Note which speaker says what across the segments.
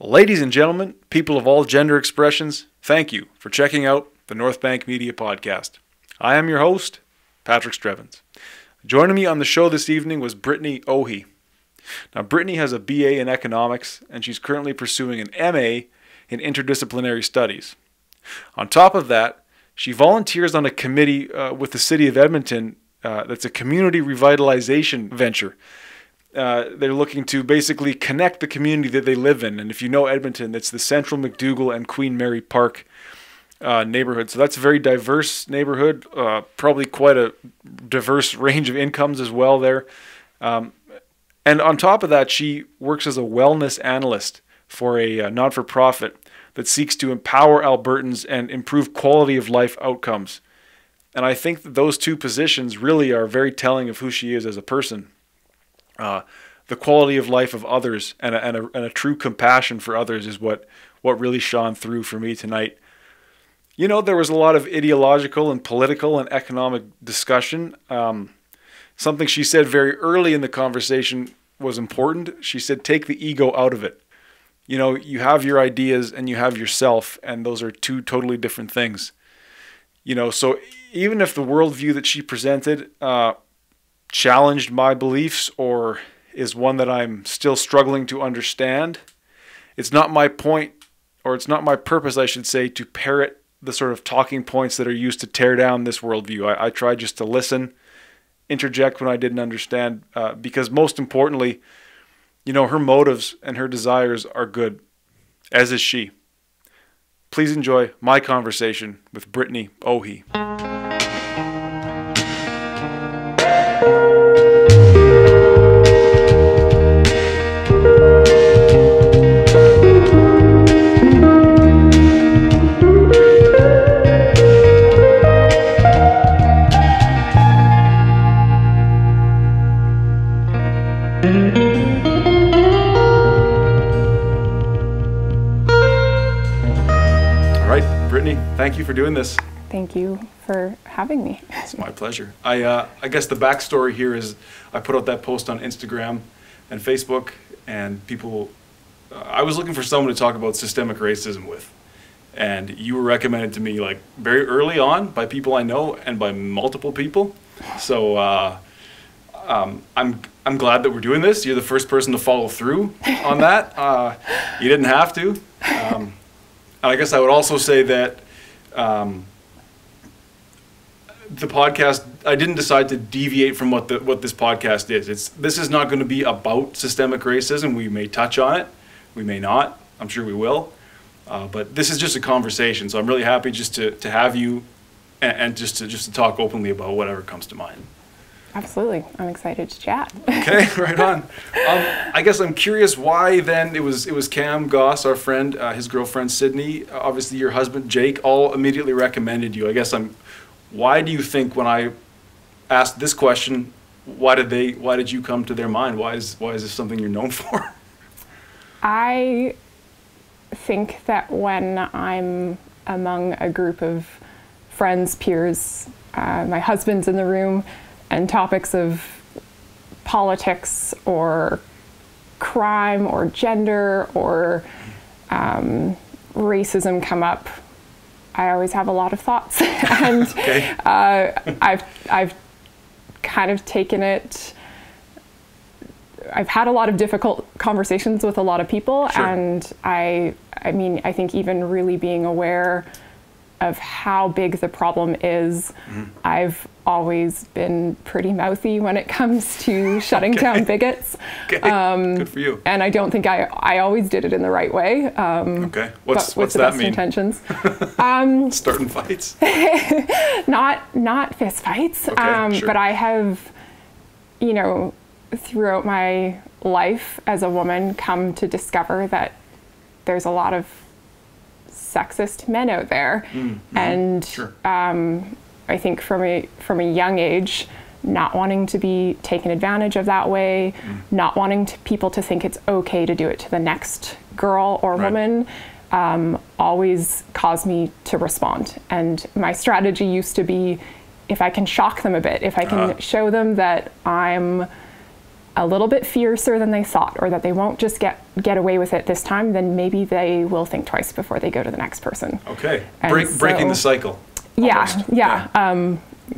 Speaker 1: Ladies and gentlemen, people of all gender expressions, thank you for checking out the North Bank Media Podcast. I am your host, Patrick Strevens. Joining me on the show this evening was Brittany Ohe. Now, Brittany has a BA in economics, and she's currently pursuing an MA in Interdisciplinary Studies. On top of that, she volunteers on a committee with the City of Edmonton that's a community revitalization venture. They're looking to basically connect the community that they live in. And if you know Edmonton, it's the Central McDougall and Queen Mary Park neighborhood. So that's a very diverse neighborhood, probably quite a diverse range of incomes as well there. And on top of that, she works as a wellness analyst for a not-for-profit that seeks to empower Albertans and improve quality of life outcomes. And I think that those two positions really are very telling of who she is as a person. The quality of life of others and a true compassion for others is what really shone through for me tonight. You know, there was a lot of ideological and political and economic discussion. Something she said very early in the conversation was important. She said, take the ego out of it. You know, you have your ideas and you have yourself, and those are two totally different things. You know, so even if the worldview that she presented challenged my beliefs or is one that I'm still struggling to understand, it's not my point, or it's not my purpose, I should say, to parrot the sort of talking points that are used to tear down this worldview. I try just to listen, interject when I didn't understand, because most importantly, you know, her motives and her desires are good, as is she. Please enjoy my conversation with Brittany Ohe. Thank you for doing this.
Speaker 2: Thank you for having me.
Speaker 1: It's my pleasure. I guess the backstory here is I put out that post on Instagram and Facebook, and people, I was looking for someone to talk about systemic racism with. And you were recommended to me like very early on by people I know and by multiple people. So I'm glad that we're doing this. You're the first person to follow through on that. You didn't have to. And I guess I would also say that the podcast, I didn't decide to deviate from what this podcast is. This is not going to be about systemic racism. We may touch on it, we may not. I'm sure we will. But this is just a conversation. So I'm really happy just to have you and just to talk openly about whatever comes to mind. Absolutely. I'm excited to chat. Okay, right on. I guess I'm curious why then it was Cam Goss, our friend, his girlfriend Sydney, obviously your husband Jake, all immediately recommended you. I guess why do you think when I asked this question, why did you come to their mind? Why is this something you're known for?
Speaker 2: I think that when I'm among a group of friends, peers, my husband's in the room, and topics of politics or crime or gender or racism come up, I always have a lot of thoughts. And okay. I've kind of taken it, I've had a lot of difficult conversations with a lot of people. Sure. And I mean, I think even really being aware of how big the problem is, I've always been pretty mouthy when it comes to shutting down bigarts. Okay. Good for you. And I don't think I always did it in the right way. Okay. What's with the best intentions.
Speaker 1: Starting fights?
Speaker 2: Not fist fights. Okay, sure. But I have, you know, throughout my life as a woman, come to discover that there's a lot of sexist men out there. And sure. I think from a young age, not wanting to be taken advantage of that way, not wanting people to think it's okay to do it to the next girl or woman, always caused me to respond. And my strategy used to be, if I can shock them a bit, if I can show them that I'm a little bit fiercer than they thought, or that they won't just get away with it this time, then maybe they will think twice before they go to the next person.
Speaker 1: Okay. Breaking the cycle.
Speaker 2: Yeah.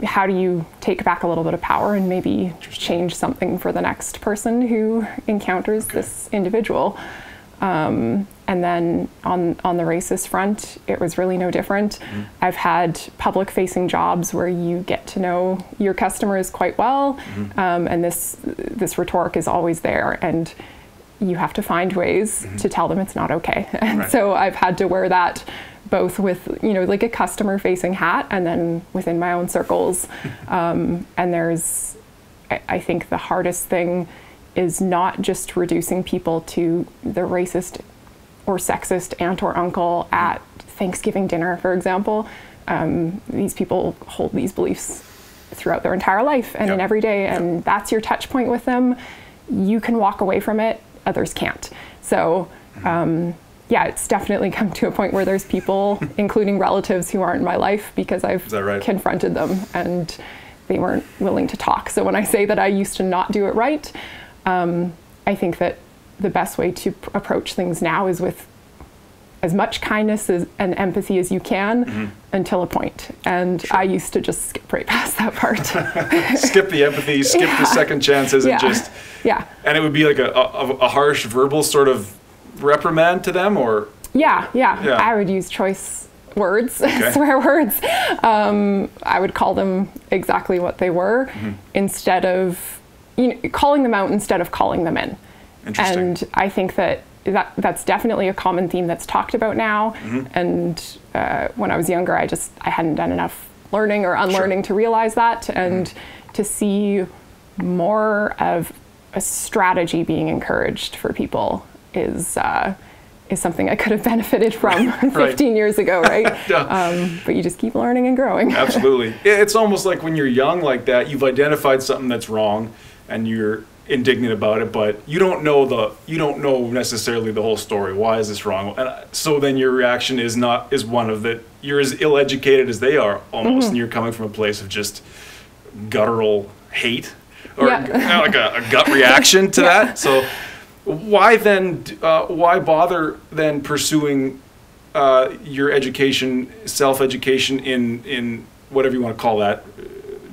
Speaker 2: How do you take back a little bit of power and maybe change something for the next person who encounters this individual? And then on the racist front, it was really no different. Mm-hmm. I've had public-facing jobs where you get to know your customers quite well, mm-hmm. And this rhetoric is always there, and you have to find ways mm-hmm. to tell them it's not okay. And so I've had to wear that both with, like a customer-facing hat and then within my own circles. And I think the hardest thing is not just reducing people to the racist or sexist aunt or uncle at Thanksgiving dinner, for example. These people hold these beliefs throughout their entire life and in every day, and that's your touch point with them. You can walk away from it, others can't. So it's definitely come to a point where there's people, including relatives, who aren't in my life because I've confronted them and they weren't willing to talk. So when I say that I used to not do it right, I think that the best way to approach things now is with as much kindness and empathy as you can mm-hmm. until a point. And I used to just skip right past that part.
Speaker 1: Skip the empathy, skip the second chances, and just...
Speaker 2: Yeah.
Speaker 1: And it would be like a harsh verbal sort of reprimand to them, or... Yeah.
Speaker 2: I would use choice words, swear words. I would call them exactly what they were mm-hmm. instead of... calling them out instead of calling them in. Interesting. And I think that's definitely a common theme that's talked about now. Mm-hmm. And when I was younger, I hadn't done enough learning or unlearning to realize that, and to see more of a strategy being encouraged for people is something I could have benefited from 15 years ago, right? But you just keep learning and growing.
Speaker 1: Absolutely. It's almost like when you're young like that, you've identified something that's wrong and you're indignant about it, but you don't know necessarily the whole story. Why is this wrong? And so then your reaction is one of that you're as ill-educated as they are almost, mm-hmm. and you're coming from a place of just guttural hate or like a gut reaction to that. So why bother then pursuing your education, self-education in whatever you want to call that,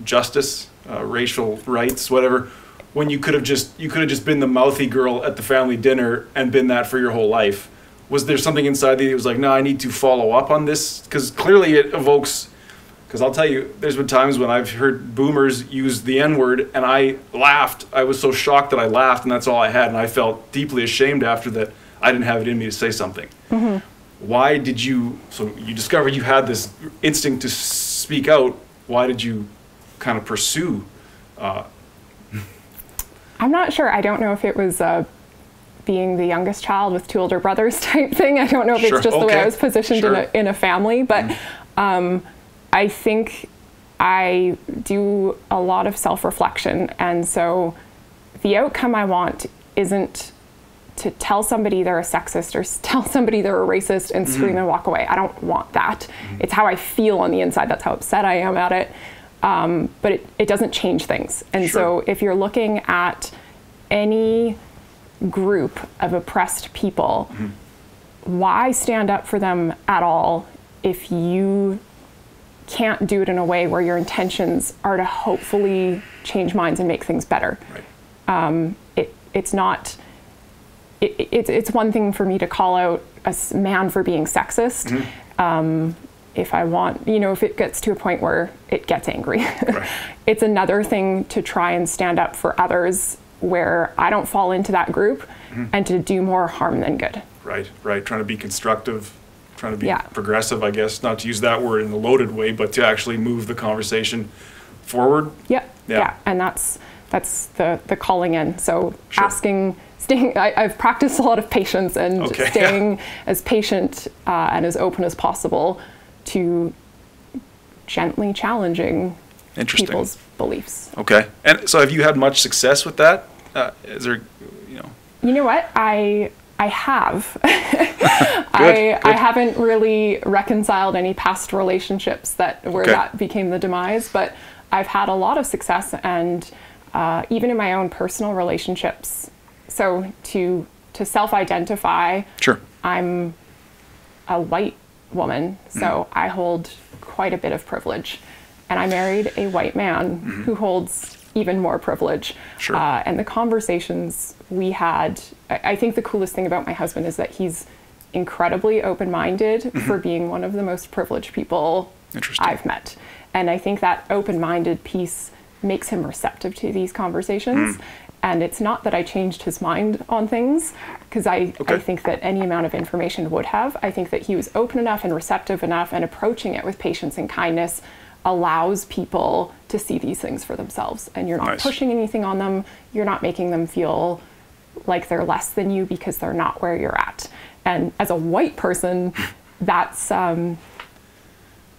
Speaker 1: justice, racial rights, whatever, when you could have just been the mouthy girl at the family dinner and been that for your whole life? Was there something inside that was like, no, I need to follow up on this? Because clearly it evokes, because I'll tell you, there's been times when I've heard boomers use the N-word and I laughed. I was so shocked that I laughed, and that's all I had, and I felt deeply ashamed after that. I didn't have it in me to say something. Mm-hmm. Why did you, so you discovered you had this instinct to speak out. Why did you kind of pursue
Speaker 2: I'm not sure. I don't know if it was being the youngest child with two older brothers type thing. I don't know if it's just the way I was positioned in a family, but I think I do a lot of self-reflection. And so the outcome I want isn't to tell somebody they're a sexist or tell somebody they're a racist and scream and walk away. I don't want that. It's how I feel on the inside. That's how upset I am at it. But it doesn't change things. And so if you're looking at any group of oppressed people, why stand up for them at all if you can't do it in a way where your intentions are to hopefully change minds and make things better? It's not... It's one thing for me to call out a man for being sexist. If I want, if it gets to a point where it gets angry. It's another thing to try and stand up for others where I don't fall into that group and to do more harm than good. Right.
Speaker 1: Trying to be constructive, trying to be progressive, I guess, not to use that word in a loaded way, but to actually move the conversation forward.
Speaker 2: Yeah. And that's the calling in. So I've practiced a lot of patience and staying as patient and as open as possible to gently challenging people's beliefs.
Speaker 1: Okay. And so have you had much success with that? Is there,
Speaker 2: You know what? I have. I haven't really reconciled any past relationships where that became the demise, but I've had a lot of success, and even in my own personal relationships. So to self-identify,
Speaker 1: sure,
Speaker 2: I'm a white woman, so I hold quite a bit of privilege. And I married a white man who holds even more privilege.
Speaker 1: Sure.
Speaker 2: And the conversations we had, I think the coolest thing about my husband is that he's incredibly open-minded for being one of the most privileged people I've met. And I think that open-minded piece makes him receptive to these conversations. And it's not that I changed his mind on things, because I think that any amount of information would have. I think that he was open enough and receptive enough, and approaching it with patience and kindness allows people to see these things for themselves. And you're not pushing anything on them. You're not making them feel like they're less than you because they're not where you're at. And as a white person, that's how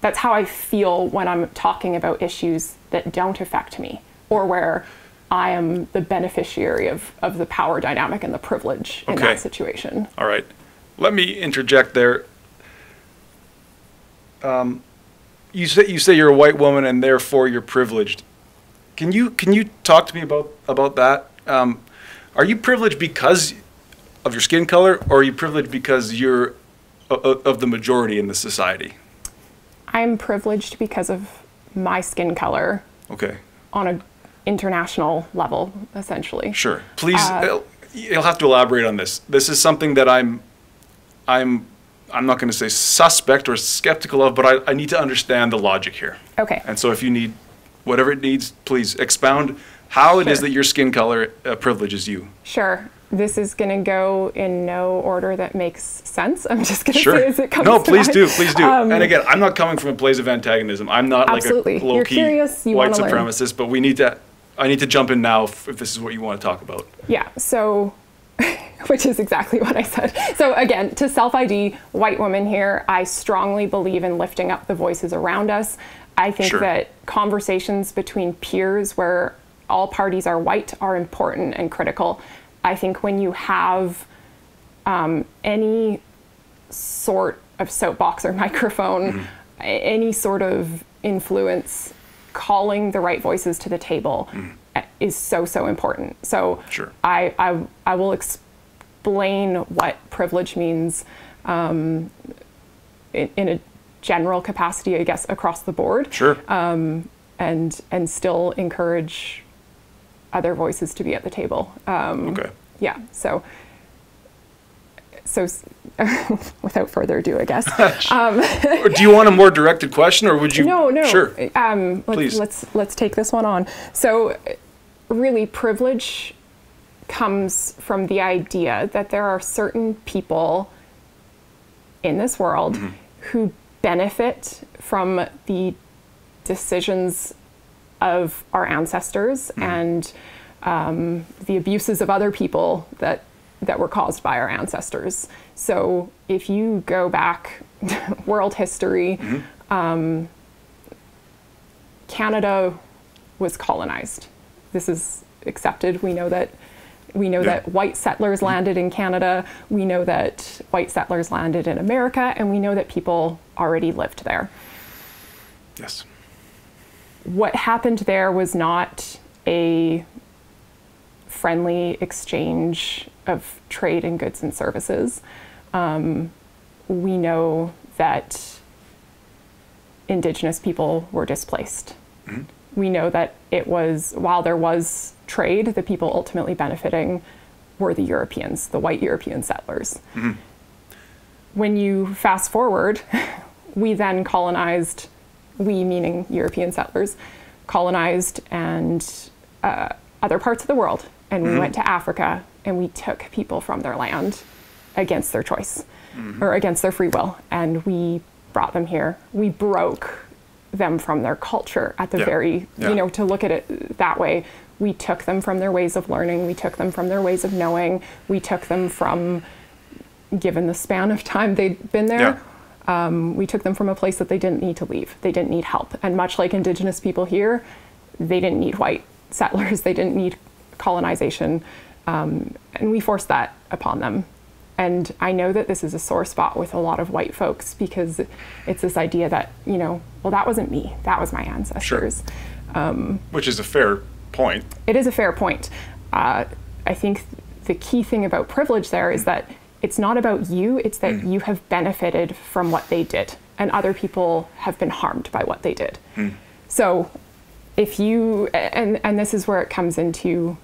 Speaker 2: I feel when I'm talking about issues that don't affect me, or where I am the beneficiary of the power dynamic and the privilege in that situation.
Speaker 1: All right. Let me interject there. You say you're a white woman and therefore you're privileged. Can you talk to me about that? Are you privileged because of your skin color, or are you privileged because you're of the majority in the society?
Speaker 2: I'm privileged because of my skin color.
Speaker 1: Okay.
Speaker 2: On an international level, essentially.
Speaker 1: Sure. Please, you'll have to elaborate on this. This is something that I'm not going to say suspect or skeptical of, but I need to understand the logic here.
Speaker 2: Okay.
Speaker 1: And so if you need whatever it needs, please expound how it is that your skin color privileges you.
Speaker 2: Sure. This is going to go in no order that makes sense. I'm just going to say as it comes to
Speaker 1: please
Speaker 2: mind.
Speaker 1: Please do. And again, I'm not coming from a place of antagonism. I'm not like a low-key white supremacist, but I need to jump in now if this is what you want to talk about.
Speaker 2: Yeah, so, which is exactly what I said. So again, to self-ID, white woman here, I strongly believe in lifting up the voices around us. I think that conversations between peers where all parties are white are important and critical. I think when you have any sort of soapbox or microphone, any sort of influence, calling the right voices to the table is so important. So I will explain what privilege means in a general capacity, I guess, across the board.
Speaker 1: Sure.
Speaker 2: And still encourage other voices to be at the table. Yeah. So without further ado, I guess.
Speaker 1: Do you want a more directed question, or would you?
Speaker 2: No.
Speaker 1: Sure.
Speaker 2: Please. Let's take this one on. So, really, privilege comes from the idea that there are certain people in this world who benefit from the decisions of our ancestors and the abuses of other people that were caused by our ancestors. So if you go back world history, Canada was colonized. This is accepted. We know that white settlers landed in Canada. We know that white settlers landed in America, and we know that people already lived there.
Speaker 1: Yes.
Speaker 2: What happened there was not a friendly exchange of trade in goods and services. We know that Indigenous people were displaced. We know that it was, while there was trade, the people ultimately benefiting were the Europeans, the white European settlers. When you fast forward, we then colonized, we meaning European settlers, colonized and other parts of the world. And we went to Africa and we took people from their land against their choice or against their free will. And we brought them here. We broke them from their culture at the very, to look at it that way. We took them from their ways of learning. We took them from their ways of knowing. We took them from, given the span of time they'd been there, we took them from a place that they didn't need to leave. They didn't need help. And much like Indigenous people here, they didn't need white settlers. They didn't need colonization. And we forced that upon them. And I know that this is a sore spot with a lot of white folks, because it's this idea that, well, that wasn't me. That was my ancestors.
Speaker 1: Which is a fair point.
Speaker 2: It is a fair point. I think the key thing about privilege there is that it's not about you, it's that you have benefited from what they did, and other people have been harmed by what they did. So if you, and this is where it comes into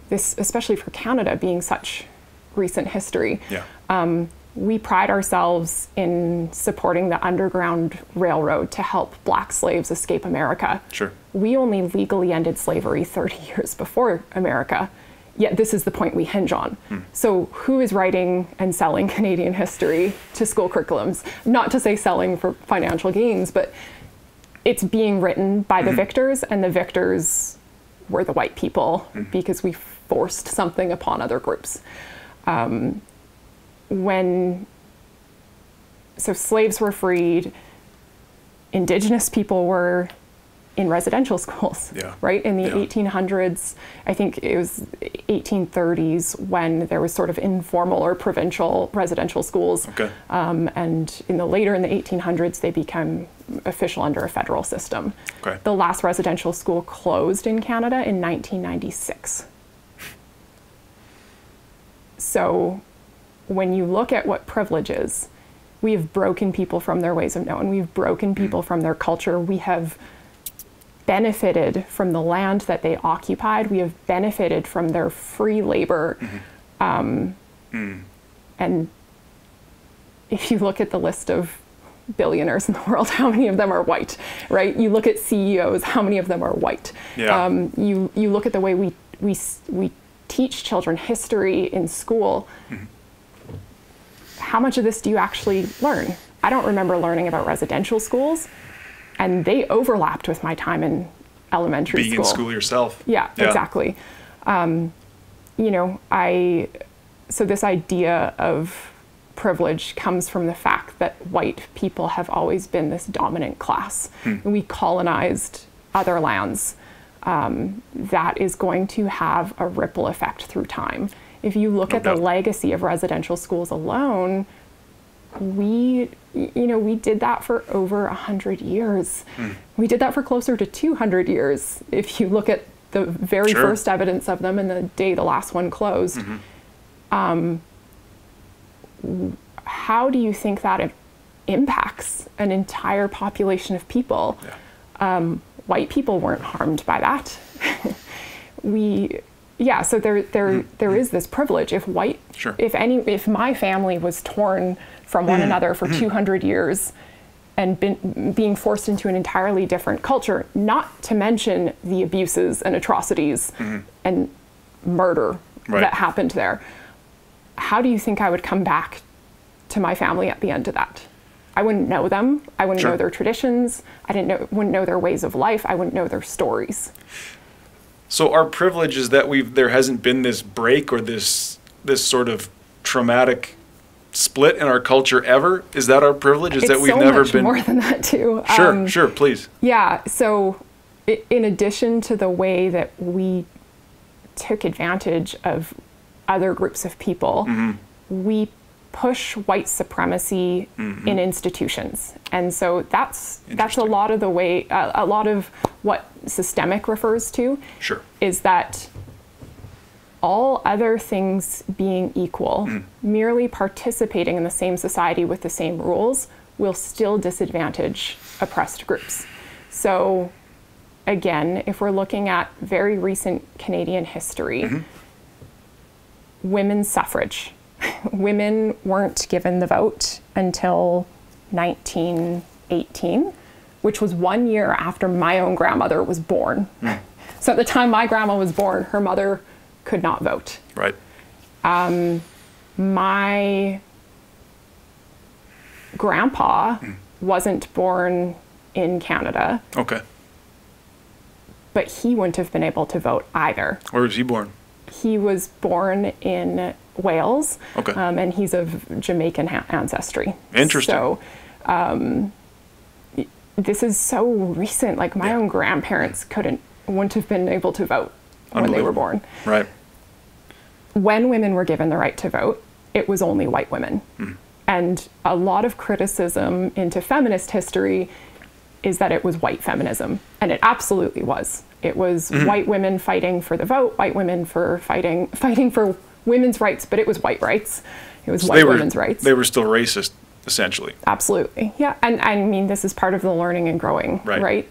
Speaker 2: this, especially for Canada being such recent history. We pride ourselves in supporting the Underground Railroad to help Black slaves escape America. We only legally ended slavery 30 years before America, yet this is the point we hinge on. So who is writing and selling Canadian history to school curriculums? Not to say selling for financial gains, but it's being written by the victors, and the victors were the white people because we forced something upon other groups. So slaves were freed, Indigenous people were in residential schools, right? In the 1800s, I think it was 1830s when there was sort of informal or provincial residential schools. And in the 1800s, they became official under a federal system. The last residential school closed in Canada in 1996. So when you look at what privilege is, we have broken people from their ways of knowing. We've broken people from their culture. We have benefited from the land that they occupied. We have benefited from their free labor. And if you look at the list of billionaires in the world, how many of them are white, right? You look at CEOs, how many of them are white? You look at the way we teach children history in school. How much of this do you actually learn? I don't remember learning about residential schools, and they overlapped with my time in elementary school.
Speaker 1: Being in school yourself.
Speaker 2: Yeah, exactly. So this idea of privilege comes from the fact that white people have always been this dominant class. We colonized other lands. That is going to have a ripple effect through time. If you look at the legacy of residential schools alone, we did that for over 100 years. We did that for closer to 200 years. If you look at the very first evidence of them and the day the last one closed, how do you think that impacts an entire population of people? White people weren't harmed by that. So there is this privilege. If if my family was torn from one another for 200 years and being forced into an entirely different culture, not to mention the abuses and atrocities and murder that happened there, how do you think I would come back to my family at the end of that? I wouldn't know them. I wouldn't know their traditions. Wouldn't know their ways of life. I wouldn't know their stories.
Speaker 1: So our privilege is that there hasn't been this break or this sort of traumatic split in our culture ever. Is that our privilege? Is that we've never been
Speaker 2: more than that too?
Speaker 1: Sure, please.
Speaker 2: Yeah. So in addition to the way that we took advantage of other groups of people, we push white supremacy in institutions. And so that's a lot of the way, a lot of what systemic refers to is that all other things being equal, merely participating in the same society with the same rules will still disadvantage oppressed groups. So again, if we're looking at very recent Canadian history, women's suffrage. Women weren't given the vote until 1918, which was 1 year after my own grandmother was born. So at the time my grandma was born, her mother could not vote.
Speaker 1: Right.
Speaker 2: My grandpa wasn't born in Canada.
Speaker 1: Okay.
Speaker 2: But he wouldn't have been able to vote either.
Speaker 1: Where was he born?
Speaker 2: He was born in Wales, and he's of Jamaican ancestry.
Speaker 1: Interesting.
Speaker 2: So this is so recent. Like my own grandparents wouldn't have been able to vote when they were born.
Speaker 1: Right.
Speaker 2: When women were given the right to vote, it was only white women. And a lot of criticism into feminist history is that it was white feminism. And it absolutely was. It was white women fighting for the vote, white women fighting for women's rights, but it was white rights. It was white women's rights.
Speaker 1: They were still racist, essentially.
Speaker 2: Absolutely. Yeah. And I mean, this is part of the learning and growing, right?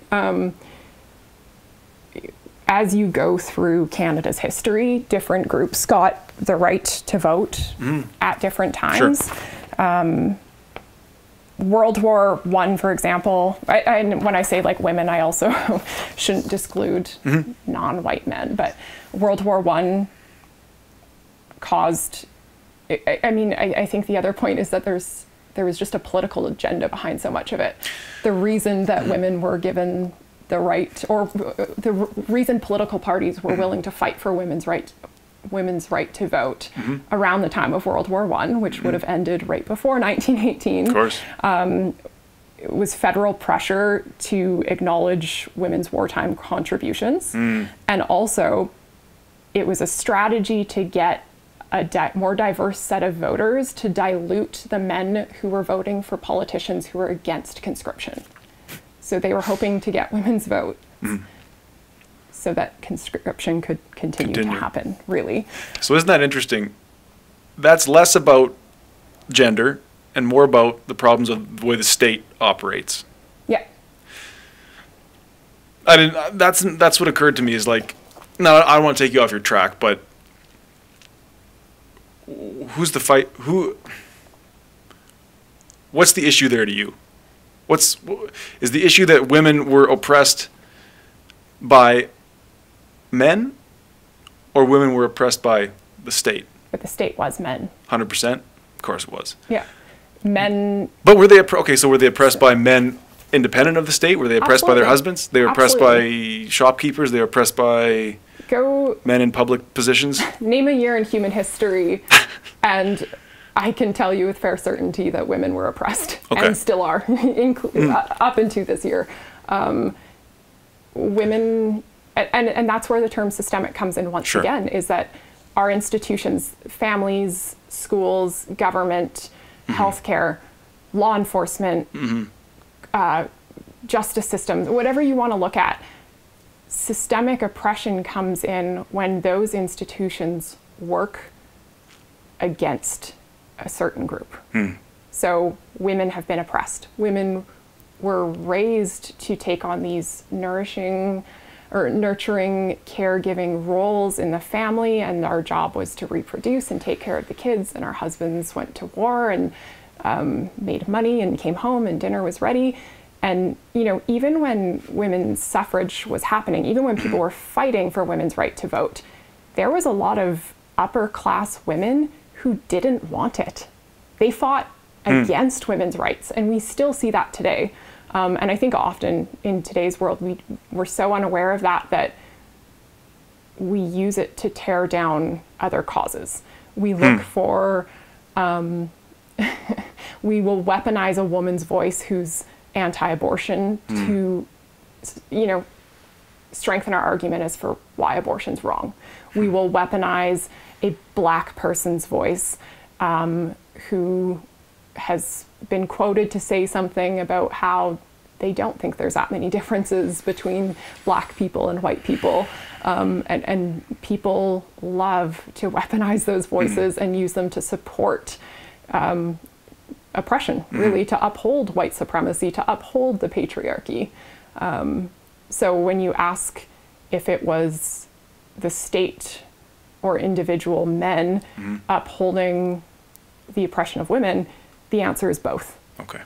Speaker 2: As you go through Canada's history, different groups got the right to vote at different times. Sure. World War I, for example, and when I say like women, I also shouldn't exclude non-white men, but World War I caused, I think the other point is that there was just a political agenda behind so much of it. The reason that women were given the right, or the reason political parties were willing to fight for women's right to vote around the time of World War I, which would have ended right before 1918. Of course. It was federal pressure to acknowledge women's wartime contributions. And also, it was a strategy to get a more diverse set of voters to dilute the men who were voting for politicians who were against conscription. So they were hoping to get women's votes so that conscription could continue to happen, really.
Speaker 1: So isn't that interesting? That's less about gender and more about the problems of the way the state operates.
Speaker 2: Yeah.
Speaker 1: That's what occurred to me is like, no, I don't want to take you off your track, but who's the fight? What's the issue there to you? Is the issue that women were oppressed by men, or women were oppressed by the state?
Speaker 2: But the state was men.
Speaker 1: 100%? Of course it was.
Speaker 2: Yeah. Men.
Speaker 1: But were they oppressed by men independent of the state? Were they oppressed by their husbands? They were oppressed by shopkeepers? They were oppressed by men in public positions?
Speaker 2: Name a year in human history and I can tell you with fair certainty that women were oppressed and still are, up into this year. Women, and that's where the term systemic comes in once again, is that our institutions, families, schools, government, healthcare, law enforcement, justice systems, whatever you want to look at, systemic oppression comes in when those institutions work against a certain group. So women have been oppressed. Women were raised to take on these nurturing, caregiving roles in the family, and our job was to reproduce and take care of the kids, and our husbands went to war and made money and came home and dinner was ready. And, you know, even when women's suffrage was happening, even when people were fighting for women's right to vote, there was a lot of upper class women who didn't want it. They fought against women's rights, and we still see that today. And I think often in today's world, we're so unaware of that we use it to tear down other causes. We look for, we will weaponize a woman's voice who's anti-abortion to, you know, strengthen our argument as for why abortion's wrong. We will weaponize a Black person's voice who has been quoted to say something about how they don't think there's that many differences between Black people and white people. And people love to weaponize those voices and use them to support oppression, really, to uphold white supremacy, to uphold the patriarchy. So when you ask if it was the state or individual men upholding the oppression of women, the answer is both.
Speaker 1: Okay.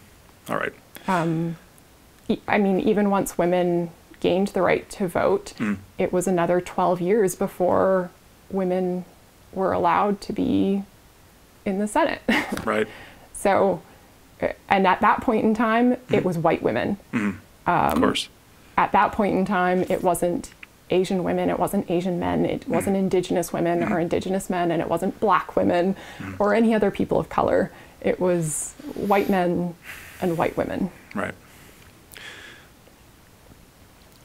Speaker 1: All right.
Speaker 2: I mean, even once women gained the right to vote, it was another 12 years before women were allowed to be in the Senate.
Speaker 1: Right.
Speaker 2: So, and at that point in time, it was white women.
Speaker 1: Of course.
Speaker 2: At that point in time, it wasn't Asian women, it wasn't Asian men, it wasn't Indigenous women or Indigenous men, and it wasn't Black women or any other people of color. It was white men and white women.
Speaker 1: Right.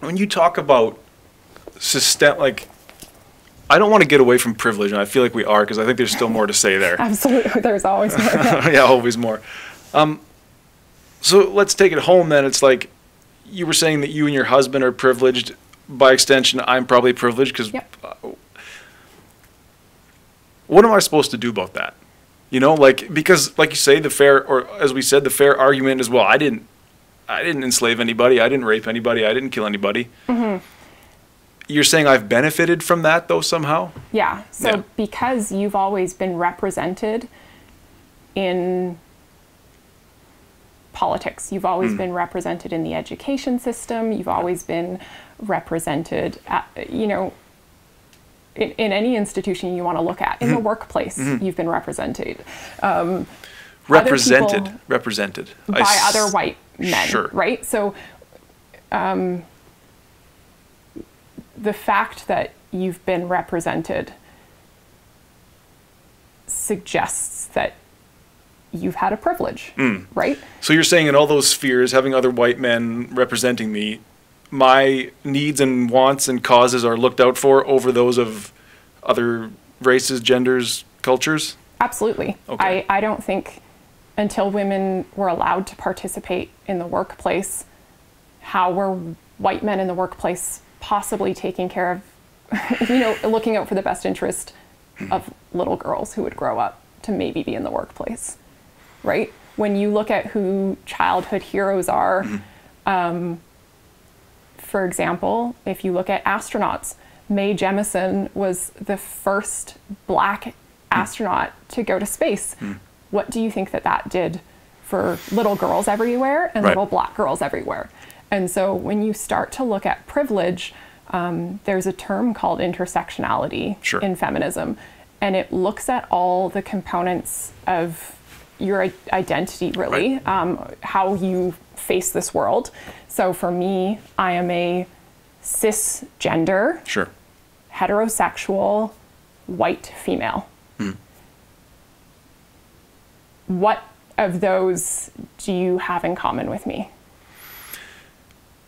Speaker 1: When you talk about like, I don't want to get away from privilege, and I feel like we are, because I think there's still more to say there.
Speaker 2: Absolutely, there's always more.
Speaker 1: Yeah, always more. So let's take it home then. It's like, you were saying that you and your husband are privileged. By extension, I'm probably privileged because what am I supposed to do about that? You know, like, because like you say, the fair, or as we said, the fair argument is, well, I didn't enslave anybody. I didn't rape anybody. I didn't kill anybody. Mm-hmm. You're saying I've benefited from that, though, somehow?
Speaker 2: Yeah. So because you've always been represented in politics, you've always been represented in the education system, you've always been represented, you know, in any institution you want to look at, in the workplace, you've been represented.
Speaker 1: Represented.
Speaker 2: By other white men, right? So the fact that you've been represented suggests that you've had a privilege, right?
Speaker 1: So you're saying in all those spheres, having other white men representing me, my needs and wants and causes are looked out for over those of other races, genders, cultures?
Speaker 2: Absolutely.
Speaker 1: Okay.
Speaker 2: I don't think until women were allowed to participate in the workplace, how were white men in the workplace possibly taking care of, you know, looking out for the best interest of little girls who would grow up to maybe be in the workplace, right? When you look at who childhood heroes are, for example, if you look at astronauts, Mae Jemison was the first Black astronaut to go to space. What do you think that did for little girls everywhere and little Black girls everywhere? And so when you start to look at privilege, there's a term called intersectionality in feminism, and it looks at all the components of your identity, really, how you face this world. So for me, I am a cisgender, heterosexual, white female. What of those do you have in common with me?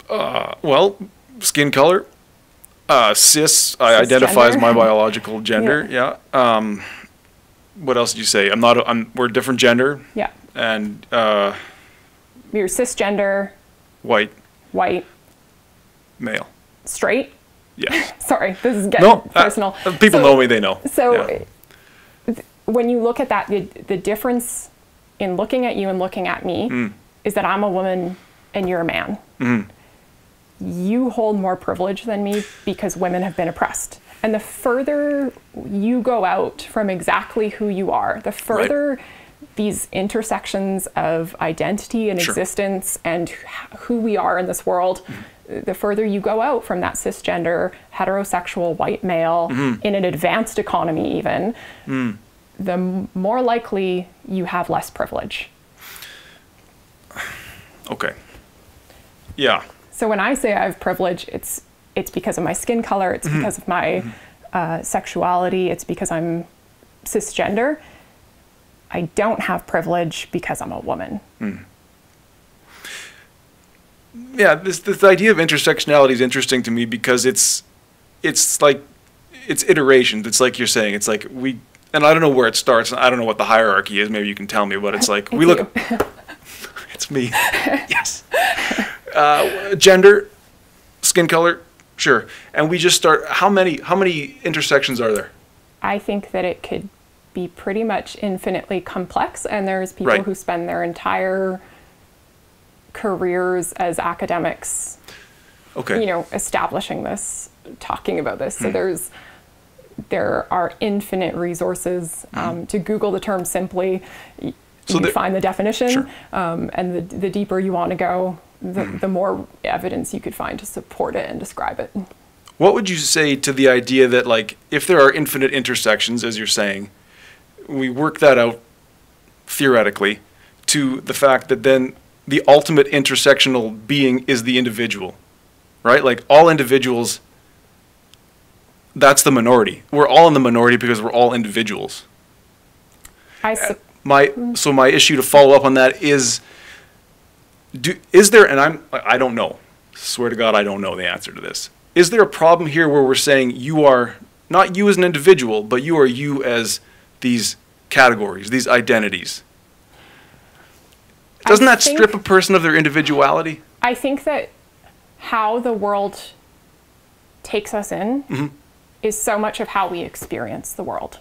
Speaker 1: Well, skin color, cis. I identify as my biological gender. What else did you say? We're a different gender.
Speaker 2: Yeah.
Speaker 1: And
Speaker 2: you're cisgender.
Speaker 1: White.
Speaker 2: Male. Straight.
Speaker 1: Yes.
Speaker 2: Sorry, this is getting personal.
Speaker 1: People know me; they know.
Speaker 2: So, when you look at that, the difference in looking at you and looking at me is that I'm a woman and you're a man. You hold more privilege than me because women have been oppressed. And the further you go out from exactly who you are, the further these intersections of identity and existence and who we are in this world, the further you go out from that cisgender, heterosexual, white male, in an advanced economy even, the more likely you have less privilege.
Speaker 1: Okay. Yeah.
Speaker 2: So when I say I have privilege, it's because of my skin color, it's because of my sexuality, it's because I'm cisgender. I don't have privilege because I'm a woman.
Speaker 1: Yeah, this idea of intersectionality is interesting to me because it's like, it's iterations. It's like you're saying, it's like and I don't know where it starts, and I don't know what the hierarchy is, maybe you can tell me, but it's like, we look, it's me, yes. Gender, skin color, sure. And we just start, how many intersections are there?
Speaker 2: I think that it could be pretty much infinitely complex, and there's people who spend their entire careers as academics, you know, establishing this, talking about this. So there are infinite resources. To Google the term simply, you find the definition, and the deeper you want to go, the more evidence you could find to support it and describe it.
Speaker 1: What would you say to the idea that, like, if there are infinite intersections, as you're saying, we work that out theoretically to the fact that then the ultimate intersectional being is the individual, right? Like, all individuals, that's the minority. We're all in the minority because we're all individuals. So my issue to follow up on that is there, and I don't know, swear to God I don't know the answer to this. Is there a problem here where we're saying you are, not you as an individual, but you are you as these categories, these identities? Doesn't that strip a person of their individuality?
Speaker 2: I think that how the world takes us in is so much of how we experience the world.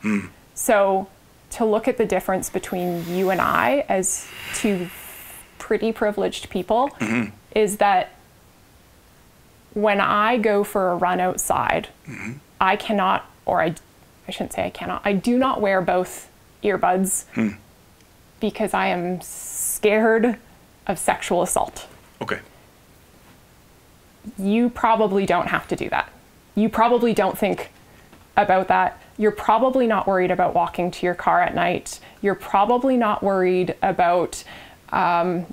Speaker 2: So to look at the difference between you and I as two pretty privileged people is that when I go for a run outside, I cannot, or I shouldn't say I cannot, I do not wear both earbuds because I am scared of sexual assault.
Speaker 1: Okay.
Speaker 2: You probably don't have to do that. You probably don't think about that. You're probably not worried about walking to your car at night. You're probably not worried about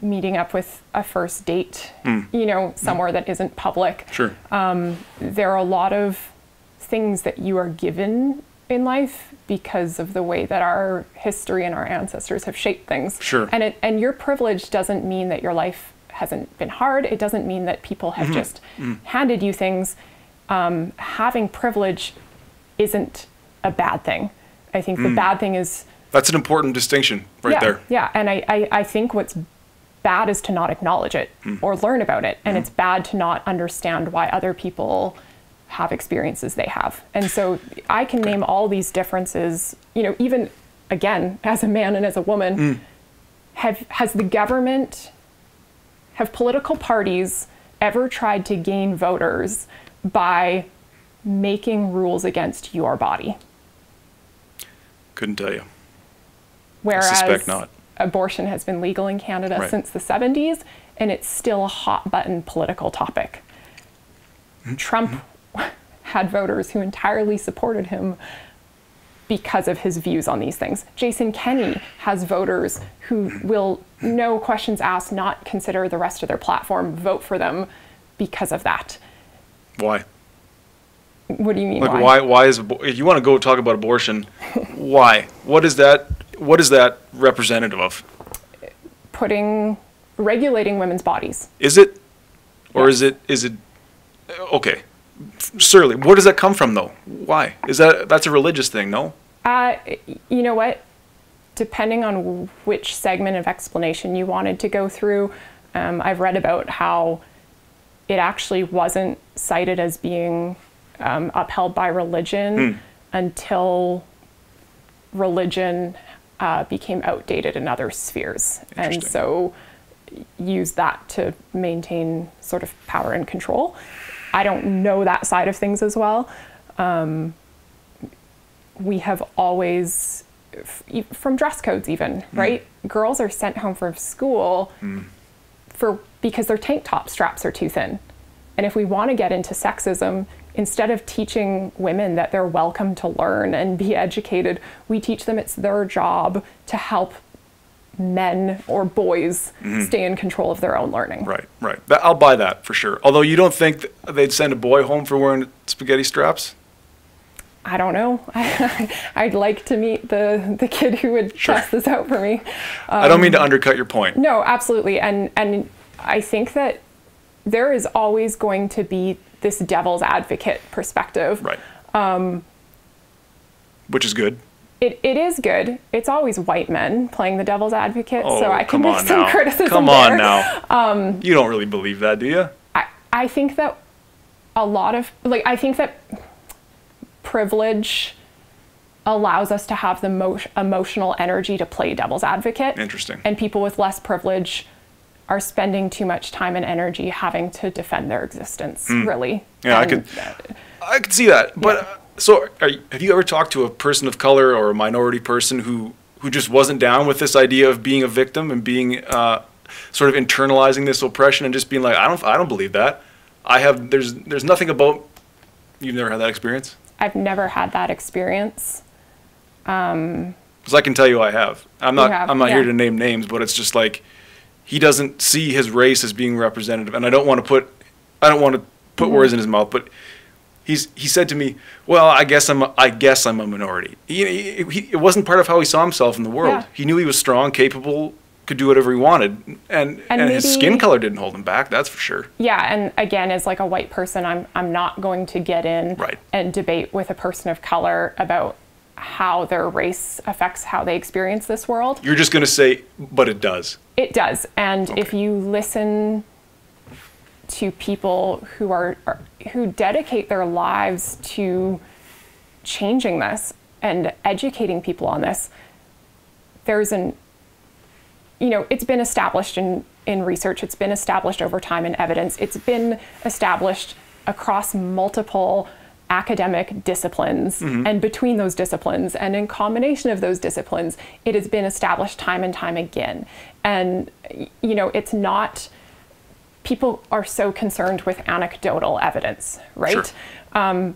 Speaker 2: meeting up with a first date, you know, somewhere that isn't public.
Speaker 1: Sure.
Speaker 2: There are a lot of things that you are given in life because of the way that our history and our ancestors have shaped things.
Speaker 1: Sure.
Speaker 2: And your privilege doesn't mean that your life hasn't been hard. It doesn't mean that people have just handed you things. Having privilege isn't a bad thing. I think the bad thing is...
Speaker 1: That's an important distinction right there.
Speaker 2: Yeah, and I think what's bad is to not acknowledge it or learn about it. And it's bad to not understand why other people have experiences they have. And so I can name all these differences, you know, even, again, as a man and as a woman, has the government... Have political parties ever tried to gain voters by making rules against your body?
Speaker 1: Couldn't tell you.
Speaker 2: Whereas
Speaker 1: I suspect not.
Speaker 2: Abortion has been legal in Canada since the 70s, and it's still a hot button political topic. Trump had voters who entirely supported him because of his views on these things. Jason Kenney has voters who will, no questions asked, not consider the rest of their platform, vote for them because of that.
Speaker 1: Why?
Speaker 2: What do you mean?
Speaker 1: Like why is, if you want to go talk about abortion, why? What is that representative of?
Speaker 2: Regulating women's bodies.
Speaker 1: Is it? Or is it okay. Certainly. Where does that come from, though? Why? That's a religious thing, no?
Speaker 2: You know what? Depending on which segment of explanation you wanted to go through, I've read about how it actually wasn't cited as being upheld by religion until religion became outdated in other spheres. And so use that to maintain sort of power and control. I don't know that side of things as well. We have always, from dress codes even, right? Girls are sent home from school because their tank top straps are too thin. And if we want to get into sexism, instead of teaching women that they're welcome to learn and be educated, we teach them it's their job to help men or boys stay in control of their own learning. Right.
Speaker 1: I'll buy that for sure. Although you don't think they'd send a boy home for wearing spaghetti straps?
Speaker 2: I don't know. I'd like to meet the kid who would test this out for me.
Speaker 1: I don't mean to undercut your point.
Speaker 2: No, absolutely. And I think that there is always going to be this devil's advocate perspective.
Speaker 1: Right. Which is good.
Speaker 2: It is good. It's always white men playing the devil's advocate, so I can make some criticism
Speaker 1: Come on now. You don't really believe that, do you?
Speaker 2: I think that I think that privilege allows us to have the emotional energy to play devil's advocate.
Speaker 1: Interesting.
Speaker 2: And people with less privilege are spending too much time and energy having to defend their existence, really.
Speaker 1: Yeah, I could see that. But so have you ever talked to a person of color or a minority person who just wasn't down with this idea of being a victim and being sort of internalizing this oppression and just being like, I don't believe that. There's nothing about... You've never had that experience?
Speaker 2: I've never had that experience.
Speaker 1: Because I can tell you I have. I'm not here to name names, but it's just like he doesn't see his race as being representative, and I don't want to put words in his mouth, but he said to me, "Well, I guess I'm a minority." It wasn't part of how he saw himself in the world. Yeah. He knew he was strong, capable, could do whatever he wanted, and his skin color didn't hold him back. That's for sure.
Speaker 2: Yeah, and again, as like a white person, I'm not going to get in and debate with a person of color about how their race affects how they experience this world.
Speaker 1: You're just going to say, but it does.
Speaker 2: It does, and if you listen to people who dedicate their lives to changing this and educating people on this. There's it's been established in research, it's been established over time in evidence, it's been established across multiple academic disciplines, and between those disciplines and in combination of those disciplines, it has been established time and time again. And it's not, people are so concerned with anecdotal evidence, right? Sure.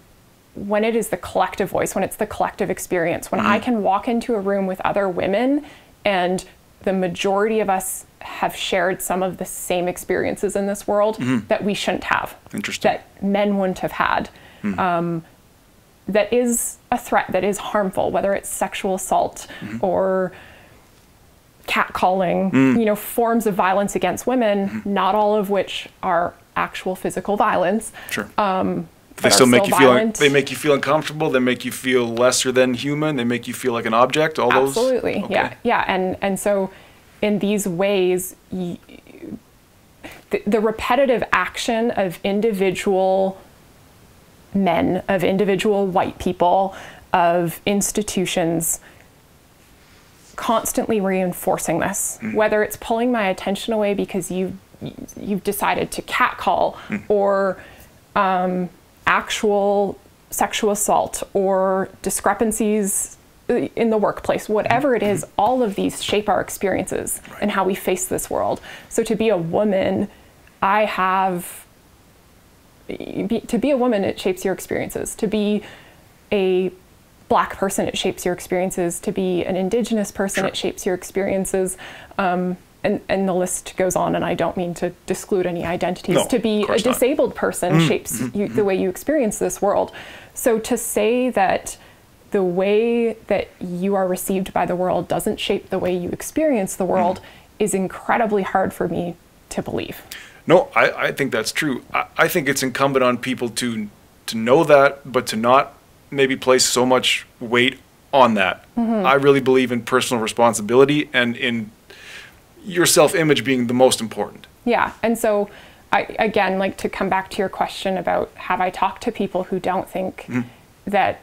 Speaker 2: When it is the collective voice, when it's the collective experience, when I can walk into a room with other women and the majority of us have shared some of the same experiences in this world that we shouldn't have, that men wouldn't have had, that is a threat, that is harmful, whether it's sexual assault or catcalling, forms of violence against women, not all of which are actual physical violence.
Speaker 1: Sure. They still make you feel. They make you feel uncomfortable. They make you feel lesser than human. They make you feel like an object. All those.
Speaker 2: Absolutely. Okay. Yeah. And so, in these ways, the repetitive action of individual men, of individual white people, of institutions, constantly reinforcing this, whether it's pulling my attention away because you've decided to catcall, or actual sexual assault, or discrepancies in the workplace, whatever it is, all of these shape our experiences and how we face this world. So to be a woman, to be a woman, it shapes your experiences. To be a Black person, it shapes your experiences. To be an Indigenous person, it shapes your experiences. And the list goes on, and I don't mean to exclude any identities. No, to be a disabled person shapes the way you experience this world. So to say that the way that you are received by the world doesn't shape the way you experience the world is incredibly hard for me to believe.
Speaker 1: No, I think that's true. I think it's incumbent on people to know that, but to not maybe place so much weight on that. I really believe in personal responsibility and in your self-image being the most important.
Speaker 2: Yeah. And so again, like, to come back to your question about, have I talked to people who don't think that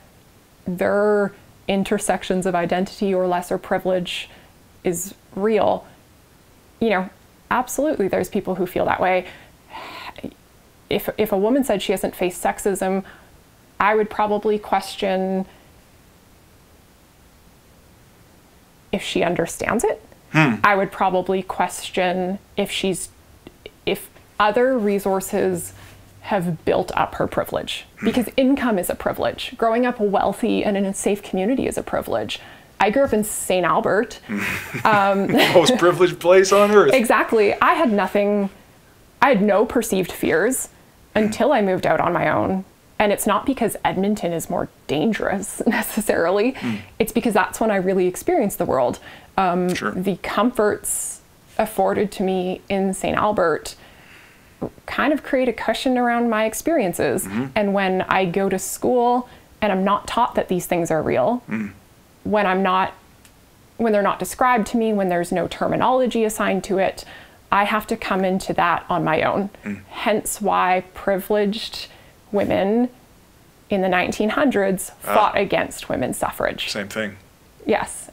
Speaker 2: their intersections of identity or lesser privilege is real? Absolutely, there's people who feel that way. If a woman said she hasn't faced sexism, I would probably question if she understands it. I would probably question if other resources have built up her privilege, because income is a privilege. Growing up wealthy and in a safe community is a privilege. I grew up in St. Albert.
Speaker 1: The most privileged place on earth.
Speaker 2: Exactly. I had no perceived fears until I moved out on my own. And it's not because Edmonton is more dangerous necessarily. It's because that's when I really experienced the world. The comforts afforded to me in St. Albert kind of create a cushion around my experiences. And when I go to school and I'm not taught that these things are real, when they're not described to me, when there's no terminology assigned to it, I have to come into that on my own. Hence why privileged women in the 1900s fought against women's suffrage.
Speaker 1: Same thing.
Speaker 2: Yes.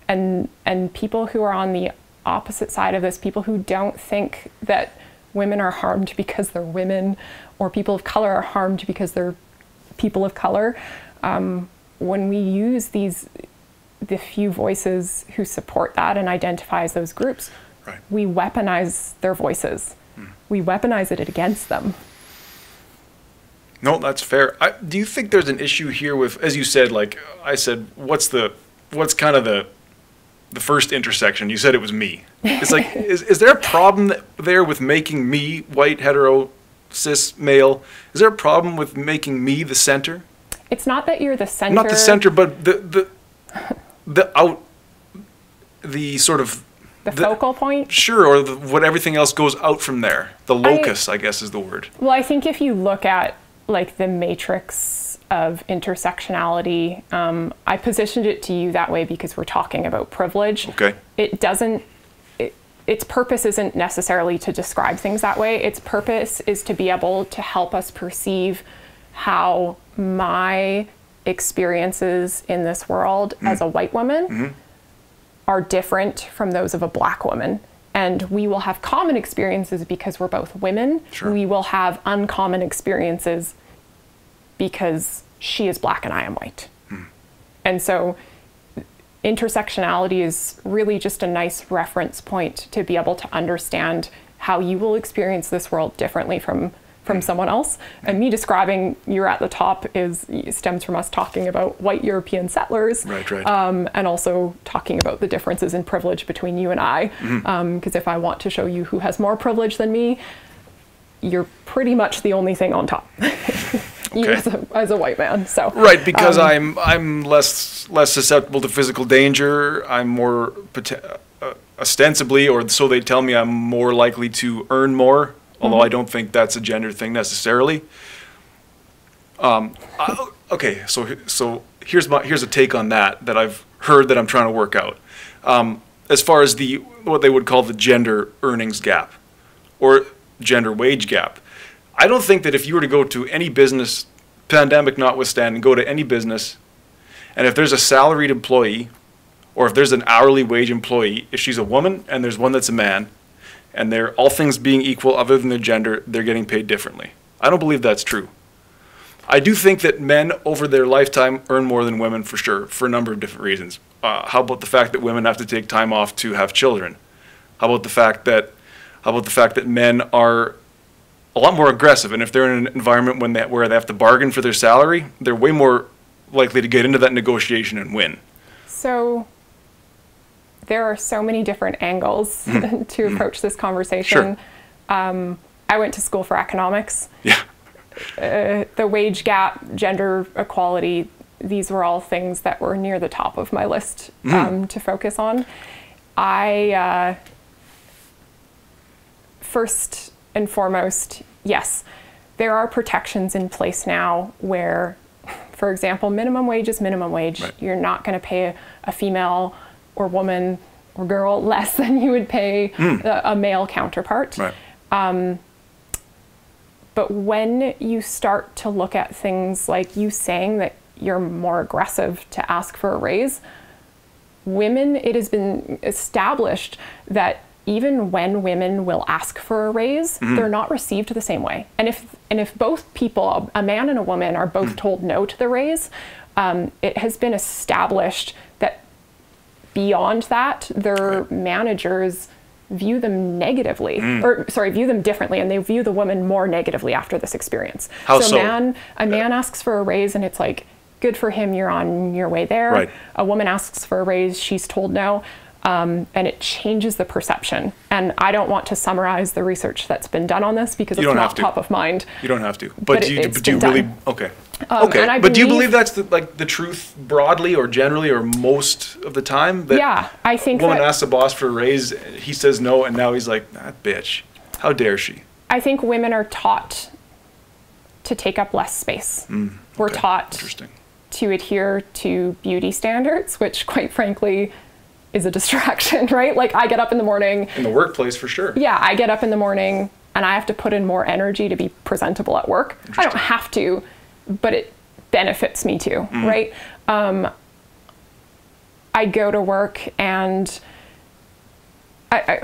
Speaker 2: And people who are on the opposite side of this, people who don't think that women are harmed because they're women, or people of color are harmed because they're people of color, when we use the few voices who support that and identify as those groups, we weaponize their voices. We weaponize it against them.
Speaker 1: No, that's fair. Do you think there's an issue here with, as you said, like I said, what's kind of the first intersection? You said it was me. It's like, is there a problem there with making me, white, hetero, cis, male? Is there a problem with making me the center?
Speaker 2: It's not that you're the center.
Speaker 1: Not the center, but the sort of
Speaker 2: the focal point.
Speaker 1: Sure, or what everything else goes out from there. The locus, I guess, is the word.
Speaker 2: Well, I think if you look at like the matrix of intersectionality, I positioned it to you that way because we're talking about privilege.
Speaker 1: Okay.
Speaker 2: It doesn't. its purpose isn't necessarily to describe things that way. Its purpose is to be able to help us perceive how my experiences in this world as a white woman are different from those of a black woman. And we will have common experiences because we're both women.
Speaker 1: Sure.
Speaker 2: We will have uncommon experiences because she is black and I am white. And so intersectionality is really just a nice reference point to be able to understand how you will experience this world differently from someone else. And me describing you're at the top stems from us talking about white European settlers.
Speaker 1: Right.
Speaker 2: And also talking about the differences in privilege between you and I. Because if I want to show you who has more privilege than me, you're pretty much the only thing on top. You as a white man. So
Speaker 1: right, because I'm less susceptible to physical danger. I'm more ostensibly, or so they tell me, I'm more likely to earn more. Although I don't think that's a gender thing necessarily. Okay, so here's a take on that I've heard that I'm trying to work out. As far as what they would call the gender earnings gap, or gender wage gap, I don't think that if you were to go to any business, pandemic notwithstanding, go to any business, and if there's a salaried employee, or if there's an hourly wage employee, if she's a woman and there's one that's a man, and they're, all things being equal other than their gender, they're getting paid differently. I don't believe that's true. I do think that men over their lifetime earn more than women for sure, for a number of different reasons. How about the fact that women have to take time off to have children? How about the fact that men are a lot more aggressive, and if they're in an environment where they have to bargain for their salary, they're way more likely to get into that negotiation and win.
Speaker 2: So there are so many different angles to approach this conversation.
Speaker 1: Sure.
Speaker 2: I went to school for economics.
Speaker 1: Yeah.
Speaker 2: The wage gap, gender equality, these were all things that were near the top of my list to focus on. First and foremost, yes, there are protections in place now where, for example, minimum wage is minimum wage.
Speaker 1: Right.
Speaker 2: You're not going to pay a female or woman or girl less than you would pay a male counterpart.
Speaker 1: Right.
Speaker 2: But when you start to look at things like you saying that you're more aggressive to ask for a raise, women, it has been established that even when women will ask for a raise, they're not received the same way. And if both people, a man and a woman, are both told no to the raise, it has been established that beyond that, their managers view them negatively, view them differently, and they view the woman more negatively after this experience.
Speaker 1: How so?
Speaker 2: A man asks for a raise, and it's like, good for him, you're on your way there.
Speaker 1: Right.
Speaker 2: A woman asks for a raise, she's told no. And it changes the perception. And I don't want to summarize the research that's been done on this because it's not top of mind.
Speaker 1: You don't have to. But do you really? Okay.
Speaker 2: Okay.
Speaker 1: But do you believe that's the truth broadly or generally or most of the time? That
Speaker 2: yeah, I think
Speaker 1: a woman asks the boss for a raise, he says no, and now he's like, that bitch. How dare she?
Speaker 2: I think women are taught to take up less space. We're taught to adhere to beauty standards, which quite frankly is a distraction, right? Like I get up in the morning.
Speaker 1: In the workplace, for sure.
Speaker 2: Yeah, I get up in the morning and I have to put in more energy to be presentable at work. I don't have to, but it benefits me too, right? I go to work and I'm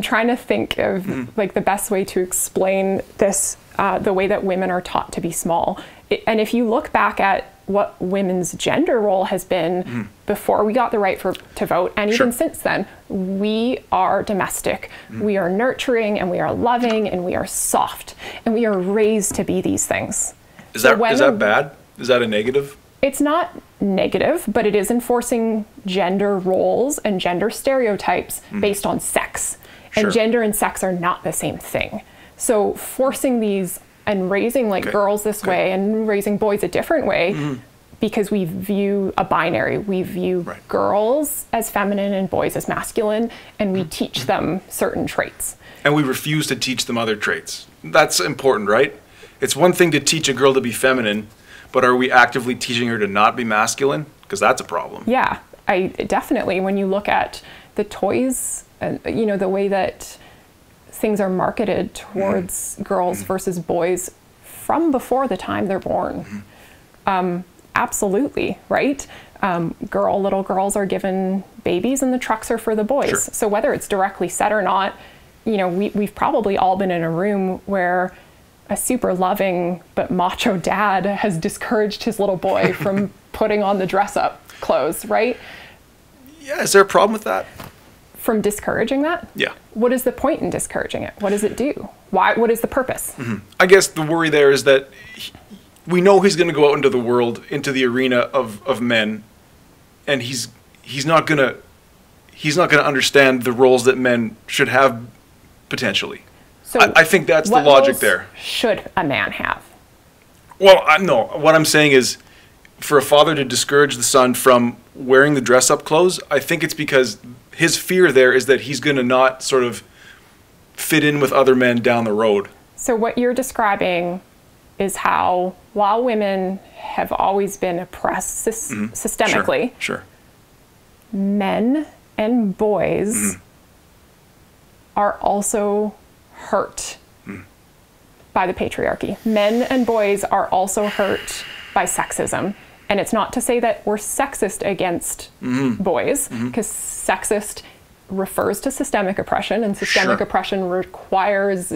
Speaker 2: trying to think of like the best way to explain this, the way that women are taught to be small. And if you look back at what women's gender role has been before we got the right to vote, and even since then, we are domestic, we are nurturing, and we are loving, and we are soft, and we are raised to be these things.
Speaker 1: Is that bad? Is that a negative?
Speaker 2: It's not negative, but it is enforcing gender roles and gender stereotypes based on sex. And gender and sex are not the same thing. So forcing these and raising girls this way and raising boys a different way because we view a binary. We view girls as feminine and boys as masculine, and we teach them certain traits.
Speaker 1: And we refuse to teach them other traits. That's important, right? It's one thing to teach a girl to be feminine, but are we actively teaching her to not be masculine? Because that's a problem.
Speaker 2: Yeah, I definitely, when you look at the toys, the way that things are marketed towards girls versus boys from before the time they're born. Absolutely, right? Little girls are given babies and the trucks are for the boys.
Speaker 1: Sure.
Speaker 2: So whether it's directly said or not, we've probably all been in a room where a super loving but macho dad has discouraged his little boy from putting on the dress up clothes, right?
Speaker 1: Yeah, is there a problem with that?
Speaker 2: From discouraging that?
Speaker 1: Yeah.
Speaker 2: What is the point in discouraging it? What does it do? What is the purpose?
Speaker 1: I guess the worry there is that we know he's going to go out into the world, into the arena of men, and he's not going to understand the roles that men should have potentially. So I think that's the logic there.
Speaker 2: Should a man have?
Speaker 1: Well, no. What I'm saying is, for a father to discourage the son from wearing the dress-up clothes, I think it's because his fear there is that he's going to not sort of fit in with other men down the road.
Speaker 2: So what you're describing is how, while women have always been oppressed systemically,
Speaker 1: sure.
Speaker 2: Men and boys are also hurt by the patriarchy. Men and boys are also hurt by sexism. And it's not to say that we're sexist against boys, because sexist refers to systemic oppression, and systemic oppression requires,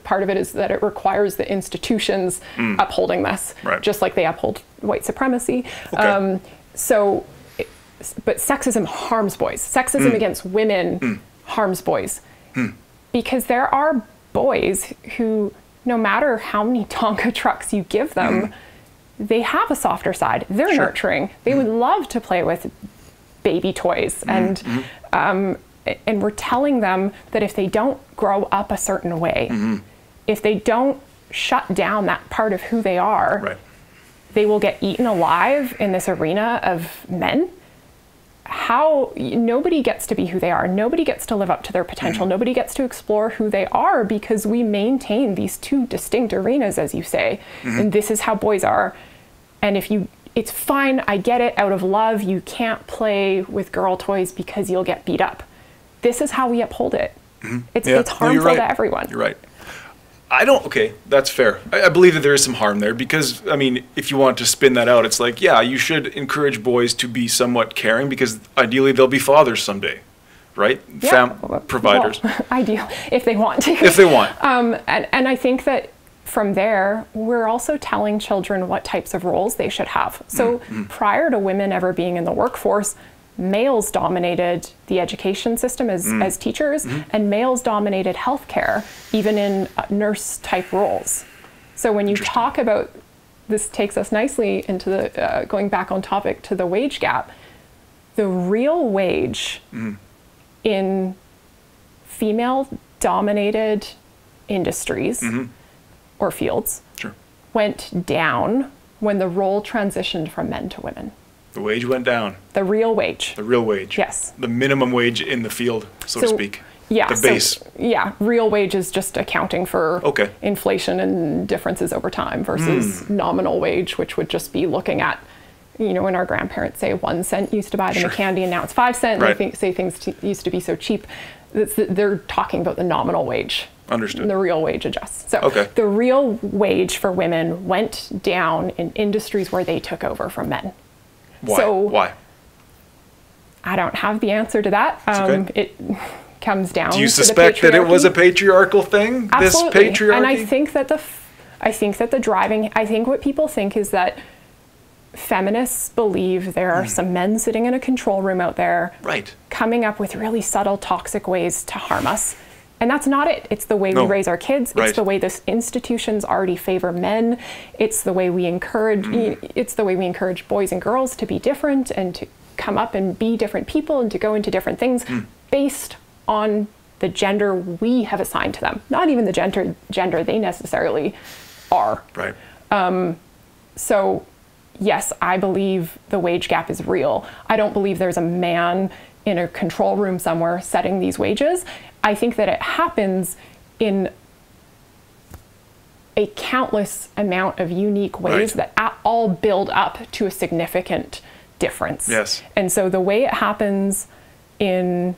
Speaker 2: part of it is that it requires the institutions upholding this, just like they uphold white supremacy.
Speaker 1: Okay.
Speaker 2: But sexism harms boys. Sexism against women harms boys. Because there are boys who, no matter how many Tonka trucks you give them, they have a softer side. They're nurturing. They would love to play with baby toys. And we're telling them that if they don't grow up a certain way, if they don't shut down that part of who they are, they will get eaten alive in this arena of men. Nobody gets to be who they are. Nobody gets to live up to their potential. Nobody gets to explore who they are, because we maintain these two distinct arenas, as you say. And this is how boys are. And it's fine, I get it, out of love, you can't play with girl toys because you'll get beat up. This is how we uphold it. It's harmful to everyone.
Speaker 1: You're right. Okay, that's fair. I believe that there is some harm there, because, if you want to spin that out, it's like, yeah, you should encourage boys to be somewhat caring, because ideally they'll be fathers someday, right?
Speaker 2: Yeah.
Speaker 1: Providers.
Speaker 2: Well, ideal, if they want to.
Speaker 1: If they want.
Speaker 2: And I think that from there, we're also telling children what types of roles they should have. So prior to women ever being in the workforce, males dominated the education system as teachers, and males dominated healthcare, even in nurse-type roles. So when you talk about, this takes us nicely into the, going back on topic to the wage gap, the real wage in female-dominated industries or fields went down when the role transitioned from men to women.
Speaker 1: The wage went down.
Speaker 2: The real wage.
Speaker 1: The real wage.
Speaker 2: Yes.
Speaker 1: The minimum wage in the field, so to speak.
Speaker 2: Yeah.
Speaker 1: The base.
Speaker 2: Real wage is just accounting for inflation and differences over time versus nominal wage, which would just be looking at, when our grandparents say 1 cent used to buy them a candy and now it's 5 cents. They say things used to be so cheap. They're talking about the nominal wage.
Speaker 1: Understood.
Speaker 2: And the real wage adjusts. So the real wage for women went down in industries where they took over from men.
Speaker 1: Why? Why?
Speaker 2: I don't have the answer to that. It comes down to
Speaker 1: Do you suspect that it was a patriarchal thing?
Speaker 2: Absolutely.
Speaker 1: This patriarchy?
Speaker 2: And I think that the driving, I think what people think is that feminists believe there are some men sitting in a control room out there coming up with really subtle, toxic ways to harm us. And that's not it. It's the way we raise our kids. It's the way this institutions already favor men. It's the way we encourage. It's the way we encourage boys and girls to be different and to come up and be different people and to go into different things based on the gender we have assigned to them. Not even the gender they necessarily are.
Speaker 1: Right.
Speaker 2: So, yes, I believe the wage gap is real. I don't believe there's a man in a control room somewhere setting these wages. I think that it happens in a countless amount of unique ways that all build up to a significant difference.
Speaker 1: Yes.
Speaker 2: And so the way it happens in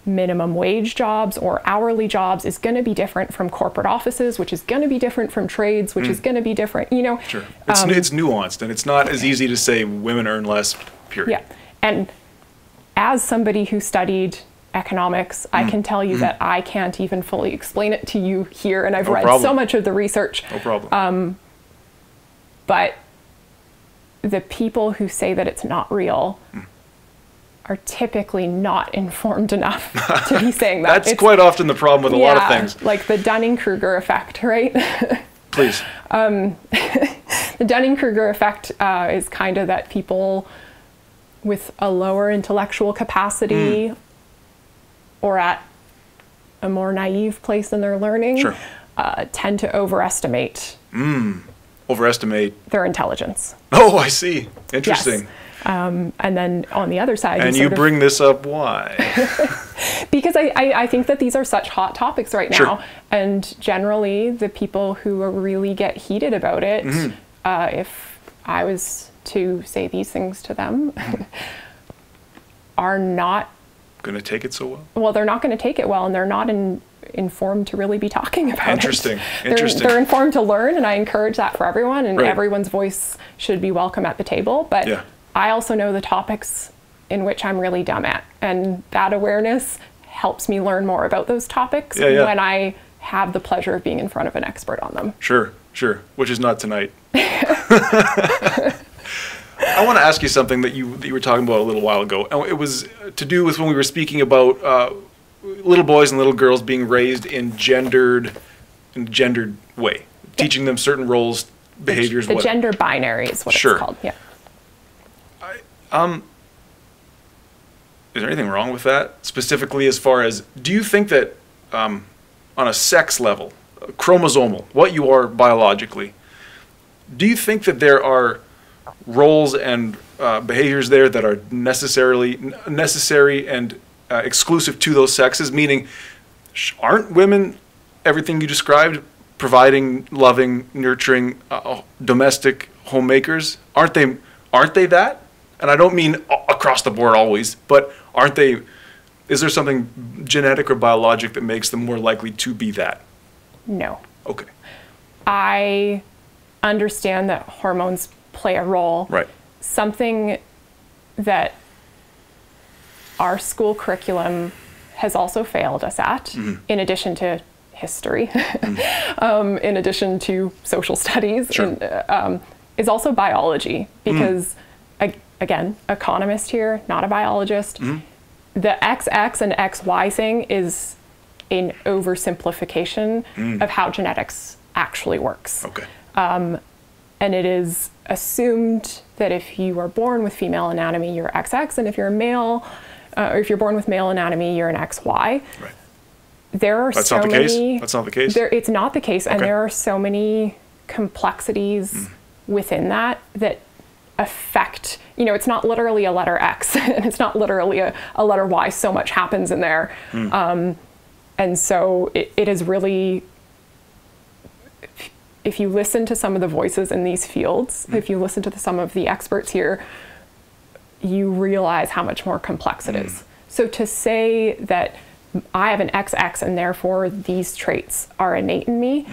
Speaker 2: minimum wage jobs or hourly jobs is going to be different from corporate offices, which is going to be different from trades, which is going to be different, you know.
Speaker 1: Sure. It's nuanced, and it's not as easy to say women earn less, period.
Speaker 2: Yeah. And as somebody who studied economics, I can tell you that I can't even fully explain it to you here, and I've read so much of the research.
Speaker 1: No problem.
Speaker 2: But the people who say that it's not real are typically not informed enough to be saying that.
Speaker 1: That's quite often the problem with a lot of things.
Speaker 2: Like the Dunning-Kruger effect, right?
Speaker 1: Please.
Speaker 2: The Dunning-Kruger effect is kind of that people with a lower intellectual capacity or at a more naive place in their learning tend to overestimate their intelligence.
Speaker 1: Oh, I see. Interesting.
Speaker 2: Yes. And then on the other side...
Speaker 1: And you bring this up, why?
Speaker 2: Because I think that these are such hot topics right now. And generally, the people who really get heated about it, if I was to say these things to them, are not...
Speaker 1: going to take it so well?
Speaker 2: Well, they're not going to take it well, and they're not informed to really be talking about
Speaker 1: Interesting.
Speaker 2: it. They're informed to learn, and I encourage that for everyone, and everyone's voice should be welcome at the table. But I also know the topics in which I'm really dumb at, and that awareness helps me learn more about those topics when I have the pleasure of being in front of an expert on them.
Speaker 1: Sure, which is not tonight. I want to ask you something that you were talking about a little while ago. It was to do with when we were speaking about little boys and little girls being raised in gendered way, teaching them certain roles, behaviors.
Speaker 2: The gender binary is what it's called. Yeah.
Speaker 1: Is there anything wrong with that? Specifically, as far as, do you think that on a sex level, chromosomal, what you are biologically, do you think that there are roles and behaviors there that are necessary and exclusive to those sexes? Meaning, aren't women everything you described, providing, loving, nurturing, domestic homemakers? Aren't they that? And I don't mean across the board always, but aren't they? Is there something genetic or biologic that makes them more likely to be that?
Speaker 2: No.
Speaker 1: Okay.
Speaker 2: I understand that hormones play a role.
Speaker 1: Right.
Speaker 2: Something that our school curriculum has also failed us at, in addition to history, in addition to social studies, is also biology. Because, again, economist here, not a biologist. The XX and XY thing is an oversimplification of how genetics actually works.
Speaker 1: Okay.
Speaker 2: And it is assumed that if you are born with female anatomy, you're XX, and if you're a male, or if you're born with male anatomy, you're an XY. Right. There are
Speaker 1: That's not the case? That's not the case?
Speaker 2: It's not the case, and there are so many complexities within that affect, it's not literally a letter X, and it's not literally a letter Y. So much happens in there. And so it is really... If you listen to some of the voices in these fields, if you listen to some of the experts here, you realize how much more complex it is. So to say that I have an XX and therefore these traits are innate in me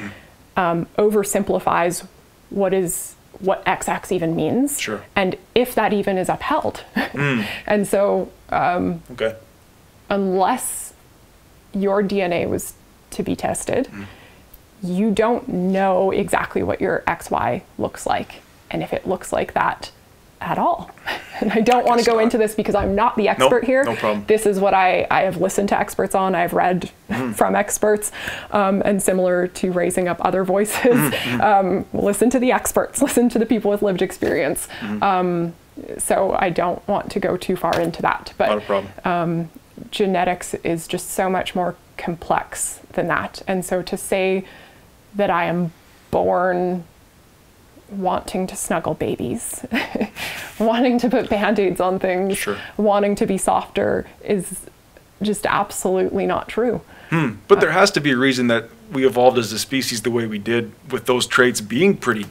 Speaker 2: oversimplifies what XX even means, and if that even is upheld. And so unless your DNA was to be tested, you don't know exactly what your XY looks like, and if it looks like that at all. And I don't want to go into this because I'm not the expert here.
Speaker 1: No problem.
Speaker 2: This is what I have listened to experts on, I've read from experts, and similar to raising up other voices, listen to the experts, listen to the people with lived experience. So I don't want to go too far into that. But
Speaker 1: not a problem.
Speaker 2: Genetics is just so much more complex than that. And so to say that I am born wanting to snuggle babies, wanting to put Band-Aids on things, wanting to be softer is just absolutely not true.
Speaker 1: But there has to be a reason that we evolved as a species the way we did, with those traits being pretty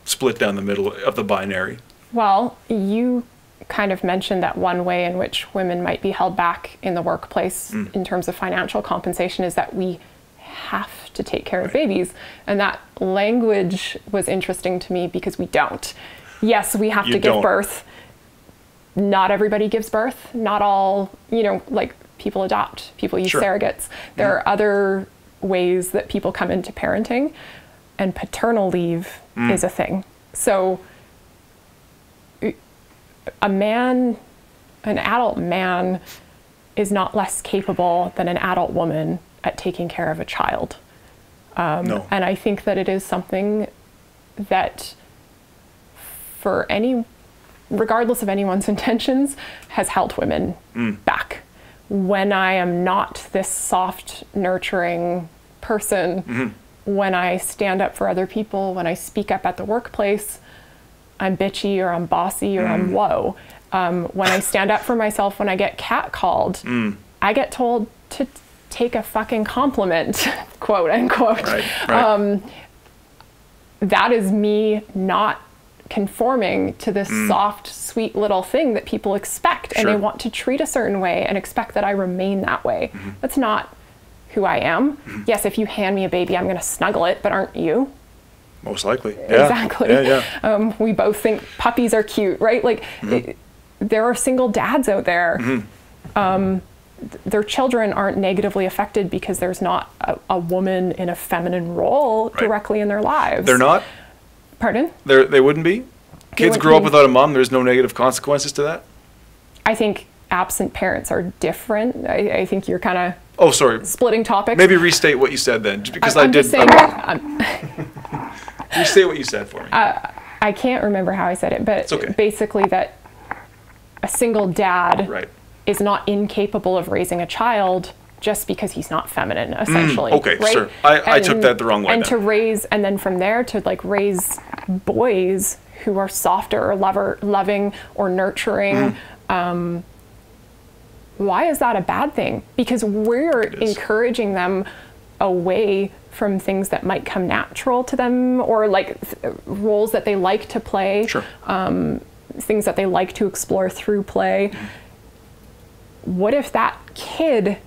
Speaker 1: split down the middle of the binary.
Speaker 2: Well, you kind of mentioned that one way in which women might be held back in the workplace in terms of financial compensation is that we have to take care of babies. And that language was interesting to me because we don't. Yes, we have to give birth. Not everybody gives birth. Not all, like people adopt, people use surrogates. There are other ways that people come into parenting, and paternal leave is a thing. So an adult man is not less capable than an adult woman at taking care of a child. No. And I think that it is something that regardless of anyone's intentions, has held women back. When I am not this soft, nurturing person, when I stand up for other people, when I speak up at the workplace, I'm bitchy or I'm bossy or I'm low. When I stand up for myself, when I get catcalled, I get told to take a fucking compliment, quote unquote. Right. That is me not conforming to this soft, sweet little thing that people expect, and they want to treat a certain way and expect that I remain that way. That's not who I am. Yes, if you hand me a baby, I'm going to snuggle it, but aren't you?
Speaker 1: Most likely. Yeah.
Speaker 2: Exactly. Yeah. We both think puppies are cute, right? Like, there are single dads out there. Their children aren't negatively affected because there's not a woman in a feminine role directly in their lives.
Speaker 1: They're not?
Speaker 2: Pardon?
Speaker 1: They wouldn't be? Kids grow up without a mom, there's no negative consequences to that?
Speaker 2: I think absent parents are different. I think you're kind of splitting topics.
Speaker 1: Maybe restate what you said then, because restate what you said for me.
Speaker 2: I can't remember how I said it, but basically that a single dad is not incapable of raising a child just because he's not feminine, essentially.
Speaker 1: Sure. I took that the wrong way.
Speaker 2: And and then from there to like raise boys who are softer or loving or nurturing. Why is that a bad thing? Because we're encouraging them away from things that might come natural to them, or like roles that they like to play, things that they like to explore through play. What if that kid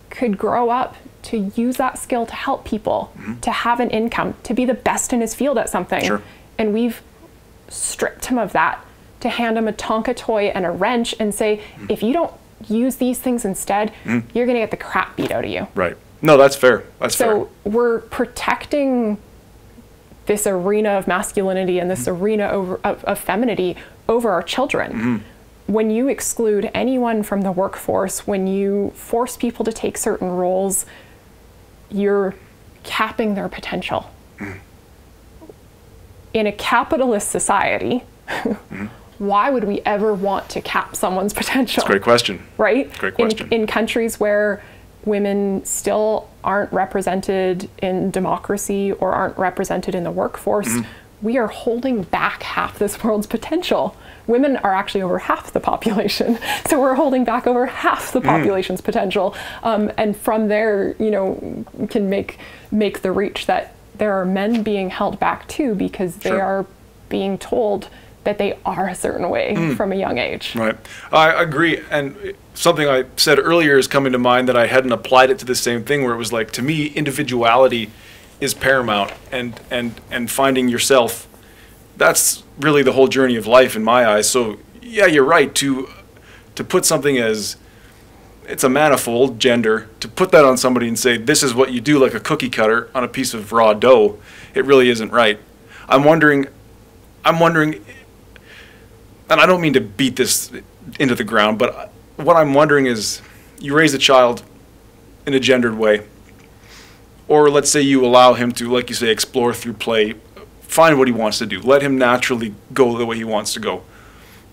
Speaker 2: could grow up to use that skill to help people, to have an income, to be the best in his field at something? And we've stripped him of that to hand him a Tonka toy and a wrench and say, if you don't use these things instead, you're going to get the crap beat out of you. Right.
Speaker 1: No, that's fair. That's fair.
Speaker 2: So we're protecting this arena of masculinity and this arena of femininity over our children. When you exclude anyone from the workforce, when you force people to take certain roles, you're capping their potential. In a capitalist society, why would we ever want to cap someone's potential?
Speaker 1: That's a great question.
Speaker 2: Right?
Speaker 1: Great question.
Speaker 2: In countries where women still aren't represented in democracy or aren't represented in the workforce, we are holding back half this world's potential. Women are actually over half the population, so we're holding back over half the population's potential. And from there, can make the reach that there are men being held back too, because they are being told that they are a certain way from a young age. Right.
Speaker 1: I agree. And something I said earlier is coming to mind that I hadn't applied it to the same thing, where it was like, to me, individuality is paramount, and finding yourself, that's really the whole journey of life in my eyes. So yeah, you're right to put something as, it's a manifold gender, to put that on somebody and say, this is what you do, like a cookie cutter on a piece of raw dough, it really isn't right. I'm wondering, and I don't mean to beat this into the ground, but what I'm wondering is, you raise a child in a gendered way, or let's say you allow him to, like you say, explore through play, find what he wants to do, let him naturally go the way he wants to go.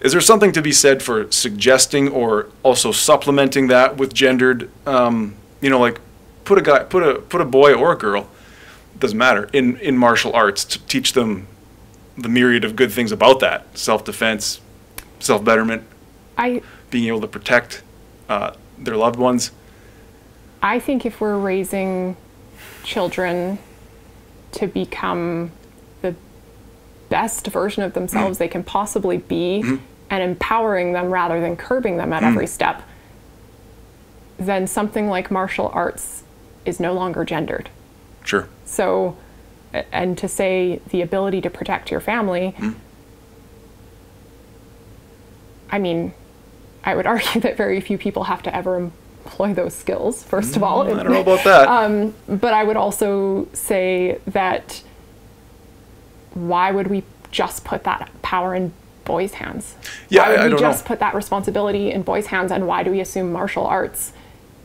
Speaker 1: Is there something to be said for suggesting or also supplementing that with gendered, like put a boy or a girl, doesn't matter, in martial arts, to teach them the myriad of good things about that: self-defense, self-betterment, being able to protect their loved ones?
Speaker 2: I think if we're raising children to become the best version of themselves they can possibly be, and empowering them rather than curbing them at every step, then something like martial arts is no longer gendered.
Speaker 1: Sure.
Speaker 2: So, and to say the ability to protect your family, I mean, I would argue that very few people have to ever employ those skills, first of all.
Speaker 1: I don't know about that.
Speaker 2: But I would also say that why would we just put that power in boys' hands?
Speaker 1: Yeah,
Speaker 2: why would
Speaker 1: I
Speaker 2: we
Speaker 1: don't
Speaker 2: just
Speaker 1: know.
Speaker 2: put that responsibility in boys' hands, and why do we assume martial arts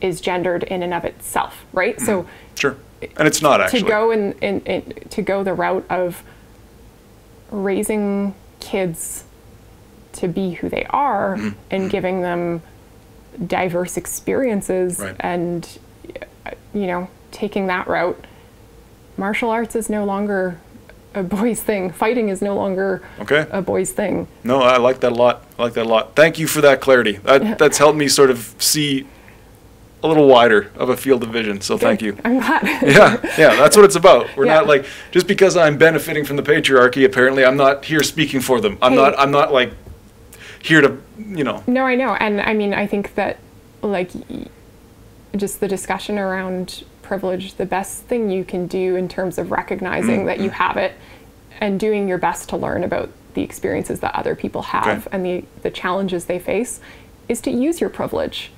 Speaker 2: is gendered in and of itself, right? So
Speaker 1: Sure. And it's not actually.
Speaker 2: to go to go the route of raising kids to be who they are and giving them diverse experiences,
Speaker 1: Right.
Speaker 2: and taking that route, martial arts is no longer a boys thing. Fighting is no longer a boys thing.
Speaker 1: No, I like that a lot. Thank you for that clarity. That's helped me sort of see a little wider of a field of vision, so thank you.
Speaker 2: I'm glad.
Speaker 1: Yeah, that's what it's about. We're not like, just because I'm benefiting from the patriarchy, apparently I'm not here speaking for them. I'm not like here to,
Speaker 2: No, I know. And I mean, I think that like just the discussion around privilege, the best thing you can do in terms of recognizing that you have it and doing your best to learn about the experiences that other people have and the challenges they face is to use your privilege.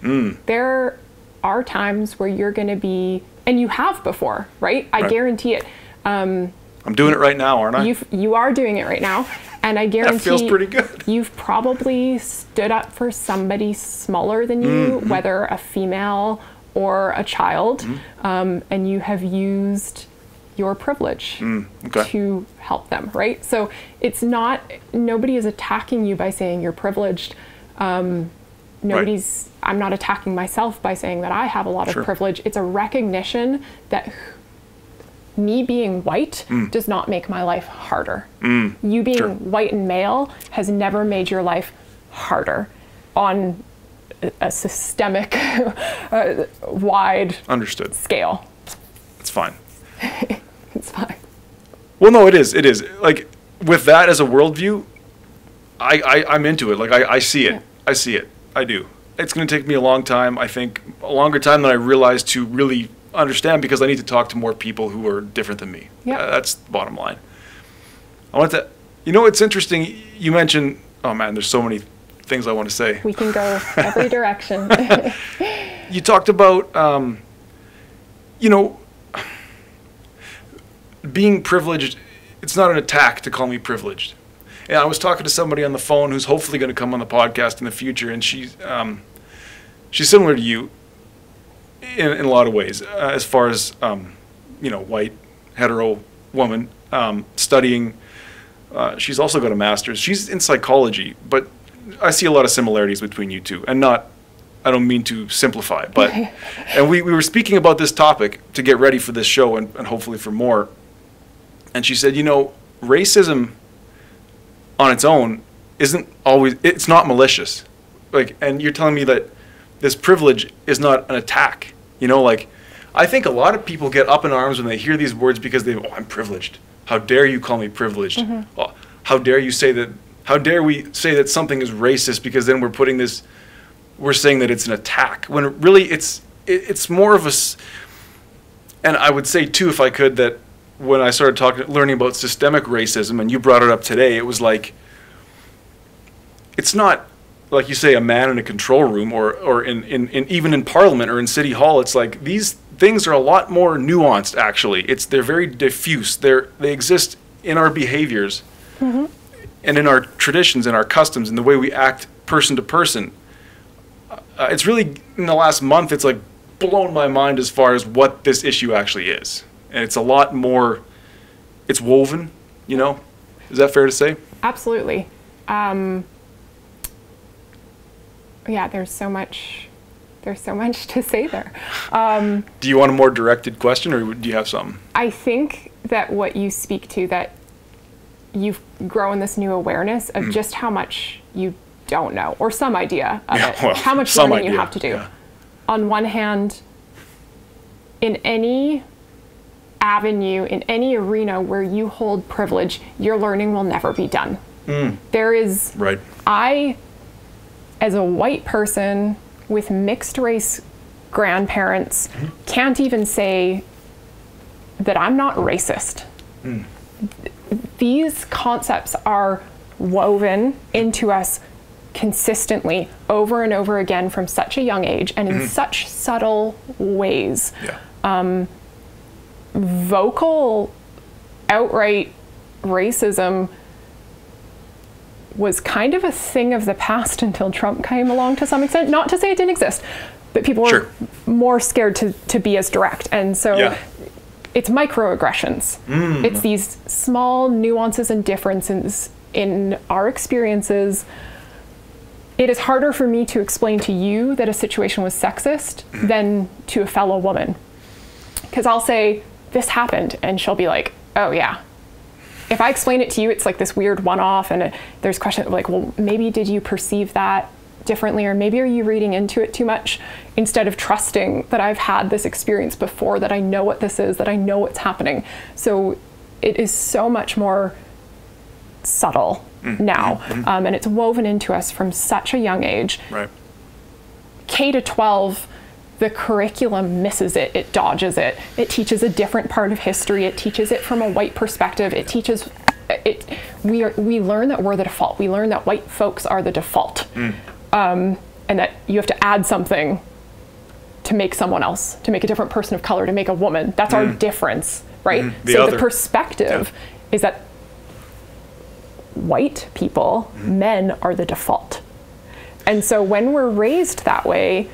Speaker 2: There are times where you're going to be, and you have before, right? I guarantee it.
Speaker 1: I'm doing it right now, aren't I?
Speaker 2: You are doing it right now. And I guarantee
Speaker 1: that feels pretty good.
Speaker 2: You've probably stood up for somebody smaller than you, whether a female or a child, and you have used your privilege to help them, right? So it's not, nobody is attacking you by saying you're privileged. I'm not attacking myself by saying that I have a lot of privilege. It's a recognition that me being white does not make my life harder. You being white and male has never made your life harder on a systemic, wide scale.
Speaker 1: It's fine.
Speaker 2: It's fine.
Speaker 1: Well, no, it is. It is. Like, with that as a worldview, I'm into it. Like, I see it. I see it. I do. It's going to take me a long time, I think, a longer time than I realized to really understand, because I need to talk to more people who are different than me. That's the bottom line. I want to, it's interesting. You mentioned, oh man, there's so many things I want to say.
Speaker 2: We can go every direction.
Speaker 1: You talked about, being privileged. It's not an attack to call me privileged. And I was talking to somebody on the phone who's hopefully going to come on the podcast in the future, and she's similar to you in a lot of ways, as far as white hetero woman studying. She's also got a master's. She's in psychology, but I see a lot of similarities between you two, and I don't mean to simplify, but and we were speaking about this topic to get ready for this show and hopefully for more. And she said, racism on its own it's not malicious. Like, and you're telling me that this privilege is not an attack. I think a lot of people get up in arms when they hear these words because I'm privileged. How dare you call me privileged? Oh, how dare we say that something is racist, because then we're saying that it's an attack, when really it's more of and I would say too, if I could, that when I started learning about systemic racism, and you brought it up today, it was like, it's not like you say a man in a control room or in even in Parliament or in City Hall. It's like these things are a lot more nuanced, actually. They're very diffuse. They exist in our behaviors and in our traditions and our customs and the way we act person to person. It's really, in the last month, it's like blown my mind as far as what this issue actually is. And it's a lot more, it's woven, Is that fair to say?
Speaker 2: Absolutely. Yeah, there's so much to say there.
Speaker 1: Do you want a more directed question, or do you have something?
Speaker 2: I think that what you speak to, that you've grown this new awareness of just how much you don't know, or some idea of it, how much learning you have to do. Yeah. On one hand, in any avenue, in any arena where you hold privilege, your learning will never be done. There is,
Speaker 1: right.
Speaker 2: I, as a white person with mixed race grandparents, can't even say that I'm not racist. These concepts are woven into us consistently over and over again from such a young age and in such subtle ways.
Speaker 1: Yeah.
Speaker 2: Vocal, outright racism was kind of a thing of the past until Trump came along to some extent. Not to say it didn't exist, but people were more scared to be as direct. And so it's microaggressions. It's these small nuances and differences in our experiences. It is harder for me to explain to you that a situation was sexist than to a fellow woman. Because I'll say, this happened, and she'll be like, oh yeah. If I explain it to you, it's like this weird one-off, and there's questions like, well, maybe did you perceive that differently, or maybe are you reading into it too much, instead of trusting that I've had this experience before, that I know what this is, that I know what's happening. So it is so much more subtle now, and it's woven into us from such a young age.
Speaker 1: Right.
Speaker 2: K to 12, the curriculum misses it, it dodges it. It teaches a different part of history. It teaches it from a white perspective. It teaches it. We learn that we're the default. We learn that white folks are the default, and that you have to add something to make someone else, to make a different person of color, to make a woman. That's our difference, right? So the perspective is that white people, men, are the default. And so when we're raised that way,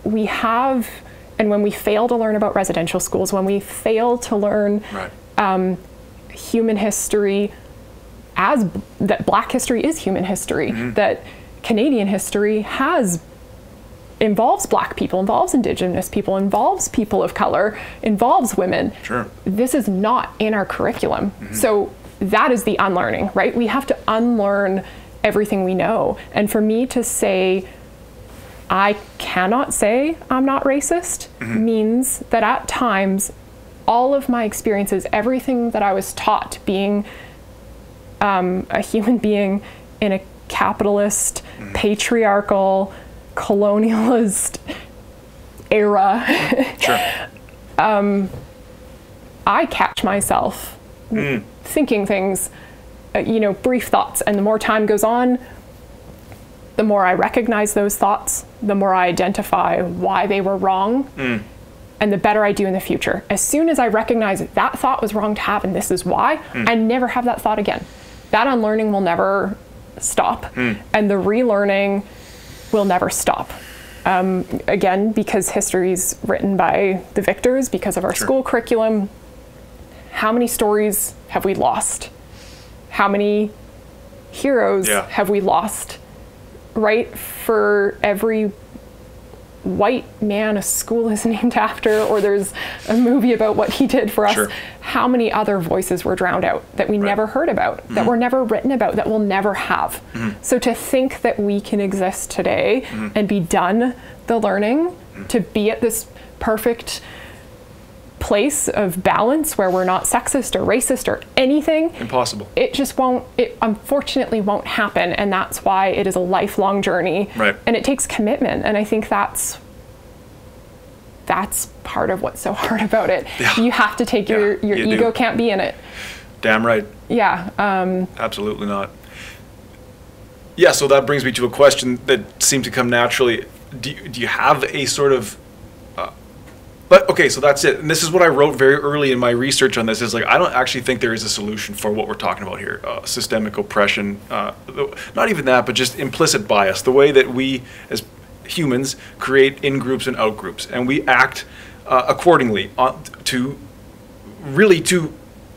Speaker 2: we have, and when we fail to learn about residential schools, when we fail to learn human history, as that Black history is human history, that Canadian history involves Black people, involves Indigenous people, involves people of color, involves women.
Speaker 1: Sure.
Speaker 2: This is not in our curriculum. So that is the unlearning, right? We have to unlearn everything we know. And for me to say, I cannot say I'm not racist, means that at times, all of my experiences, everything that I was taught being a human being in a capitalist, patriarchal, colonialist era, I catch myself thinking things, brief thoughts, and the more time goes on, the more I recognize those thoughts, the more I identify why they were wrong, and the better I do in the future. As soon as I recognize that thought was wrong to have, and this is why, I never have that thought again. That unlearning will never stop, and the relearning will never stop. Again, because history is written by the victors, because of our school curriculum. How many stories have we lost? How many heroes have we lost? Right? For every white man a school is named after, or there's a movie about what he did for us, how many other voices were drowned out that we never heard about, that were never written about, that we'll never have. So to think that we can exist today and be done the learning, to be at this perfect place of balance where we're not sexist or racist or anything.
Speaker 1: Impossible.
Speaker 2: It just won't, it unfortunately won't happen. And that's why it is a lifelong journey.
Speaker 1: Right.
Speaker 2: And it takes commitment. And I think that's part of what's so hard about it. Yeah. You have to take your ego can't be in it.
Speaker 1: Damn right.
Speaker 2: Yeah.
Speaker 1: Absolutely not. Yeah, so that brings me to a question that seemed to come naturally. Do you have a sort of but okay, so that's it. And this is what I wrote very early in my research on this, is like, I don't actually think there is a solution for what we're talking about here. Systemic oppression, not even that, but just implicit bias, the way that we as humans create in-groups and out-groups, and we act accordingly to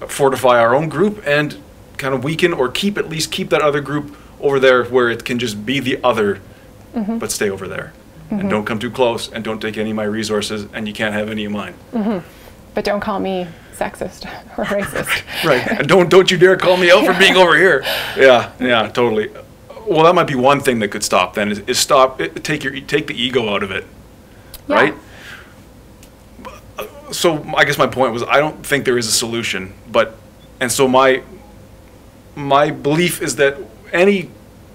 Speaker 1: fortify our own group and kind of weaken or keep that other group over there where it can just be the other, but stay over there. And don't come too close, and don't take any of my resources, and you can't have any of mine.
Speaker 2: But don't call me sexist or racist.
Speaker 1: Right, and don't you dare call me out for being over here. Yeah, totally. Well, that might be one thing that could stop then, is take the ego out of it, right? So I guess my point was, I don't think there is a solution, and so my my belief is that any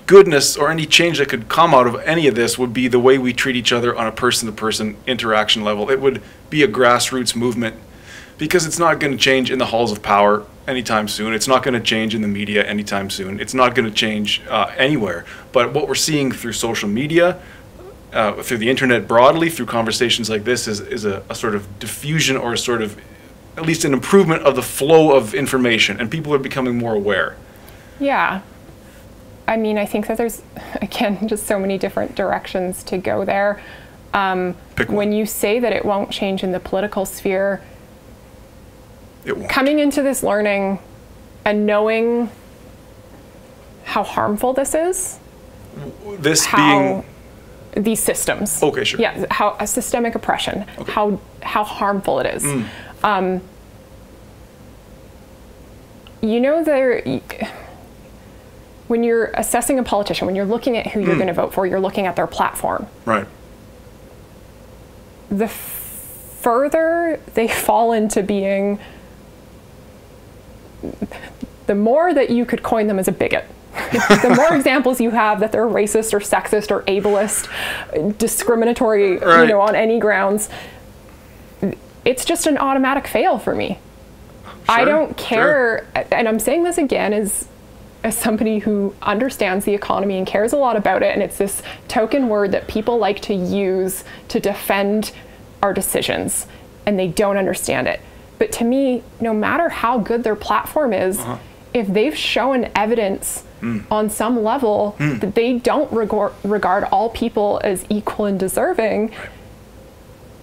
Speaker 1: goodness or any change that could come out of any of this would be the way we treat each other on a person-to-person interaction level. It would be a grassroots movement, because it's not going to change in the halls of power anytime soon. It's not going to change in the media anytime soon. It's not going to change anywhere. But what we're seeing through social media, through the internet broadly, through conversations like this, is a sort of diffusion, or a sort of, at least an improvement of the flow of information, and people are becoming more aware.
Speaker 2: Yeah. I mean, I think that there's, again, just so many different directions to go there. When you say that it won't change in the political sphere,
Speaker 1: it won't.
Speaker 2: Coming into this learning and knowing how harmful this is,
Speaker 1: being
Speaker 2: these systems.
Speaker 1: Okay, sure.
Speaker 2: Yeah, how a systemic oppression, okay. How harmful it is. You know, when you're assessing a politician, when you're looking at who you're going to vote for, you're looking at their platform.
Speaker 1: Right.
Speaker 2: The further they fall into being, the more that you could coin them as a bigot. The more examples you have that they're racist or sexist or ableist, discriminatory,
Speaker 1: right.
Speaker 2: On any grounds, it's just an automatic fail for me.
Speaker 1: Sure,
Speaker 2: I don't care,
Speaker 1: sure.
Speaker 2: And I'm saying this again as somebody who understands the economy and cares a lot about it, and it's this token word that people like to use to defend our decisions, and they don't understand it. But to me, no matter how good their platform is, if they've shown evidence on some level that they don't regard all people as equal and deserving,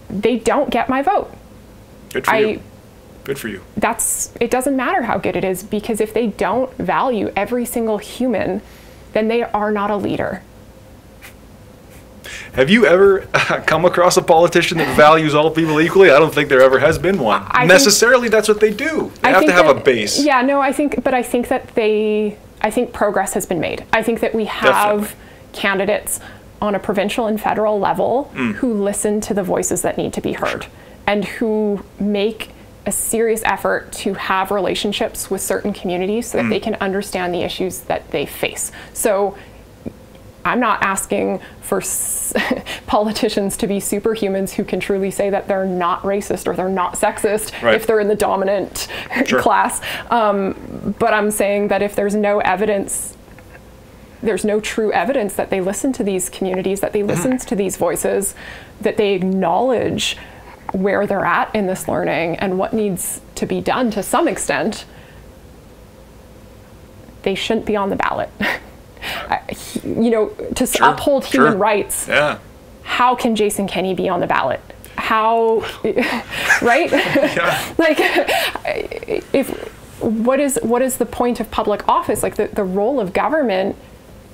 Speaker 2: they don't get my vote.
Speaker 1: Good for you. Good for you.
Speaker 2: It doesn't matter how good it is, because if they don't value every single human, then they are not a leader.
Speaker 1: Have you ever come across a politician that values all people equally? I don't think there ever has been one. Necessarily, that's what they do. They have to have a base.
Speaker 2: Yeah, no, I think progress has been made. I think that we have candidates on a provincial and federal level who listen to the voices that need to be heard, and who make a serious effort to have relationships with certain communities so that they can understand the issues that they face. So I'm not asking for politicians to be superhumans who can truly say that they're not racist or they're not sexist if they're in the dominant class. But I'm saying that if there's no evidence, there's no true evidence that they listen to these communities, that they listen to these voices, that they acknowledge where they're at in this learning and what needs to be done to some extent, they shouldn't be on the ballot. To uphold human rights, how can Jason Kenney be on the ballot? How, right? What is the point of public office? Like the role of government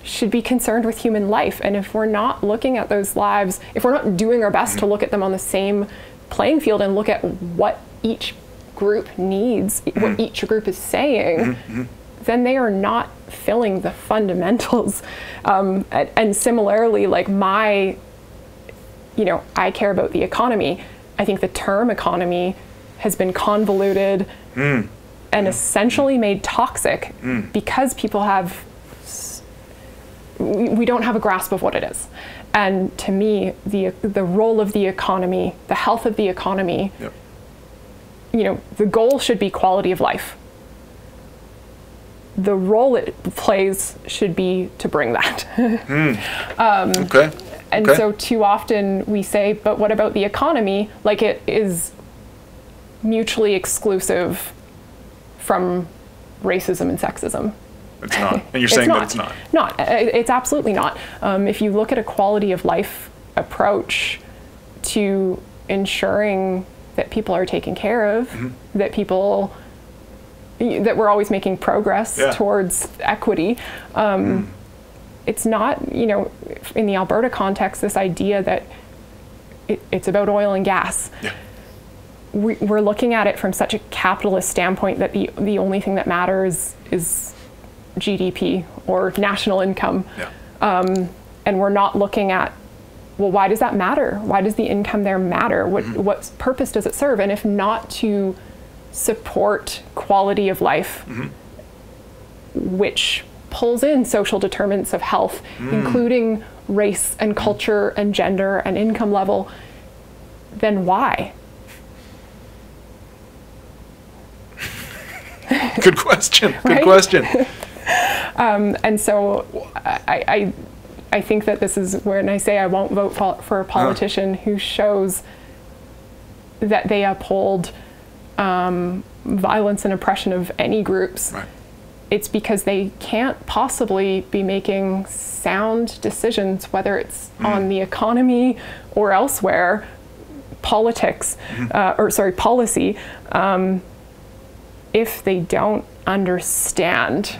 Speaker 2: should be concerned with human life. And if we're not looking at those lives, if we're not doing our best to look at them on the same playing field and look at what each group needs, what each group is saying, then they are not filling the fundamentals. And similarly, like I care about the economy. I think the term economy has been convoluted and essentially made toxic because people we don't have a grasp of what it is. And to me, the role of the economy, the health of the economy, the goal should be quality of life. The role it plays should be to bring that. And so too often we say, but what about the economy? Like it is mutually exclusive from racism and sexism.
Speaker 1: It's not. And you're saying that it's not.
Speaker 2: It's absolutely not. If you look at a quality of life approach to ensuring that people are taken care of, that we're always making progress towards equity. It's not, in the Alberta context, this idea that it's about oil and gas. We're looking at it from such a capitalist standpoint that the only thing that matters is GDP or national income. And we're not looking at, well, why does that matter? Why does the income there matter? What purpose does it serve? And if not to support quality of life, which pulls in social determinants of health, including race and culture and gender and income level, then why?
Speaker 1: Good question.
Speaker 2: Right?
Speaker 1: Good question.
Speaker 2: And so I think that this is when I say I won't vote for a politician who shows that they uphold violence and oppression of any groups.
Speaker 1: Right.
Speaker 2: It's because they can't possibly be making sound decisions, whether it's on the economy or elsewhere, policy, if they don't understand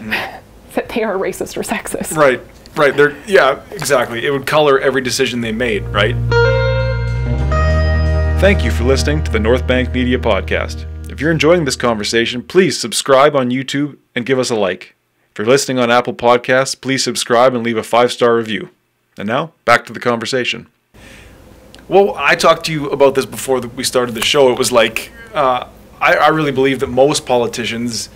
Speaker 2: that they are racist or sexist.
Speaker 1: Right. Yeah, exactly. It would color every decision they made, right? Thank you for listening to the North Bank Media Podcast. If you're enjoying this conversation, please subscribe on YouTube and give us a like. If you're listening on Apple Podcasts, please subscribe and leave a 5-star review. And now, back to the conversation. Well, I talked to you about this before we started the show. It was like, I really believe that most politicians,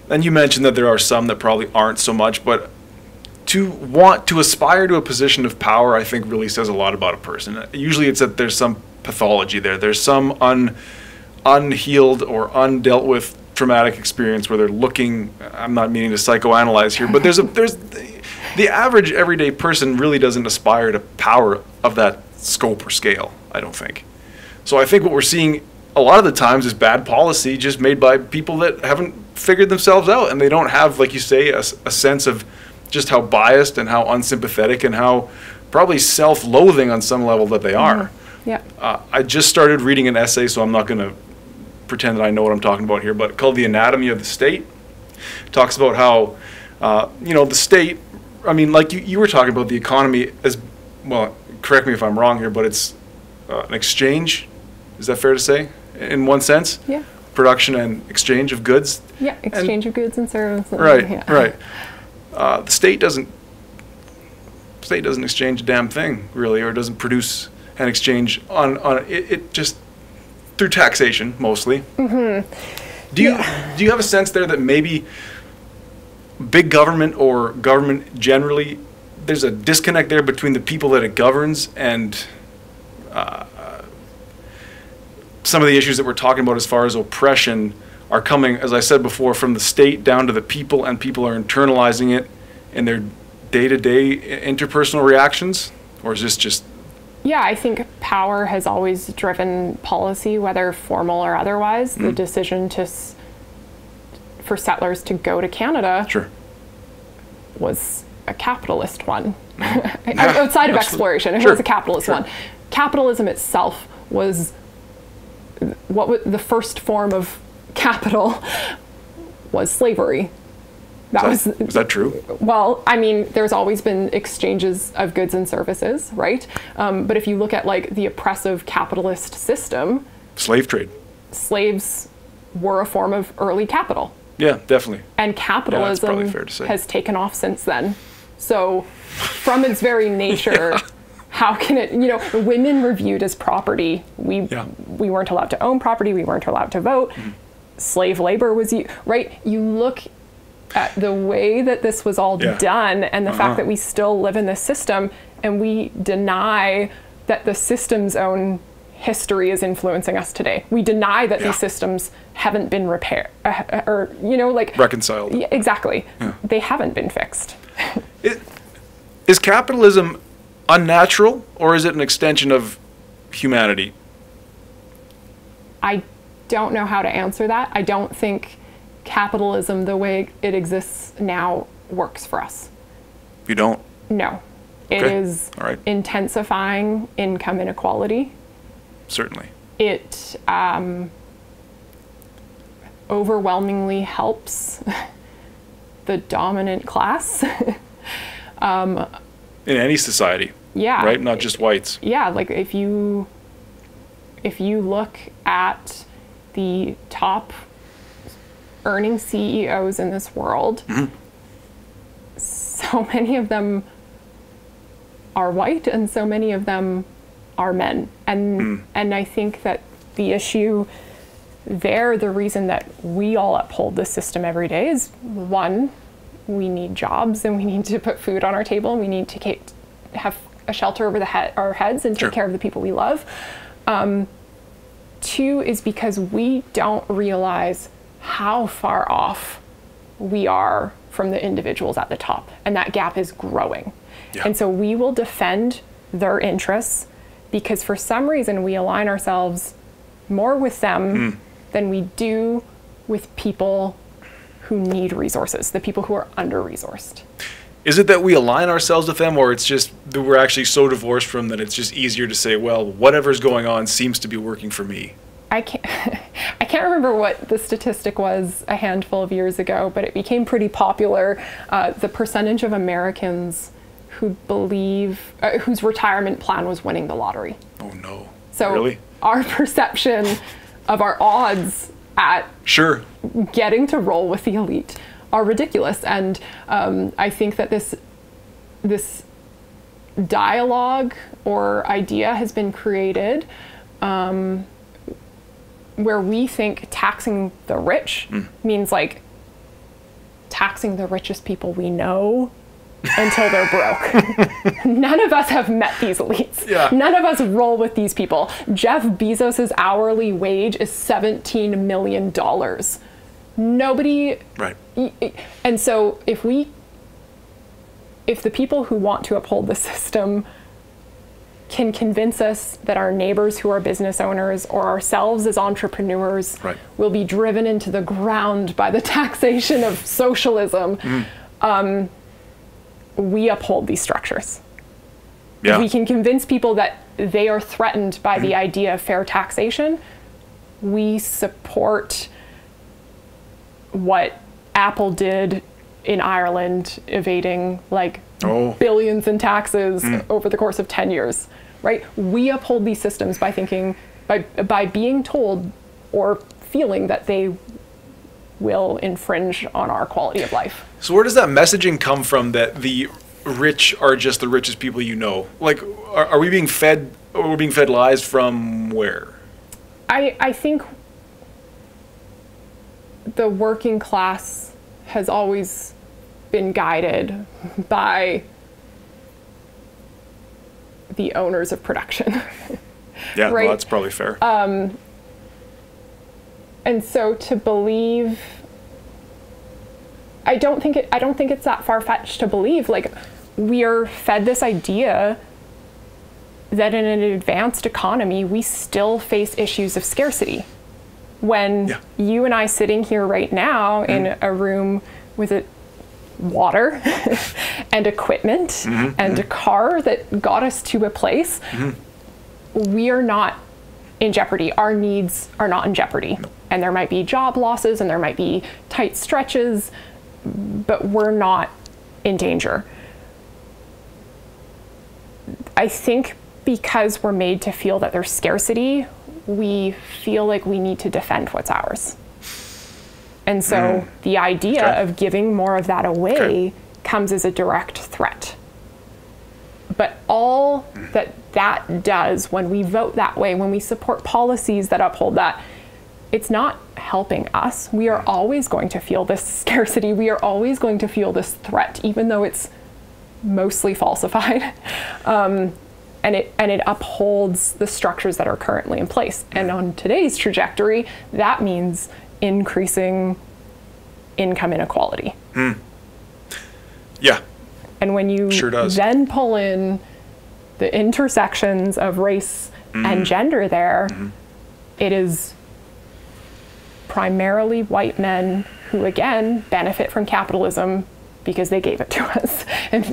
Speaker 1: and you mentioned that there are some that probably aren't so much, but to want to aspire to a position of power, I think really says a lot about a person. Usually it's that there's some pathology there. There's some unhealed or undealt with traumatic experience where they're looking, I'm not meaning to psychoanalyze here, but there's the average everyday person really doesn't aspire to power of that scope or scale, I don't think. So I think what we're seeing a lot of the times is bad policy just made by people that haven't figured themselves out, and they don't have, like you say, a sense of just how biased and how unsympathetic and how probably self-loathing on some level that they are.
Speaker 2: Yeah.
Speaker 1: I just started reading an essay, so I'm not going to pretend that I know what I'm talking about here, but called The Anatomy of the State. It talks about how, the state, I mean, like you were talking about the economy as, well, correct me if I'm wrong here, but it's an exchange. Is that fair to say, in one sense?
Speaker 2: Yeah.
Speaker 1: Production and exchange of goods.
Speaker 2: Yeah, exchange of goods and services.
Speaker 1: Right,
Speaker 2: yeah.
Speaker 1: right. The state doesn't exchange a damn thing, really, or doesn't produce an exchange on it just through taxation mostly. Mm-hmm. Do you have a sense there that maybe big government or government generally, there's a disconnect there between the people that it governs and some of the issues that we're talking about as far as oppression are coming, as I said before, from the state down to the people, and people are internalizing it in their day-to-day interpersonal reactions? Or is this just...
Speaker 2: Yeah, I think power has always driven policy, whether formal or otherwise. The decision for settlers to go to Canada was a capitalist one. Outside of exploration, it was a capitalist one. Capitalism itself was the first form of capital was slavery.
Speaker 1: Is that true?
Speaker 2: Well, I mean, there's always been exchanges of goods and services, right? But if you look at like the oppressive capitalist system,
Speaker 1: slave trade,
Speaker 2: slaves were a form of early capital.
Speaker 1: Yeah, definitely.
Speaker 2: And capitalism has taken off since then. So from its very nature, how can it, women were viewed as property. We weren't allowed to own property. We weren't allowed to vote. Slave labor was, right? You look at the way that this was all done, and the fact that we still live in this system, and we deny that the system's own history is influencing us today. We deny that these systems haven't been repaired, or
Speaker 1: reconciled.
Speaker 2: Yeah, exactly. Yeah. They haven't been fixed.
Speaker 1: Is capitalism unnatural, or is it an extension of humanity?
Speaker 2: I don't know how to answer that. I don't think capitalism, the way it exists now, works for us.
Speaker 1: You don't?
Speaker 2: No. It is intensifying income inequality.
Speaker 1: Certainly.
Speaker 2: It overwhelmingly helps the dominant class.
Speaker 1: In any society.
Speaker 2: Yeah.
Speaker 1: Right? Not just whites.
Speaker 2: Yeah, like if you look at the top earning CEOs in this world, so many of them are white and so many of them are men. And I think that the issue there, the reason that we all uphold this system every day is, one, we need jobs, and we need to put food on our table, and we need to have a shelter over our heads and take care of the people we love. 2 is because we don't realize how far off we are from the individuals at the top, and that gap is growing. Yeah. And so we will defend their interests because for some reason we align ourselves more with them than we do with people who need resources, the people who are under-resourced.
Speaker 1: Is it that we align ourselves with them, or it's just that we're actually so divorced from them that it's just easier to say, well, whatever's going on seems to be working for me?
Speaker 2: I can't remember what the statistic was a handful of years ago, but it became pretty popular. The percentage of Americans who believe, whose retirement plan was winning the lottery.
Speaker 1: Oh no.
Speaker 2: So
Speaker 1: really? Our
Speaker 2: perception of our odds at getting to roll with the elite are ridiculous. And I think that this dialogue or idea has been created where we think taxing the rich means like taxing the richest people we know until they're broke. None of us have met these elites. Yeah. None of us roll with these people. Jeff Bezos's hourly wage is $17 million. Nobody.
Speaker 1: Right.
Speaker 2: And so if the people who want to uphold the system can convince us that our neighbors who are business owners or ourselves as entrepreneurs will be driven into the ground by the taxation of socialism, we uphold these structures. Yeah. We can convince people that they are threatened by the idea of fair taxation. We support what Apple did in Ireland, evading like billions in taxes over the course of 10 years, right? We uphold these systems by thinking, by being told or feeling that they will infringe on our quality of life.
Speaker 1: So where does that messaging come from that the rich are just the richest people you know? Like, are we being fed, or we're being fed lies from where?
Speaker 2: I think the working class has always been guided by the owners of production.
Speaker 1: Yeah, right? Well, that's probably fair.
Speaker 2: And so to believe, I don't think it's that far-fetched to believe, like, we are fed this idea that in an advanced economy, we still face issues of scarcity. When you and I sitting here right now in a room with water and equipment and a car that got us to a place, we are not in jeopardy. Our needs are not in jeopardy. No. And there might be job losses and there might be tight stretches, but we're not in danger. I think because we're made to feel that there's scarcity, we feel like we need to defend what's ours. And so the idea of giving more of that away comes as a direct threat. But all that does when we vote that way, when we support policies that uphold that, it's not helping us. We are always going to feel this scarcity. We are always going to feel this threat, even though it's mostly falsified. And it upholds the structures that are currently in place. And on today's trajectory, that means increasing income inequality.
Speaker 1: Yeah.
Speaker 2: And when you then pull in the intersections of race and gender there, it is primarily white men who, again, benefit from capitalism because they gave it to us. And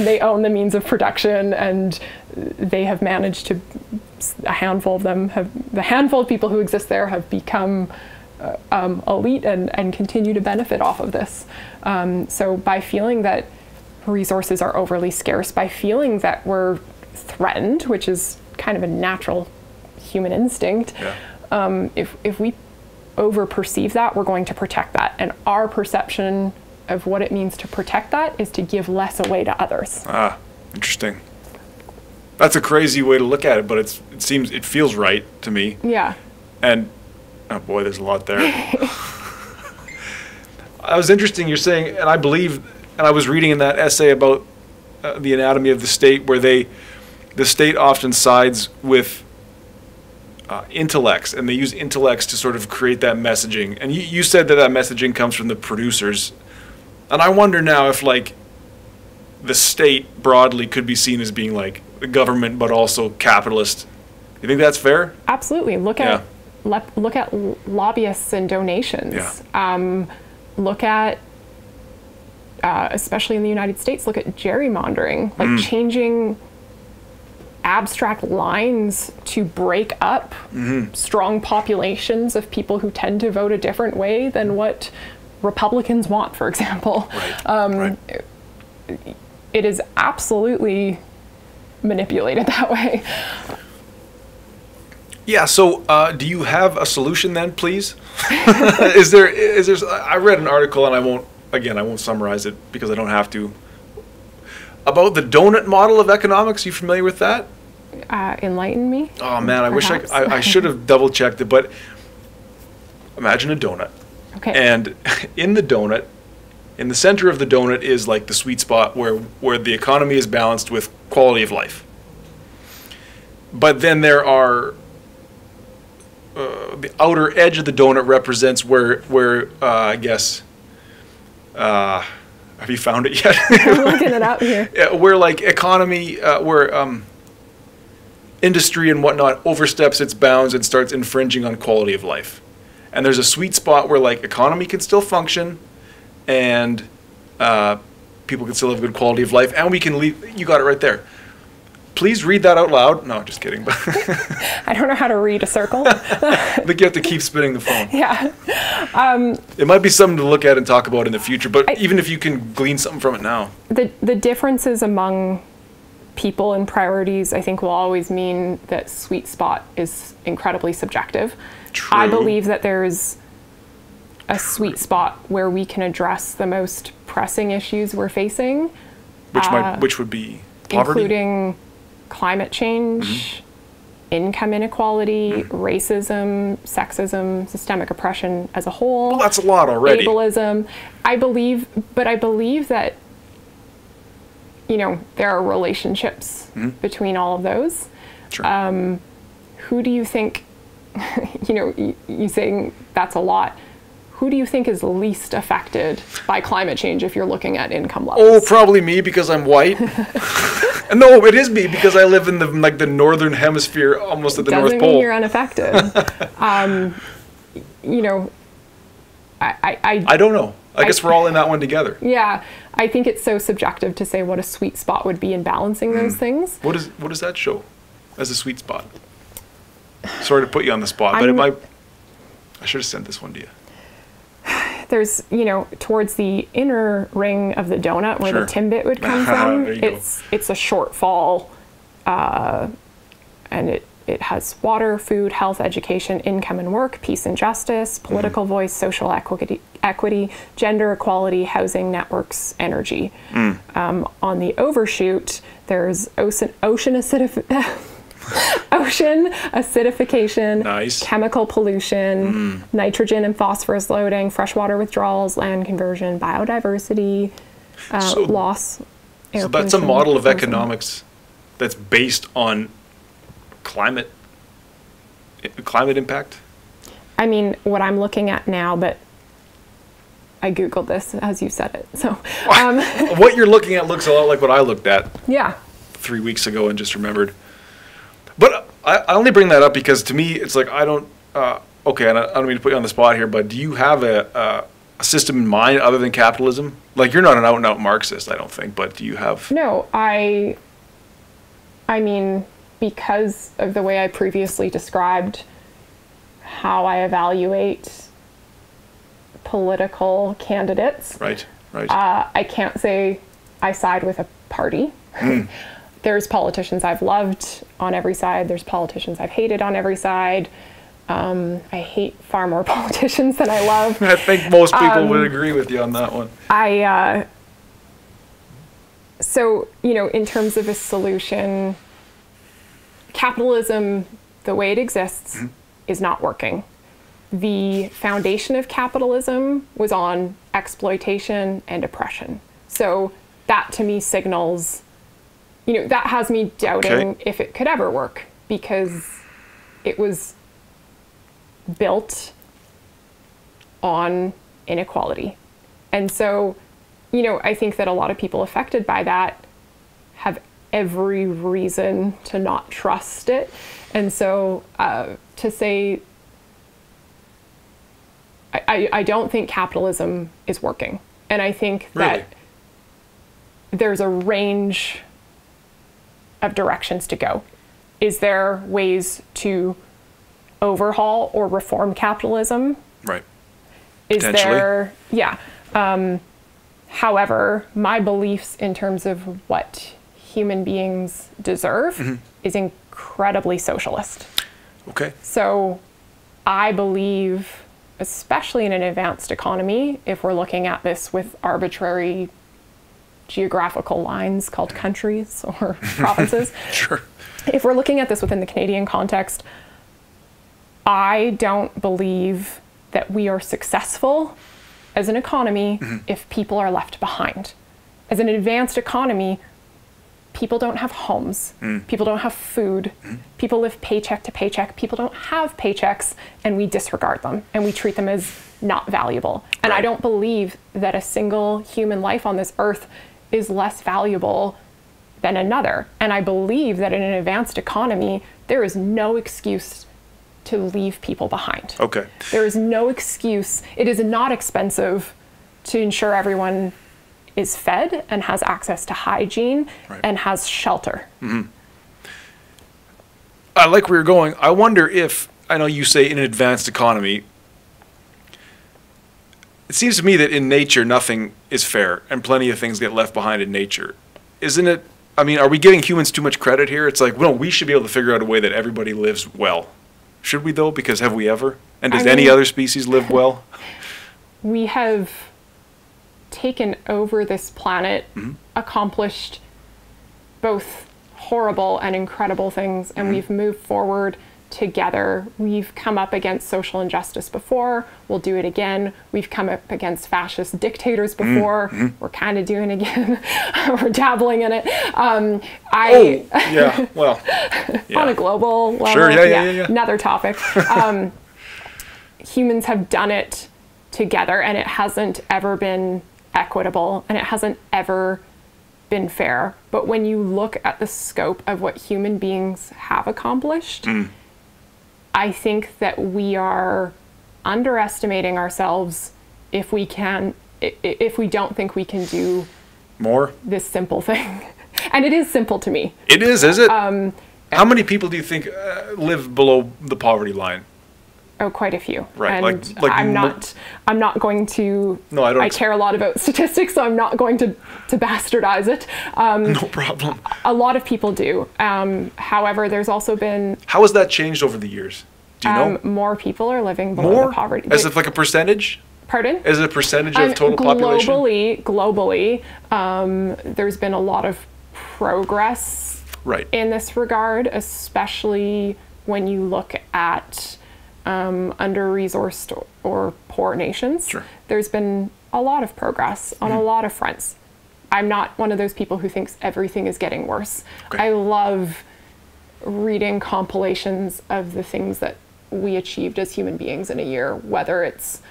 Speaker 2: they own the means of production, and they have managed to, the handful of people who exist there have become elite and continue to benefit off of this. So by feeling that resources are overly scarce, by feeling that we're threatened, which is kind of a natural human instinct, if we over-perceive that, we're going to protect that. And our perception of what it means to protect that is to give less away to others.
Speaker 1: Ah, interesting. That's a crazy way to look at it, but it feels right to me.
Speaker 2: Yeah.
Speaker 1: And oh boy, there's a lot there. I was interesting. You're saying, and I believe, and I was reading in that essay about the anatomy of the state, where the state often sides with intellects, and they use intellects to sort of create that messaging. And you said that messaging comes from the producers, and I wonder now if like the state broadly could be seen as being like the government, but also capitalist. You think that's fair?
Speaker 2: Absolutely. Look at lobbyists and donations.
Speaker 1: Yeah.
Speaker 2: Look at, especially in the United States, look at gerrymandering, like changing abstract lines to break up strong populations of people who tend to vote a different way than what Republicans want, for example.
Speaker 1: Right.
Speaker 2: It is absolutely manipulated that way.
Speaker 1: Yeah. So, do you have a solution then, please? Is there? I read an article, and I won't summarize it because I don't have to. About the donut model of economics. You familiar with that?
Speaker 2: Enlighten me.
Speaker 1: Oh man,
Speaker 2: perhaps.
Speaker 1: I should have double checked it. But imagine a donut.
Speaker 2: Okay.
Speaker 1: And in the donut, in the center of the donut is like the sweet spot where the economy is balanced with quality of life. But then there are the outer edge of the donut represents where I guess. Have you found it yet?
Speaker 2: I'm looking it up here.
Speaker 1: Where like economy, where industry and whatnot oversteps its bounds and starts infringing on quality of life. And there's a sweet spot where like economy can still function, and people can still have a good quality of life, and we can leave. You got it right there. Please read that out loud. No, just kidding.
Speaker 2: I don't know how to read a circle.
Speaker 1: I think you have to keep spinning the phone.
Speaker 2: Yeah.
Speaker 1: It might be something to look at and talk about in the future, but even if you can glean something from it now.
Speaker 2: The differences among people and priorities, I think, will always mean that sweet spot is incredibly subjective.
Speaker 1: True.
Speaker 2: I believe that there's a sweet spot where we can address the most pressing issues we're facing.
Speaker 1: Which would be poverty?
Speaker 2: Including climate change, income inequality, racism, sexism, systemic oppression as a whole.
Speaker 1: Well, that's a lot already.
Speaker 2: Ableism. I believe that, there are relationships between all of those.
Speaker 1: Sure.
Speaker 2: Who do you think, you saying that's a lot, who do you think is least affected by climate change if you're looking at income levels?
Speaker 1: Oh, probably me because I'm white. No, it is me because I live in the northern hemisphere, almost at the North Pole.
Speaker 2: Doesn't mean you're unaffected.
Speaker 1: I don't know. I guess we're all in that one together.
Speaker 2: Yeah, I think it's so subjective to say what a sweet spot would be in balancing those things.
Speaker 1: What does that show as a sweet spot? Sorry to put you on the spot, but I should have sent this one to you.
Speaker 2: There's, towards the inner ring of the donut where the Timbit would come from, it's a shortfall, and it has water, food, health, education, income and work, peace and justice, political voice, social equity, gender equality, housing, networks, energy. On the overshoot, there's ocean acidification,
Speaker 1: nice.
Speaker 2: Chemical pollution, nitrogen and phosphorus loading, freshwater withdrawals, land conversion, biodiversity, loss.
Speaker 1: So that's a model of economics that's based on climate impact?
Speaker 2: I mean, what I'm looking at now, but I Googled this as you said it. So
Speaker 1: what you're looking at looks a lot like what I looked at 3 weeks ago and just remembered. But I only bring that up because to me, it's like, I don't mean to put you on the spot here, but do you have a system in mind other than capitalism? Like, you're not an out and out Marxist, I don't think, but do you have?
Speaker 2: No, I mean, because of the way I previously described how I evaluate political candidates.
Speaker 1: Right.
Speaker 2: I can't say I side with a party. There's politicians I've loved on every side. There's politicians I've hated on every side. I hate far more politicians than I love.
Speaker 1: I think most people would agree with you on that one.
Speaker 2: So, in terms of a solution, capitalism, the way it exists, is not working. the foundation of capitalism was on exploitation and oppression. So that to me signals, that has me doubting if it could ever work, because it was built on inequality. And so, I think that a lot of people affected by that have every reason to not trust it. And so to say, I don't think capitalism is working. And I think that there's a range of directions to go. Is there ways to overhaul or reform capitalism?
Speaker 1: Right.
Speaker 2: Is there, however, my beliefs in terms of what human beings deserve is incredibly socialist.
Speaker 1: Okay.
Speaker 2: So I believe, especially in an advanced economy, if we're looking at this with arbitrary geographical lines called countries or provinces.
Speaker 1: Sure.
Speaker 2: If we're looking at this within the Canadian context, I don't believe that we are successful as an economy if people are left behind. As an advanced economy, people don't have homes. People don't have food. People live paycheck to paycheck. People don't have paychecks, and we disregard them and we treat them as not valuable. And I don't believe that a single human life on this earth is less valuable than another. And I believe that in an advanced economy, there is no excuse to leave people behind.
Speaker 1: Okay.
Speaker 2: There is no excuse. It is not expensive to ensure everyone is fed and has access to hygiene and has shelter.
Speaker 1: I like where you're going. I wonder if, I know you say in an advanced economy, it seems to me that in nature nothing is fair and plenty of things get left behind in nature. Isn't it? I mean, are we giving humans too much credit here? It's like, well, we should be able to figure out a way that everybody lives well. Should we though? Because have we ever? And does any other species live well?
Speaker 2: We have taken over this planet, accomplished both horrible and incredible things, and we've moved forward together. We've come up against social injustice before. We'll do it again. We've come up against fascist dictators before. We're kind of doing it again. We're dabbling in it. On a global level.
Speaker 1: Sure, yeah.
Speaker 2: Another topic. Humans have done it together, and it hasn't ever been equitable, and it hasn't ever been fair. But when you look at the scope of what human beings have accomplished, I think that we are underestimating ourselves if we don't think we can do
Speaker 1: more
Speaker 2: this simple thing. And it is simple to me.
Speaker 1: It is it? How many people do you think live below the poverty line?
Speaker 2: Oh, quite a few.
Speaker 1: Right.
Speaker 2: And I'm not going to.
Speaker 1: No, I don't.
Speaker 2: I care a lot about statistics, so I'm not going to bastardize it.
Speaker 1: No problem.
Speaker 2: A lot of people do. However, there's also been.
Speaker 1: How has that changed over the years? Do you know?
Speaker 2: More people are living below the poverty.
Speaker 1: As if like a percentage?
Speaker 2: Pardon?
Speaker 1: As a percentage of total population?
Speaker 2: Globally, there's been a lot of progress in this regard, especially when you look at under-resourced or poor nations.
Speaker 1: Sure.
Speaker 2: There's been a lot of progress on a lot of fronts. I'm not one of those people who thinks everything is getting worse.
Speaker 1: Okay.
Speaker 2: I love reading compilations of the things that we achieved as human beings in a year, whether it's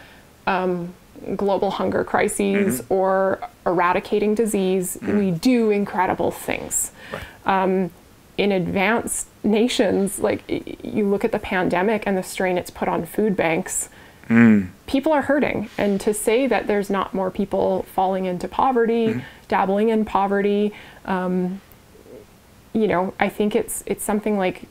Speaker 2: global hunger crises or eradicating disease. We do incredible things. Right. In advanced nations, like you look at the pandemic and the strain it's put on food banks, people are hurting. And to say that there's not more people falling into poverty, dabbling in poverty, I think it's something like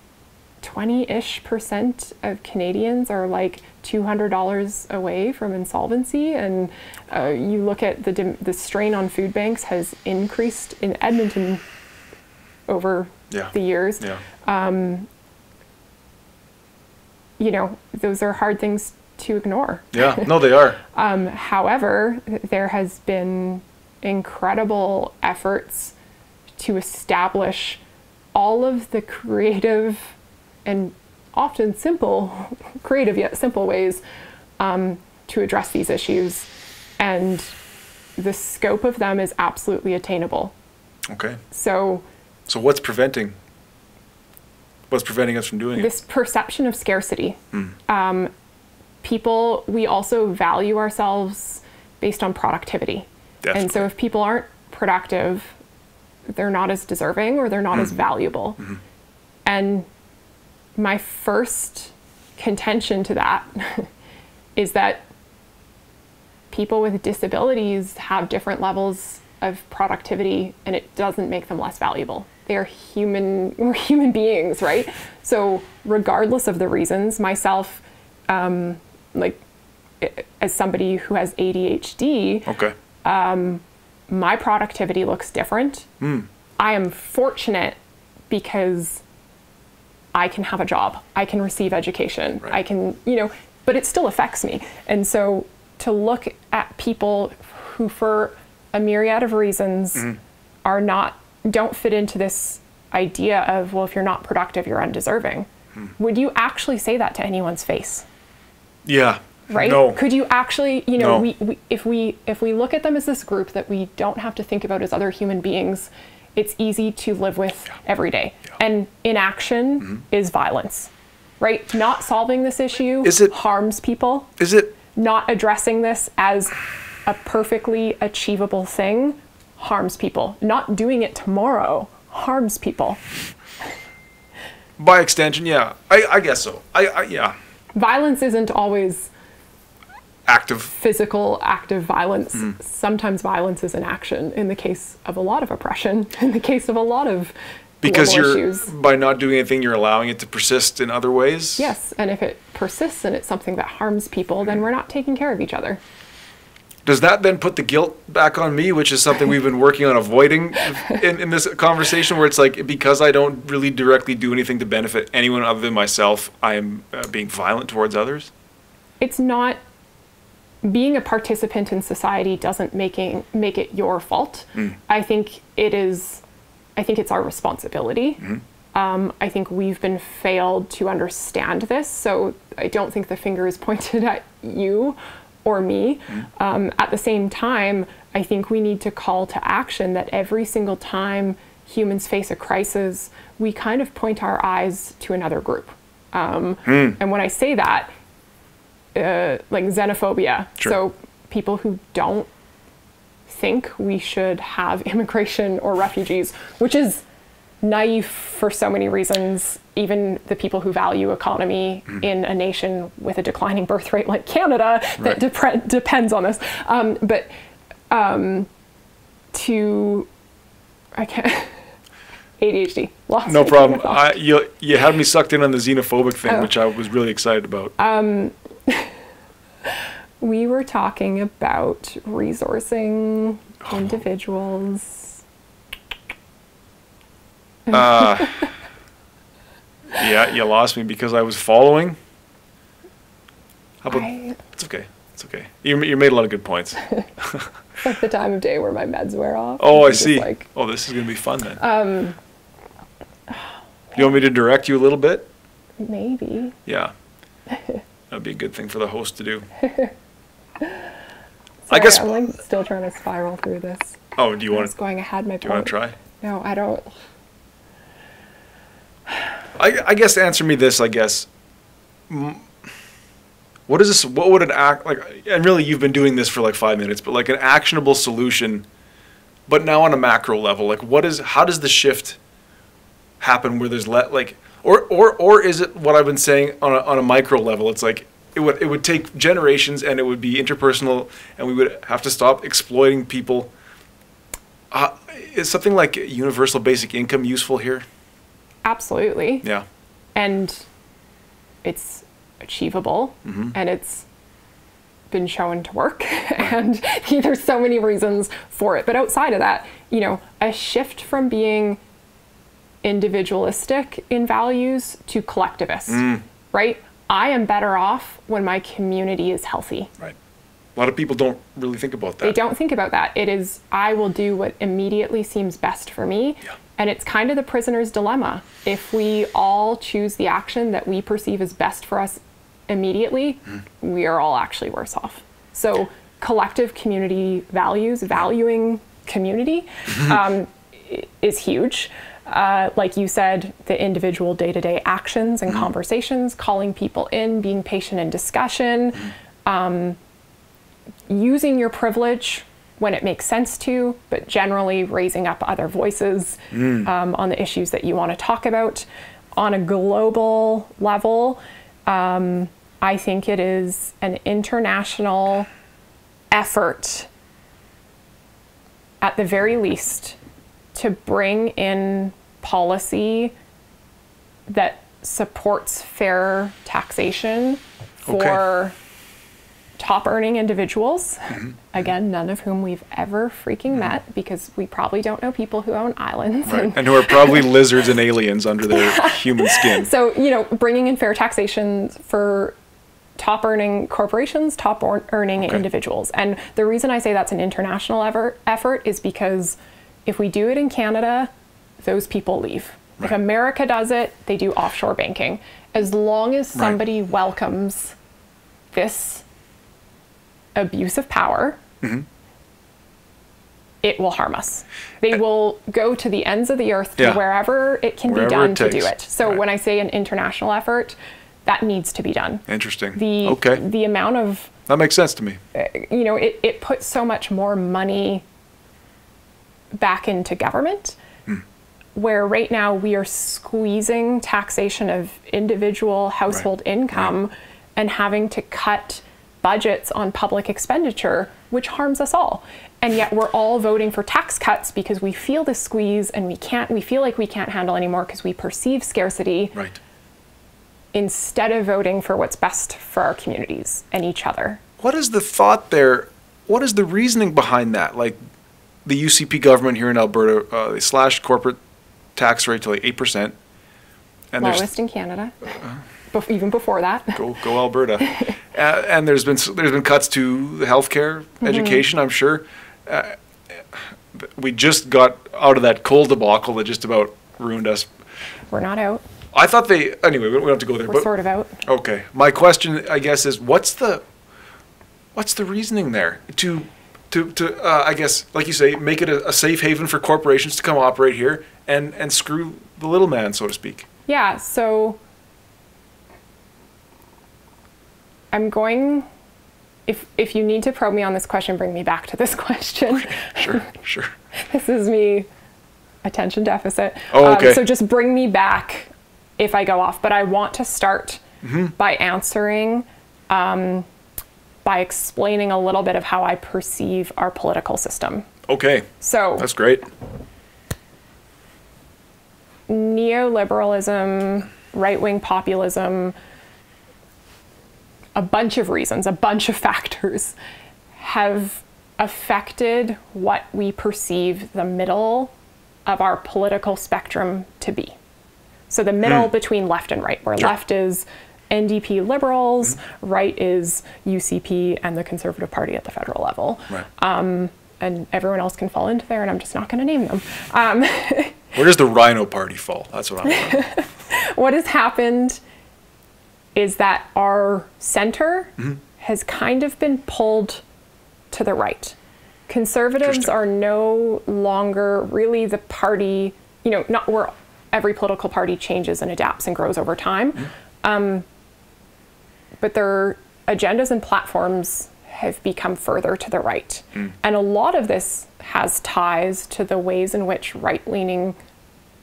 Speaker 2: 20-ish% of Canadians are like $200 away from insolvency. And you look at the strain on food banks has increased in Edmonton over the years. Those are hard things to ignore.
Speaker 1: Yeah, no, they are.
Speaker 2: However, there has been incredible efforts to establish all of the creative and often simple, creative yet simple ways to address these issues. And the scope of them is absolutely attainable.
Speaker 1: Okay.
Speaker 2: So
Speaker 1: what's preventing us from doing
Speaker 2: this perception of scarcity. People, we also value ourselves based on productivity.
Speaker 1: Definitely.
Speaker 2: And so if people aren't productive, they're not as deserving or they're not as valuable. And my first contention to that is that people with disabilities have different levels of productivity, and it doesn't make them less valuable. They're human, we're human beings, right? So regardless of the reasons, myself, like as somebody who has ADHD,
Speaker 1: Okay.
Speaker 2: My productivity looks different. I am fortunate because I can have a job, I can receive education,
Speaker 1: Right.
Speaker 2: I can, but it still affects me. And so to look at people who for a myriad of reasons don't fit into this idea of, well, if you're not productive, you're undeserving. Would you actually say that to anyone's face?
Speaker 1: Yeah.
Speaker 2: Right?
Speaker 1: No.
Speaker 2: Could you actually,
Speaker 1: No.
Speaker 2: if we look at them as this group that we don't have to think about as other human beings, it's easy to live with every day.
Speaker 1: Yeah.
Speaker 2: And inaction is violence, right? Not solving this issue harms people.
Speaker 1: Is it?
Speaker 2: Not addressing this as a perfectly achievable thing harms people. Not doing it tomorrow harms people.
Speaker 1: By extension, yeah. I guess so. Yeah.
Speaker 2: Violence isn't always
Speaker 1: Active.
Speaker 2: physical, active violence. Sometimes violence is an action in the case of a lot of oppression, in the case of a lot of
Speaker 1: Because
Speaker 2: global issues.
Speaker 1: by not doing anything, you're allowing it to persist in other ways?
Speaker 2: Yes, and if it persists and it's something that harms people, then we're not taking care of each other.
Speaker 1: Does that then put the guilt back on me, which is something we've been working on avoiding in this conversation, where it's like, because I don't really directly do anything to benefit anyone other than myself, I am being violent towards others?
Speaker 2: It's not... Being a participant in society doesn't make it your fault. I think it's our responsibility. I think we've been failed to understand this, so I don't think the finger is pointed at you or me. At the same time, I think we need to call to action that every single time humans face a crisis, we kind of point our eyes to another group. And when I say that, like xenophobia.
Speaker 1: Sure.
Speaker 2: So people who don't think we should have immigration or refugees, which is naive for so many reasons. Even the people who value economy in a nation with a declining birth rate like Canada that depends on this. I can't. ADHD.
Speaker 1: No problem. You had me sucked in on the xenophobic thing, which I was really excited about.
Speaker 2: We were talking about resourcing individuals.
Speaker 1: Yeah, you lost me because I was following. How about? It's okay. It's okay. You made a lot of good points.
Speaker 2: It's like the time of day where my meds wear off.
Speaker 1: Oh, I see. Oh, this is gonna be fun then. You want me to direct you a little bit?
Speaker 2: Maybe.
Speaker 1: Yeah. That'd be a good thing for the host to do.
Speaker 2: Sorry,
Speaker 1: I guess
Speaker 2: I'm like still trying to spiral through this.
Speaker 1: Oh, do you want
Speaker 2: to? Going ahead, my.
Speaker 1: Do you want to try?
Speaker 2: No, I don't.
Speaker 1: I guess answer me this. I guess. What is this? What would an act like? And really, you've been doing this for like 5 minutes, but like an actionable solution, but now on a macro level. Like, how does the shift happen where there's or is it what I've been saying on a micro level? It's like it would take generations, and it would be interpersonal, and we would have to stop exploiting people. Is something like universal basic income useful here?
Speaker 2: Absolutely.
Speaker 1: Yeah.
Speaker 2: And it's achievable, and it's been shown to work, and there's so many reasons for it. But outside of that, a shift from being individualistic in values to collectivist, right? I am better off when my community is healthy.
Speaker 1: Right. A lot of people don't really think about that.
Speaker 2: They don't think about that. It is, I will do what immediately seems best for me, And it's kind of the prisoner's dilemma. If we all choose the action that we perceive as best for us immediately, we are all actually worse off. So collective community values, valuing community, is huge. Like you said, the individual day-to-day actions and conversations, calling people in, being patient in discussion, using your privilege when it makes sense to, but generally raising up other voices on the issues that you want to talk about. On a global level, I think it is an international effort, at the very least, to bring in policy that supports fair taxation for top earning individuals. Again, none of whom we've ever freaking met, because we probably don't know people who own islands.
Speaker 1: Right. And who are probably lizards and aliens under their human skin.
Speaker 2: So, you know, bringing in fair taxation for top earning corporations, top earning individuals. And the reason I say that's an international effort is because if we do it in Canada, those people leave. If America does it, they do offshore banking. As long as somebody welcomes this abuse of power, it will harm us. They will go to the ends of the earth to wherever it can be done to do it. So when I say an international effort, that needs to be done.
Speaker 1: Interesting.
Speaker 2: The amount of...
Speaker 1: That makes sense to me.
Speaker 2: You know, it puts so much more money back into government, where right now we are squeezing taxation of individual household income and having to cut budgets on public expenditure, which harms us all. And yet we're all voting for tax cuts because we feel the squeeze and we feel like we can't handle anymore because we perceive scarcity. Instead of voting for what's best for our communities and each other.
Speaker 1: What is the thought there? What is the reasoning behind that? Like the UCP government here in Alberta, they slashed corporate tax rate to like 8%. And
Speaker 2: lowest in Canada. Even before that.
Speaker 1: Go Alberta. And there's been cuts to the healthcare, education, I'm sure. We just got out of that coal debacle that just about ruined us.
Speaker 2: We're not out.
Speaker 1: I thought anyway, we don't have to go there.
Speaker 2: We're sort of out.
Speaker 1: Okay. My question, I guess, is what's the reasoning there to I guess, like you say, make it a safe haven for corporations to come operate here and screw the little man, so to speak?
Speaker 2: Yeah, so I'm going, if you need to probe me on this question, bring me back to this question.
Speaker 1: Okay. Sure.
Speaker 2: This is me, attention deficit.
Speaker 1: Oh, okay.
Speaker 2: So just bring me back if I go off, but I want to start by answering, by explaining a little bit of how I perceive our political system.
Speaker 1: Okay.
Speaker 2: So
Speaker 1: that's great.
Speaker 2: Neoliberalism, right-wing populism, a bunch of reasons, a bunch of factors have affected what we perceive the middle of our political spectrum to be. So the middle between left and right, where left is NDP Liberals, right is UCP and the Conservative Party at the federal level. And everyone else can fall into there, and I'm just not going to name them.
Speaker 1: Where does the Rhino Party fall? That's what I'm wondering.
Speaker 2: What has happened is that our center has kind of been pulled to the right. Conservatives are no longer really the party, you know, not where every political party changes and adapts and grows over time. But their agendas and platforms have become further to the right. And a lot of this has ties to the ways in which right-leaning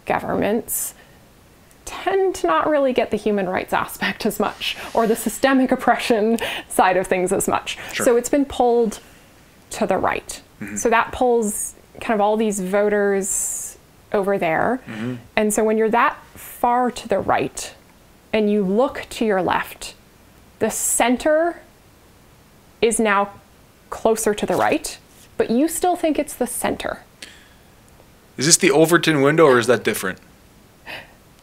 Speaker 2: governments tend to not really get the human rights aspect as much, or the systemic oppression side of things as much. So it's been pulled to the right. So that pulls kind of all these voters over there. And so when you're that far to the right and you look to your left, the center is now closer to the right, but you still think it's the center.
Speaker 1: Is this the Overton window, or is that different?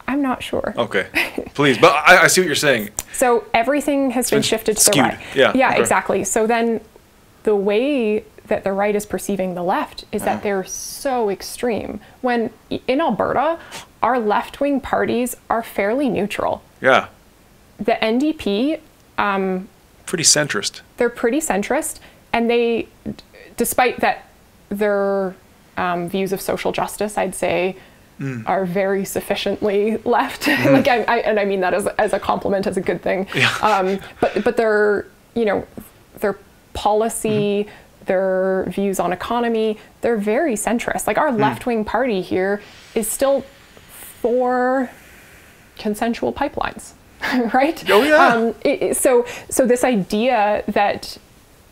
Speaker 2: I'm not sure.
Speaker 1: Okay, please. But I see what you're saying.
Speaker 2: So everything has been shifted to the right.
Speaker 1: Yeah,
Speaker 2: exactly. So then the way that the right is perceiving the left is that they're so extreme. When in Alberta, our left-wing parties are fairly neutral.
Speaker 1: Yeah.
Speaker 2: The NDP...
Speaker 1: pretty centrist.
Speaker 2: They're pretty centrist, and they, despite that their views of social justice, I'd say, are very sufficiently left. Like I mean that as a compliment, as a good thing. Yeah. But their, you know, their policy, their views on economy, they're very centrist. Like our left-wing party here is still for consensual pipelines. Right?
Speaker 1: Oh yeah.
Speaker 2: So this idea that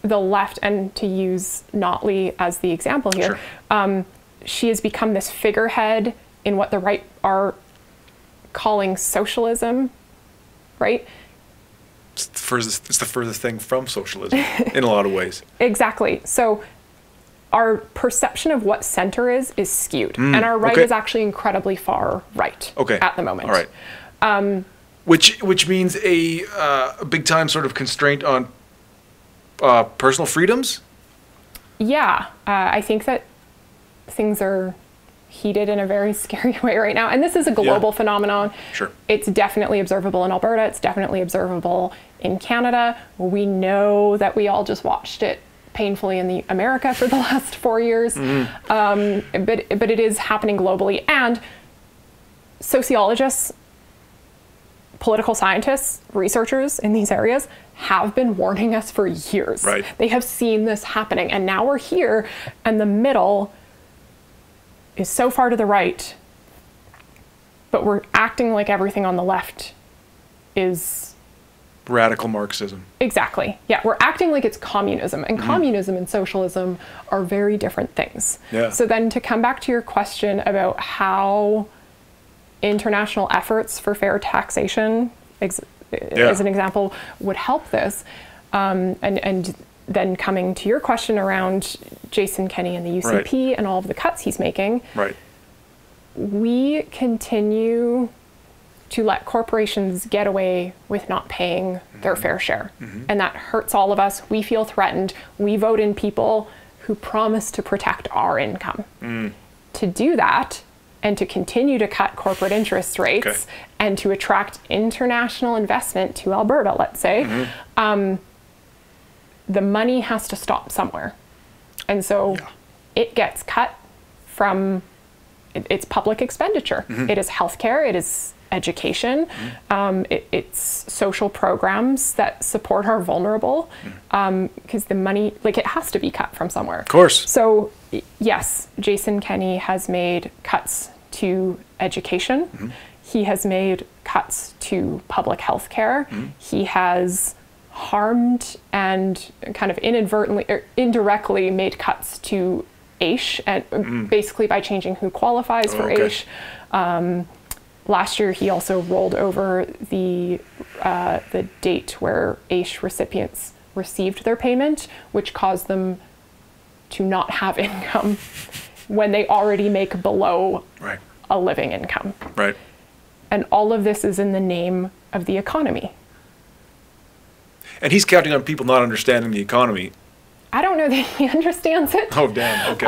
Speaker 2: the left, and to use Notley as the example here, sure. She has become this figurehead in what the right are calling socialism, right?
Speaker 1: It's the furthest thing from socialism in a lot of ways.
Speaker 2: Exactly. So our perception of what center is skewed, and our right is actually incredibly far right at the moment.
Speaker 1: All right. Which means a big time sort of constraint on personal freedoms? Yeah.
Speaker 2: I think that things are heated in a very scary way right now. And this is a global phenomenon.
Speaker 1: Sure.
Speaker 2: It's definitely observable in Alberta. It's definitely observable in Canada. We know that we all just watched it painfully in America for the last 4 years. But it is happening globally. And sociologists, political scientists, researchers in these areas have been warning us for years.
Speaker 1: Right.
Speaker 2: They have seen this happening, and now we're here, and the middle is so far to the right, but we're acting like everything on the left is
Speaker 1: radical Marxism.
Speaker 2: Exactly. Yeah, we're acting like it's communism, and communism and socialism are very different things.
Speaker 1: Yeah.
Speaker 2: So then to come back to your question about how international efforts for fair taxation, as an example, would help this. And then coming to your question around Jason Kenney and the UCP and all of the cuts he's making, we continue to let corporations get away with not paying their fair share. And that hurts all of us. We feel threatened. We vote in people who promise to protect our income. To do that, and to continue to cut corporate interest rates and to attract international investment to Alberta, let's say, the money has to stop somewhere. And so it gets cut from its public expenditure. It is healthcare, it is education, it's social programs that support our vulnerable, because the money, like, it has to be cut from somewhere.
Speaker 1: Of course.
Speaker 2: So yes, Jason Kenney has made cuts to education. He has made cuts to public health care. He has harmed and kind of inadvertently or indirectly made cuts to AISH, and basically by changing who qualifies for AISH. Last year, he also rolled over the date where AISH recipients received their payment, which caused them to not have income when they already make below a living income. And all of this is in the name of the economy.
Speaker 1: And he's counting on people not understanding the economy.
Speaker 2: I don't know that he understands it.
Speaker 1: Oh, damn. Okay.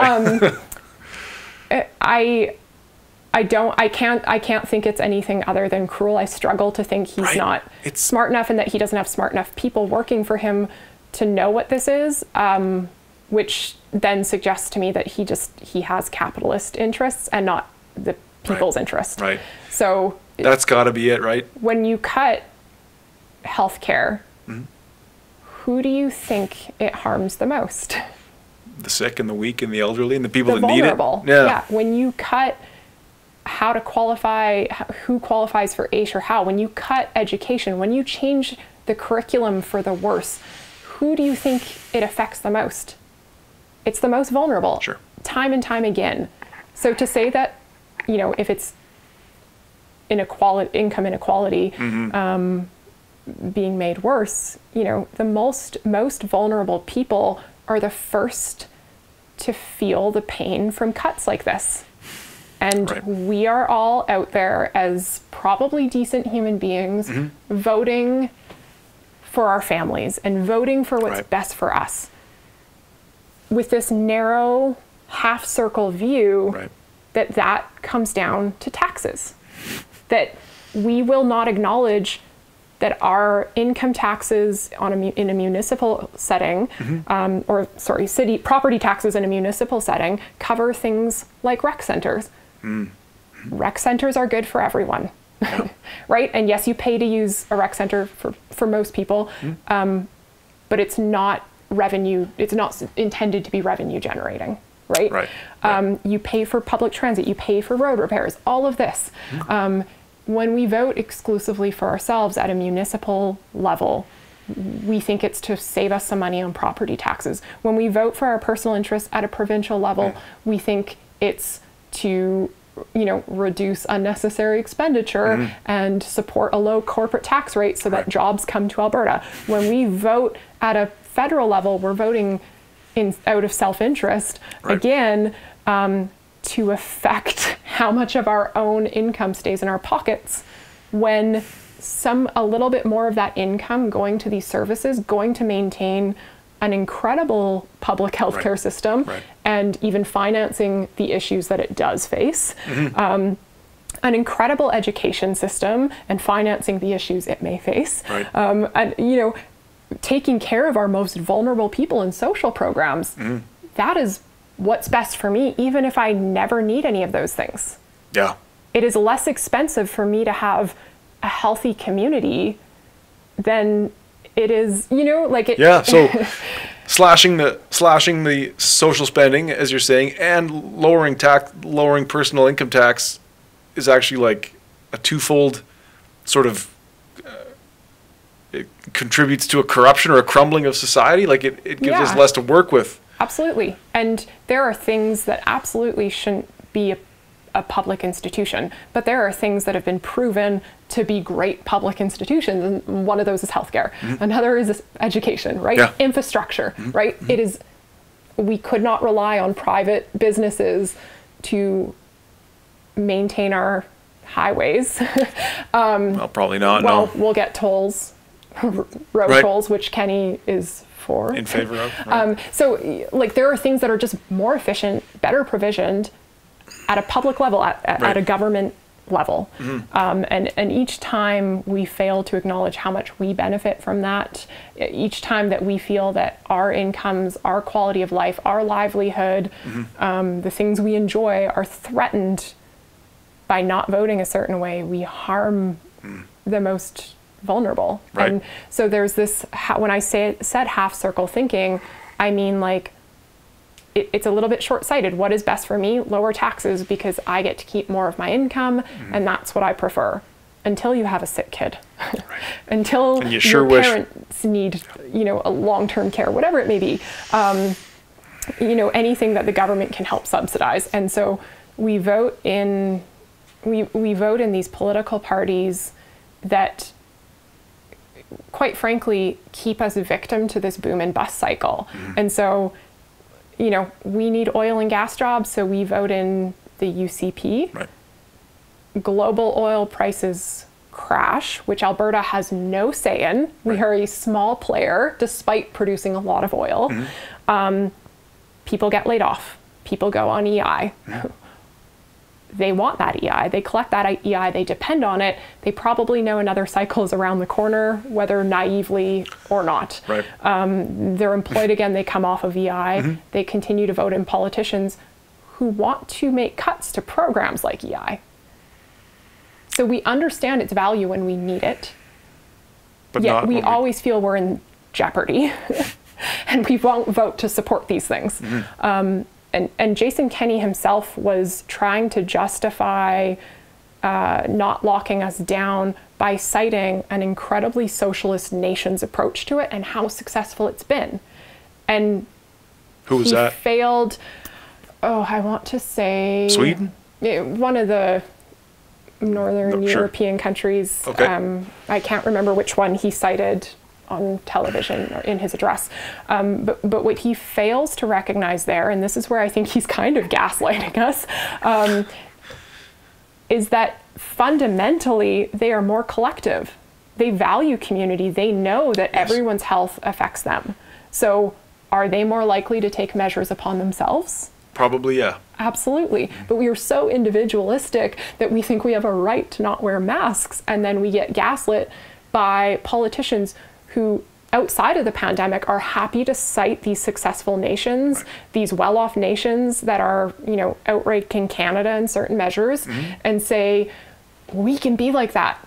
Speaker 2: I can't think it's anything other than cruel. I struggle to think he's not smart enough, and that he doesn't have smart enough people working for him to know what this is, which then suggests to me that he has capitalist interests and not the people's interest. So
Speaker 1: that's got to be it, right?
Speaker 2: When you cut healthcare, who do you think it harms the most?
Speaker 1: The sick and the weak and the elderly and the people that
Speaker 2: vulnerable.
Speaker 1: Need it.
Speaker 2: Yeah. When you cut how to qualify, who qualifies for AISH or how, when you cut education, when you change the curriculum for the worse, who do you think it affects the most? It's the most vulnerable.
Speaker 1: Sure.
Speaker 2: Time and time again. So to say that, if it's income inequality being made worse, the most vulnerable people are the first to feel the pain from cuts like this. And we are all out there as probably decent human beings voting for our families and voting for what's best for us. with this narrow half circle view,
Speaker 1: right.
Speaker 2: that comes down to taxes. That we will not acknowledge that our income taxes in a municipal setting, city property taxes in a municipal setting cover things like rec centers. Rec centers are good for everyone, yeah. Right? And yes, you pay to use a rec center for most people, but it's not revenue. It's not intended to be revenue generating, right?
Speaker 1: Right.
Speaker 2: You pay for public transit, you pay for road repairs, all of this. When we vote exclusively for ourselves at a municipal level, we think it's to save us some money on property taxes. When we vote for our personal interests at a provincial level, we think it's to, reduce unnecessary expenditure and support a low corporate tax rate so that jobs come to Alberta. When we vote at a federal level, we're voting out of self-interest, again, to affect how much of our own income stays in our pockets, when a little bit more of that income going to these services, going to maintain an incredible public healthcare system and even financing the issues that it does face, an incredible education system and financing the issues it may face, and taking care of our most vulnerable people in social programs. That is what's best for me, even if I never need any of those things.
Speaker 1: Yeah.
Speaker 2: It is less expensive for me to have a healthy community than it is,
Speaker 1: Yeah, so slashing the social spending, as you're saying, and lowering personal income tax is actually like a twofold sort of it contributes to a corruption or a crumbling of society. Like it gives us less to work with. Absolutely.
Speaker 2: And there are things that absolutely shouldn't be a public institution, but there are things that have been proven to be great public institutions, and one of those is healthcare. Another is education, right?
Speaker 1: Yeah.
Speaker 2: Infrastructure, right? We could not rely on private businesses to maintain our highways.
Speaker 1: Well, probably not.
Speaker 2: Well,
Speaker 1: no.
Speaker 2: We'll get tolls, road tolls, which Kenny is
Speaker 1: in favor of.
Speaker 2: So there are things that are just more efficient, better provisioned at a public level, at a government level. And each time we fail to acknowledge how much we benefit from that, each time that we feel that our incomes, our quality of life, our livelihood, the things we enjoy are threatened by not voting a certain way, we harm the most vulnerable. And so there's this, when I said half circle thinking, I mean it's a little bit short-sighted. What is best for me? Lower taxes, because I get to keep more of my income, and that's what I prefer. Until you have a sick kid, until your parents need, a long-term care, whatever it may be, anything that the government can help subsidize. And so we vote in these political parties that, quite frankly, keep us a victim to this boom and bust cycle. And so, we need oil and gas jobs, so we vote in the UCP. Global oil prices crash, which Alberta has no say in. We are a small player, despite producing a lot of oil. People get laid off. People go on EI. They want that EI. They collect that EI. They depend on it. They probably know another cycle is around the corner, whether naively or not. They're employed again. They come off of EI. They continue to vote in politicians who want to make cuts to programs like EI. So we understand its value when we need it, but yet we always feel we're in jeopardy, and we won't vote to support these things. And Jason Kenney himself was trying to justify not locking us down by citing an incredibly socialist nation's approach to it and how successful it's been. And
Speaker 1: who was that?
Speaker 2: He failed. Oh, I want to say
Speaker 1: Sweden.
Speaker 2: One of the Northern European countries. I can't remember which one he cited on television or in his address. But what he fails to recognize there, and this is where I think he's kind of gaslighting us, is that fundamentally they are more collective. They value community. They know that everyone's health affects them. So Are they more likely to take measures upon themselves?
Speaker 1: Probably, yeah.
Speaker 2: Absolutely. But we are so individualistic that we think we have a right to not wear masks, and then we get gaslit by politicians who, outside of the pandemic, are happy to cite these successful nations, these well-off nations that are, outranking Canada in certain measures, and say, we can be like that.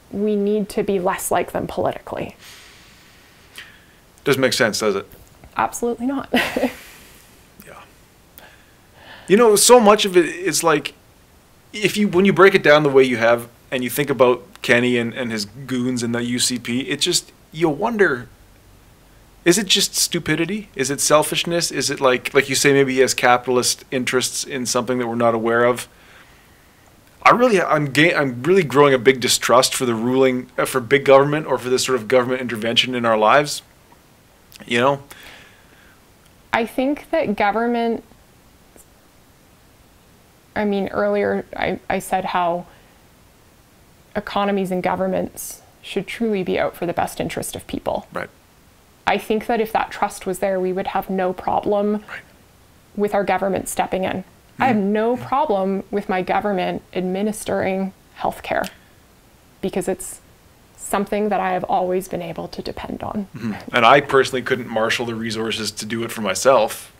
Speaker 2: We need to be less like them politically.
Speaker 1: Doesn't make sense, does it?
Speaker 2: Absolutely not.
Speaker 1: So much of it is like, when you break it down the way you have, and you think about Kenny and his goons and the UCP, it just, you wonder, is it just stupidity? Is it selfishness? Is it like you say, maybe he has capitalist interests in something that we're not aware of? I'm really growing a big distrust for the ruling, for big government, or for this sort of government intervention in our lives.
Speaker 2: I think that government, earlier I said how economies and governments should truly be out for the best interest of people.
Speaker 1: Right.
Speaker 2: I think that if that trust was there, we would have no problem with our government stepping in. I have no problem with my government administering healthcare, because it's something that I have always been able to depend on.
Speaker 1: And I personally couldn't marshal the resources to do it for myself.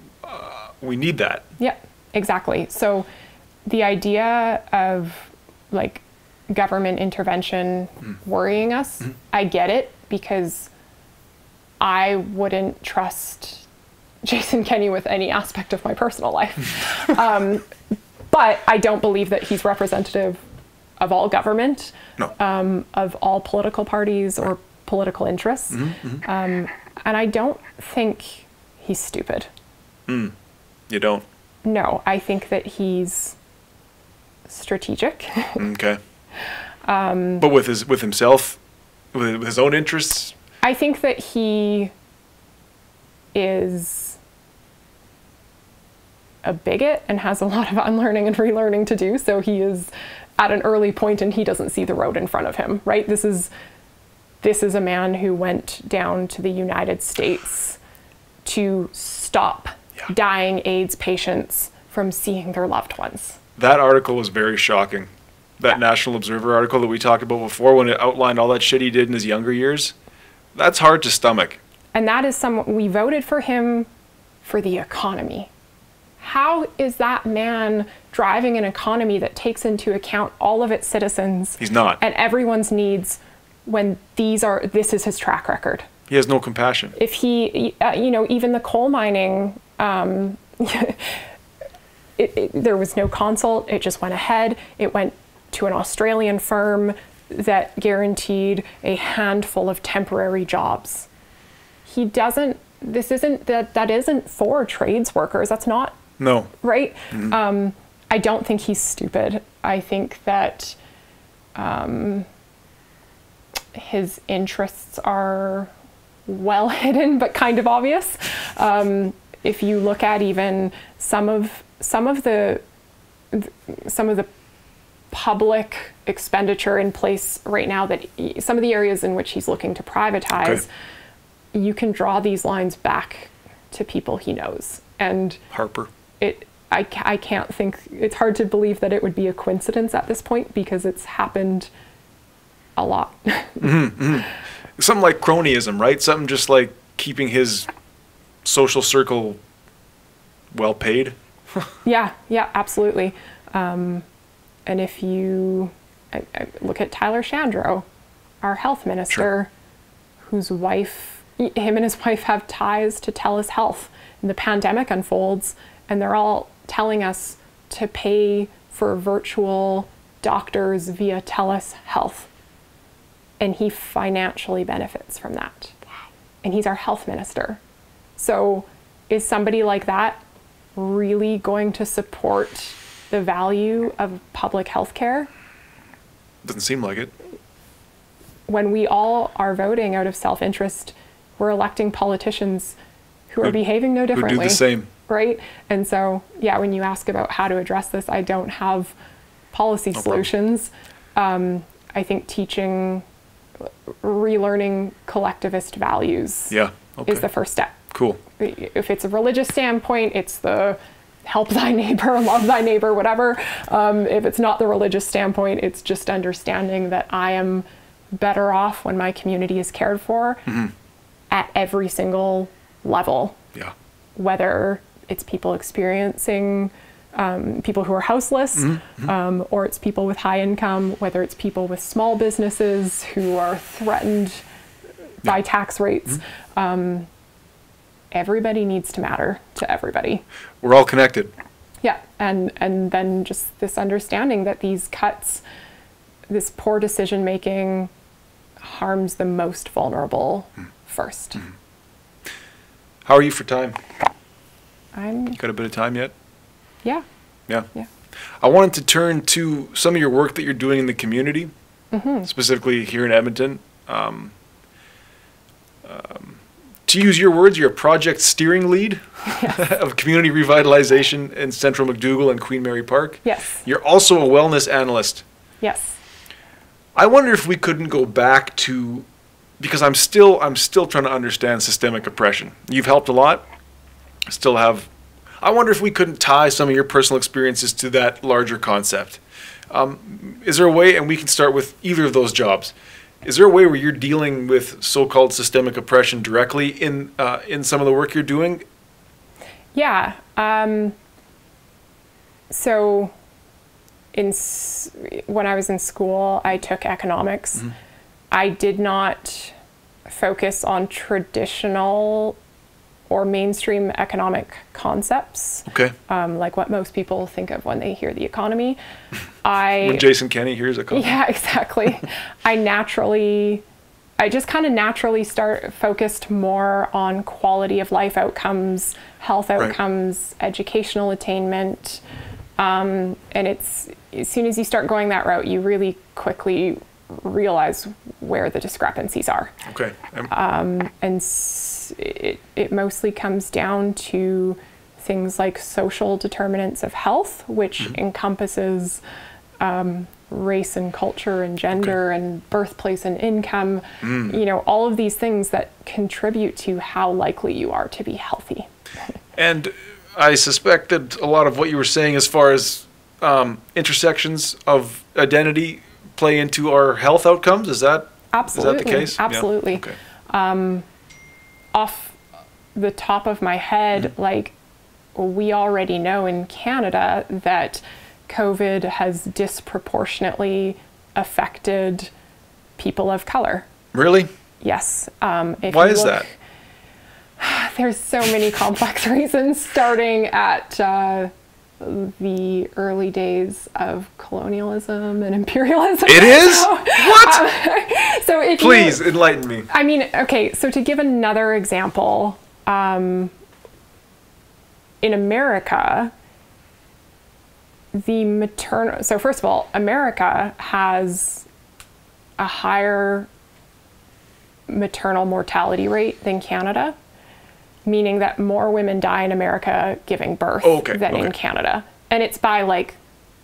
Speaker 1: We need that.
Speaker 2: Yeah, exactly. So the idea of government intervention worrying us, I get it, because I wouldn't trust Jason Kenney with any aspect of my personal life. But I don't believe that he's representative of all government, of all political parties or political interests. And I don't think he's stupid.
Speaker 1: You don't?
Speaker 2: No, I think that he's strategic.
Speaker 1: Okay. But with himself, with his own interests?
Speaker 2: I think that he is a bigot and has a lot of unlearning and relearning to do. So he is at an early point and he doesn't see the road in front of him, right? This is a man who went down to the United States to stop dying AIDS patients from seeing their loved ones. That
Speaker 1: article was very shocking. That National Observer article that we talked about before, when it outlined all that shit he did in his younger years, that's hard to stomach.
Speaker 2: And that is we voted for him for the economy. How is that man driving an economy that takes into account all of its citizens?
Speaker 1: He's not.
Speaker 2: And everyone's needs, when this is his track record.
Speaker 1: He has no compassion.
Speaker 2: If he, even the coal mining, there was no consult. It just went ahead. It went to an Australian firm that guaranteed a handful of temporary jobs. That isn't for trades workers. That's not.
Speaker 1: No.
Speaker 2: Right? I don't think he's stupid. I think that his interests are well hidden, but kind of obvious. If you look at even some of the public expenditure in place right now, that some of the areas in which he's looking to privatize, you can draw these lines back to people he knows. And
Speaker 1: Harper.
Speaker 2: I can't think, it's hard to believe that it would be a coincidence at this point, because it's happened a lot.
Speaker 1: Something like cronyism, right? Something just like keeping his social circle well paid.
Speaker 2: Yeah, absolutely. And if you I look at Tyler Shandro, our health minister, whose wife, him and his wife have ties to TELUS Health, and the pandemic unfolds, and they're all telling us to pay for virtual doctors via TELUS Health. And he financially benefits from that. Wow. And he's our health minister. So is somebody like that really going to support the value of public health care?
Speaker 1: Doesn't seem like it.
Speaker 2: When we all are voting out of self-interest, we're electing politicians who are behaving no differently.
Speaker 1: Who do the same.
Speaker 2: Right? And so, when you ask about how to address this, I don't have policy solutions. I think relearning collectivist values is the first step.
Speaker 1: Cool.
Speaker 2: If it's a religious standpoint, it's the help thy neighbor, love thy neighbor, whatever. If it's not the religious standpoint, it's just understanding that I am better off when my community is cared for at every single level.
Speaker 1: Yeah.
Speaker 2: Whether it's people experiencing, people who are houseless, or it's people with high income, whether it's people with small businesses who are threatened by tax rates. Everybody needs to matter to everybody.
Speaker 1: We're all connected.
Speaker 2: Yeah, and then just this understanding that these cuts, this poor decision making harms the most vulnerable first.
Speaker 1: How are you for time?
Speaker 2: I'm
Speaker 1: Got a bit of time yet?
Speaker 2: Yeah.
Speaker 1: Yeah. I wanted to turn to some of your work that you're doing in the community, specifically here in Edmonton. To use your words, you're a project steering lead of community revitalization in Central McDougall and Queen Mary Park.
Speaker 2: Yes.
Speaker 1: You're also a wellness analyst.
Speaker 2: Yes.
Speaker 1: I wonder if we couldn't go back to, because I'm still trying to understand systemic oppression. You've helped a lot. Still have. I wonder if we couldn't tie some of your personal experiences to that larger concept. Is there a way, and we can start with either of those jobs, is there a way where you're dealing with so-called systemic oppression directly in some of the work you're doing?
Speaker 2: Yeah. So when I was in school, I took economics. I did not focus on traditional or mainstream economic concepps, like what most people think of when they hear the economy. When Jason Kenney hears economy. Yeah, exactly. I just kind of naturally focused more on quality of life outcomes, health outcomes, educational attainment. And it's, as soon as you start going that route, you really quickly realize where the discrepancies are. And it mostly comes down to things like social determinants of health, which encompasses race and culture and gender and birthplace and income, you know, all of these things that contribute to how likely you are to be healthy.
Speaker 1: And I suspect that a lot of what you were saying as far as intersections of identity play into our health outcomes, is that the case?
Speaker 2: Absolutely.
Speaker 1: Yeah. Okay.
Speaker 2: Off the top of my head, like, we already know in Canada that COVID has disproportionately affected people of color.
Speaker 1: Really?
Speaker 2: Yes.
Speaker 1: Why is that?
Speaker 2: There's so many complex reasons, starting at the early days of colonialism and imperialism.
Speaker 1: It is? What?
Speaker 2: So if
Speaker 1: Please enlighten me.
Speaker 2: I mean, okay, so to give another example, in America, so first of all, America has a higher maternal mortality rate than Canada, meaning that more women die in America giving birth than in Canada. And it's by like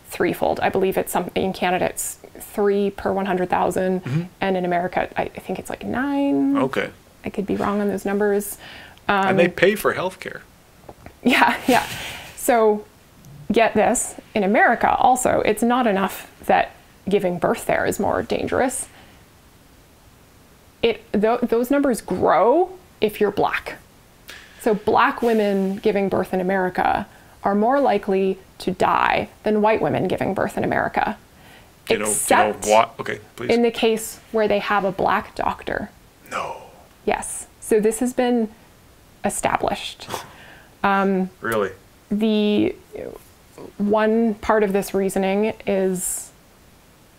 Speaker 2: threefold. I believe it's in Canada it's 3 per 100,000, and in America I think it's like 9.
Speaker 1: Okay.
Speaker 2: I could be wrong on those numbers.
Speaker 1: And they pay for healthcare.
Speaker 2: Yeah. So get this, in America also, it's not enough that giving birth there is more dangerous. Those numbers grow if you're Black. So Black women giving birth in America are more likely to die than white women giving birth in America. Except in the case where they have a Black doctor.
Speaker 1: No.
Speaker 2: Yes. So this has been established.
Speaker 1: Really?
Speaker 2: The one part of this reasoning is,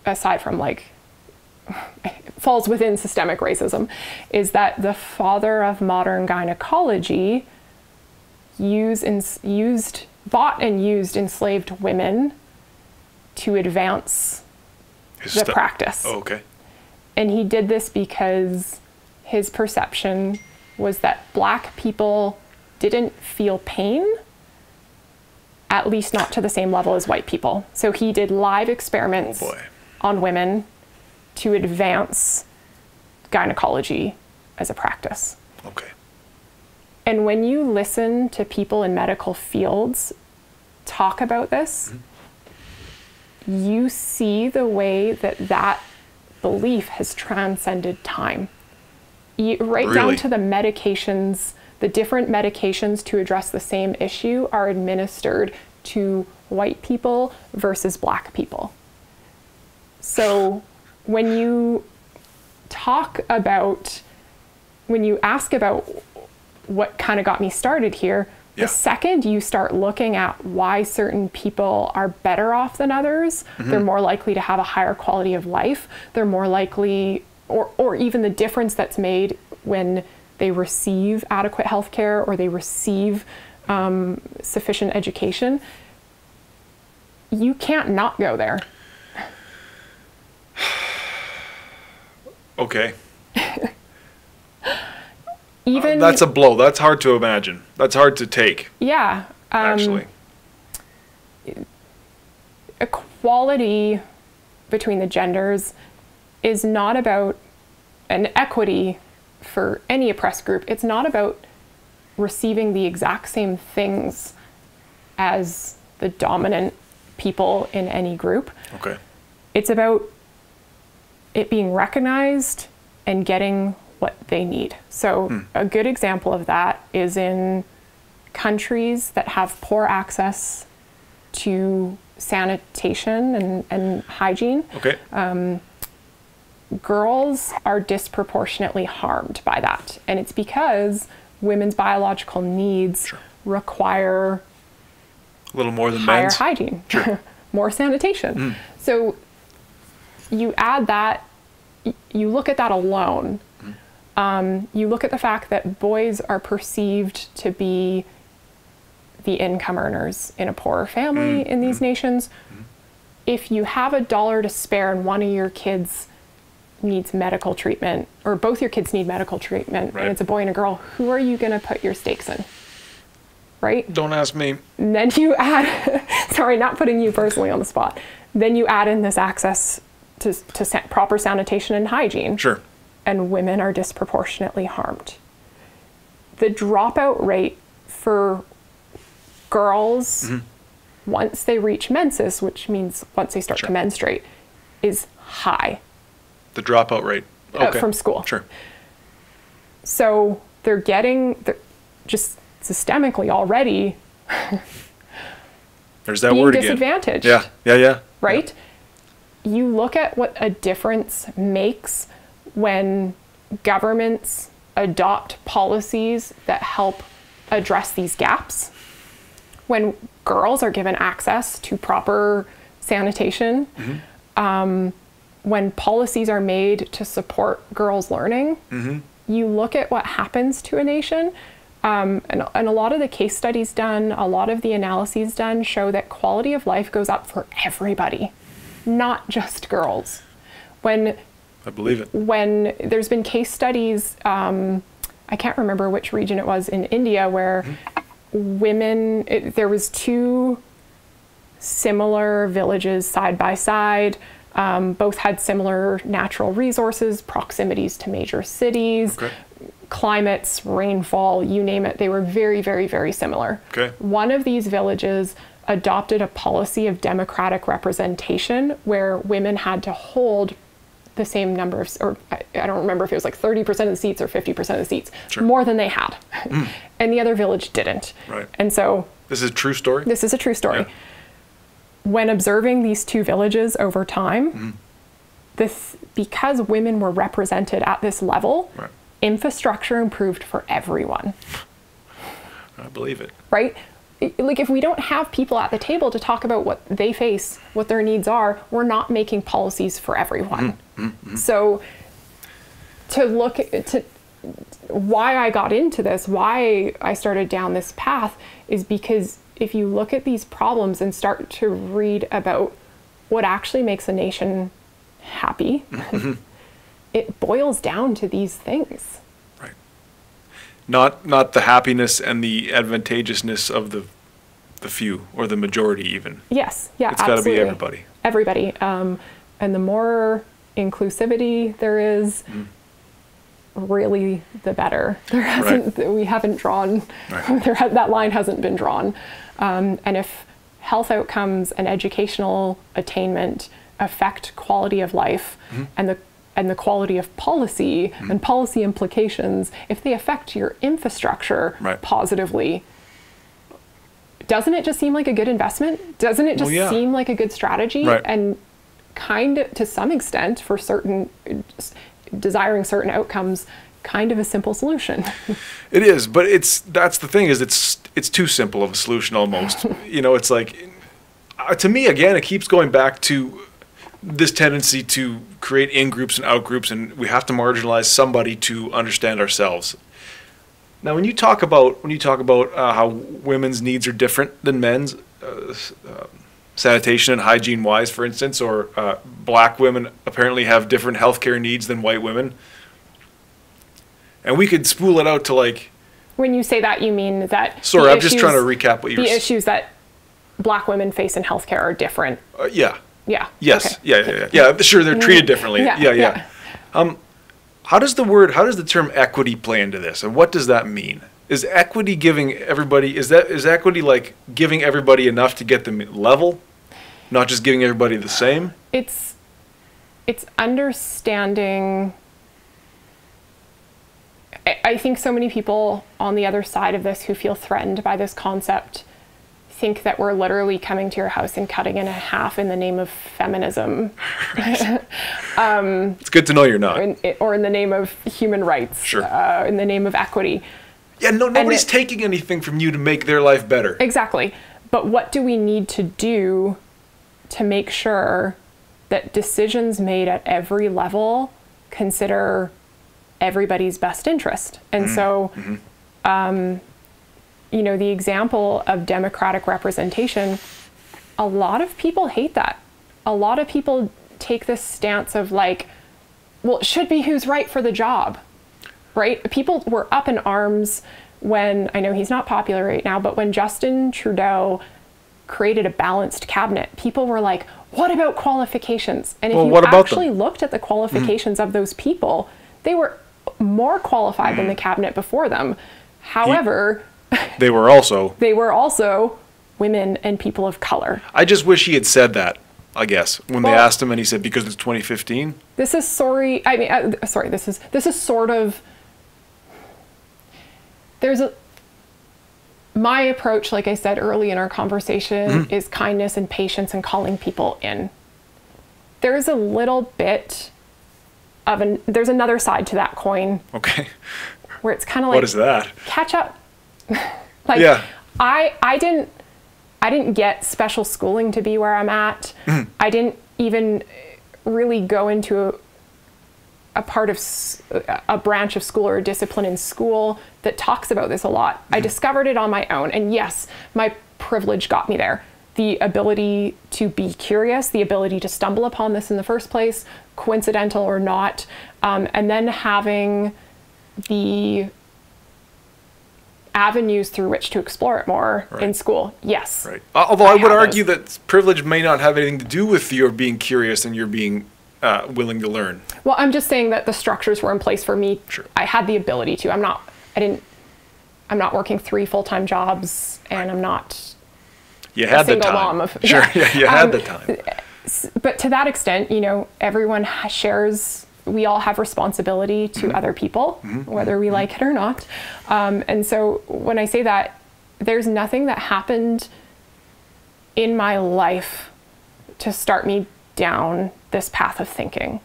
Speaker 2: aside from like, falls within systemic racism, is that the father of modern gynecology bought and used enslaved women to advance the practice.
Speaker 1: Oh, okay.
Speaker 2: And he did this because his perception was that Black people didn't feel pain, at least not to the same level as white people. So he did live experiments on women to advance gynecology as a practice.
Speaker 1: Okay.
Speaker 2: And when you listen to people in medical fields talk about this, you see the way that belief has transcended time. Right down to the medications, the different medications to address the same issue are administered to white people versus black people. So when you ask about what kind of got me started here, the second you start looking at why certain people are better off than others, they're more likely to have a higher quality of life, they're more likely, or even the difference that's made when they receive adequate health care or they receive sufficient education, you can't not go there.
Speaker 1: Okay.
Speaker 2: Even
Speaker 1: that's a blow. That's hard to imagine. That's hard to take.
Speaker 2: Yeah.
Speaker 1: Actually.
Speaker 2: Equality between the genders is not about an equity for any oppressed group. It's not about receiving the exact same things as the dominant people in any group.
Speaker 1: Okay.
Speaker 2: It's about it being recognized and getting what they need. So a good example of that is in countries that have poor access to sanitation and hygiene.
Speaker 1: Okay.
Speaker 2: Girls are disproportionately harmed by that. And it's because women's biological needs require
Speaker 1: a little more than
Speaker 2: higher
Speaker 1: men's.
Speaker 2: Hygiene,
Speaker 1: Sure.
Speaker 2: more sanitation. So you add that, you look at that alone. You look at the fact that boys are perceived to be the income earners in a poorer family in these nations. If you have $1 to spare and one of your kids needs medical treatment, or both your kids need medical treatment, and it's a boy and a girl, who are you going to put your stakes in? Right?
Speaker 1: Don't ask me.
Speaker 2: And then you add, sorry, not putting you personally on the spot. Then you add in this access to proper sanitation and hygiene.
Speaker 1: Sure.
Speaker 2: And women are disproportionately harmed. The dropout rate for girls once they reach menses, which means once they start to menstruate, is high.
Speaker 1: The dropout rate. Okay.
Speaker 2: From school.
Speaker 1: Sure.
Speaker 2: So they're just systemically already
Speaker 1: there's that
Speaker 2: being
Speaker 1: word again.
Speaker 2: disadvantaged.
Speaker 1: Yeah.
Speaker 2: Right? You look at what a difference makes when governments adopt policies that help address these gaps. When girls are given access to proper sanitation, when policies are made to support girls' learning, you look at what happens to a nation. And a lot of the case studies done, a lot of the analyses done show that quality of life goes up for everybody, not just girls. I
Speaker 1: believe it.
Speaker 2: When there's been case studies, I can't remember which region it was in India, where there was two similar villages side by side. Both had similar natural resources, proximities to major cities, climates, rainfall, you name it. They were very, very, very similar. One of these villages adopted a policy of democratic representation where women had to hold the same number of, or I don't remember if it was like 30% of the seats or 50% of the seats, more than they had. And the other village didn't.
Speaker 1: Right.
Speaker 2: And so...
Speaker 1: This is a true story?
Speaker 2: This is a true story. Yeah. When observing these two villages over time, because women were represented at this level, infrastructure improved for everyone.
Speaker 1: I believe it.
Speaker 2: Right? Like, if we don't have people at the table to talk about what they face, what their needs are, we're not making policies for everyone. So to look to why I got into this, why I started down this path, is because if you look at these problems and start to read about what actually makes a nation happy, it boils down to these things.
Speaker 1: Right. Not the happiness and the advantageousness of the few or the majority even.
Speaker 2: Yes, yeah,
Speaker 1: it's got to be everybody.
Speaker 2: Everybody. And the more inclusivity there is, really the better. We haven't drawn, that line hasn't been drawn. And if health outcomes and educational attainment affect quality of life and the quality of policy and policy implications, if they affect your infrastructure positively, doesn't it just seem like a good investment? Doesn't it just seem like a good strategy? And kind of, to some extent, for certain, desiring certain outcomes, kind of a simple solution.
Speaker 1: It is, but that's the thing, is it's too simple of a solution almost. You know, it's like, to me, again, it keeps going back to this tendency to create in-groups and out-groups, and we have to marginalize somebody to understand ourselves. Now, when you talk about how women's needs are different than men's, sanitation and hygiene-wise, for instance, or black women apparently have different healthcare needs than white women, and we could spool it out to like.
Speaker 2: When you say that, you mean that.
Speaker 1: Sorry, I'm just trying to recap what you're.
Speaker 2: The issues that black women face in healthcare are different.
Speaker 1: Yeah.
Speaker 2: Yeah.
Speaker 1: Yes.
Speaker 2: Okay.
Speaker 1: Yeah. Sure, they're treated differently. Yeah. How does the term equity play into this, and what does that mean? Is equity giving everybody? Is equity like giving everybody enough to get them level, not just giving everybody the same?
Speaker 2: It's understanding. I think so many people on the other side of this who feel threatened by this concept think that we're literally coming to your house and cutting in half in the name of feminism.
Speaker 1: It's good to know you're not.
Speaker 2: Or in the name of human rights.
Speaker 1: Sure.
Speaker 2: In the name of equity.
Speaker 1: Yeah, nobody's taking anything from you to make their life better.
Speaker 2: Exactly. But what do we need to do to make sure that decisions made at every level consider everybody's best interest? And so, you know, the example of democratic representation, a lot of people hate that. A lot of people take this stance of like, well, it should be who's right for the job, right? People were up in arms when, I know he's not popular right now, but when Justin Trudeau created a balanced cabinet, people were like, what about qualifications? And if you actually looked at the qualifications of those people, they were more qualified than the cabinet before them. However,
Speaker 1: they were also
Speaker 2: women and people of color.
Speaker 1: I just wish he had said that, I guess, when they asked him, and he said, because it's 2015.
Speaker 2: This is this is sort of, my approach, like I said early in our conversation, is kindness and patience and calling people in. There's a little bit of there's another side to that coin.
Speaker 1: Okay.
Speaker 2: Where it's kind of like,
Speaker 1: what is that?
Speaker 2: Catch up. Like, yeah. I didn't get special schooling to be where I'm at. I didn't even really go into a part of a branch of school or a discipline in school that talks about this a lot. I discovered it on my own. And yes, my privilege got me there. The ability to be curious, the ability to stumble upon this in the first place, coincidental or not, and then having the avenues through which to explore it more in school. Yes.
Speaker 1: Right. Although I would argue that privilege may not have anything to do with your being curious and your being willing to learn.
Speaker 2: Well, I'm just saying that the structures were in place for me. Sure. I had the ability to. I'm not working 3 full-time jobs, and I'm not
Speaker 1: you had a single the time.
Speaker 2: Mom of,
Speaker 1: sure. Yeah, you had the time.
Speaker 2: But to that extent, you know, everyone shares. We all have responsibility to other people, whether we like it or not. And so when I say that, there's nothing that happened in my life to start me down this path of thinking.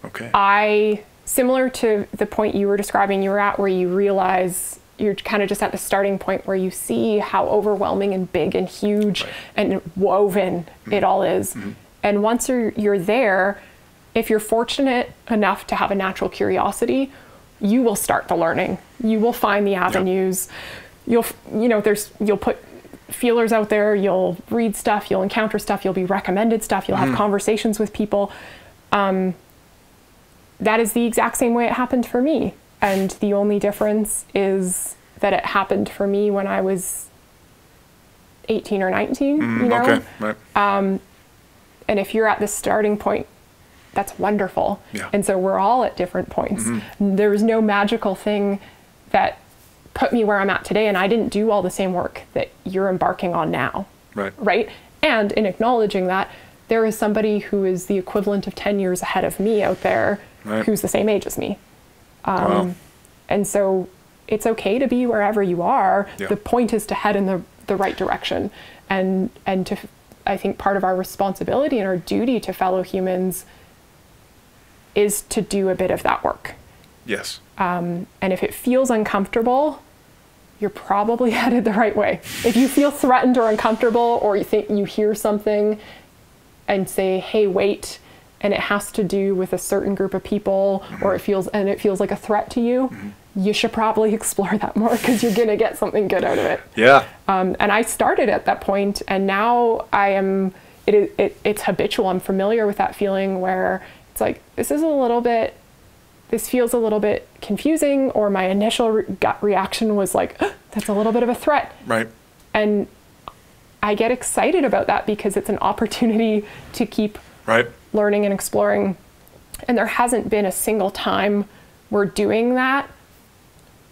Speaker 1: Okay.
Speaker 2: Similar to the point you were describing, you were at where you realize you're kind of just at the starting point where you see how overwhelming and big and huge and woven it all is. And once you're there, if you're fortunate enough to have a natural curiosity, you will start the learning. You will find the avenues. You'll put feelers out there. You'll read stuff. You'll encounter stuff. You'll be recommended stuff. You'll have conversations with people. That is the exact same way it happened for me. And the only difference is that it happened for me when I was 18 or 19. You know?
Speaker 1: Okay. Right.
Speaker 2: And if you're at the starting point that's wonderful.
Speaker 1: Yeah.
Speaker 2: And so we're all at different points. There was no magical thing that put me where I'm at today, and I didn't do all the same work that you're embarking on now. Right? And in acknowledging that, there is somebody who is the equivalent of 10 years ahead of me out there who's the same age as me.
Speaker 1: Wow.
Speaker 2: And so it's okay to be wherever you are.
Speaker 1: Yeah.
Speaker 2: The point is to head in the right direction. And to, I think part of our responsibility and our duty to fellow humans is to do a bit of that work.
Speaker 1: Yes.
Speaker 2: And if it feels uncomfortable, you're probably headed the right way. If you feel threatened or uncomfortable, or you think you hear something and say, hey, wait, and it has to do with a certain group of people, or it feels like a threat to you, you should probably explore that more, because you're gonna get something good out of it.
Speaker 1: Yeah.
Speaker 2: And I started at that point, and now it's habitual. I'm familiar with that feeling where it's like, this feels a little bit confusing, or my initial gut reaction was like, that's a little bit of a threat.
Speaker 1: Right.
Speaker 2: And I get excited about that because it's an opportunity to keep learning and exploring. And there hasn't been a single time where doing that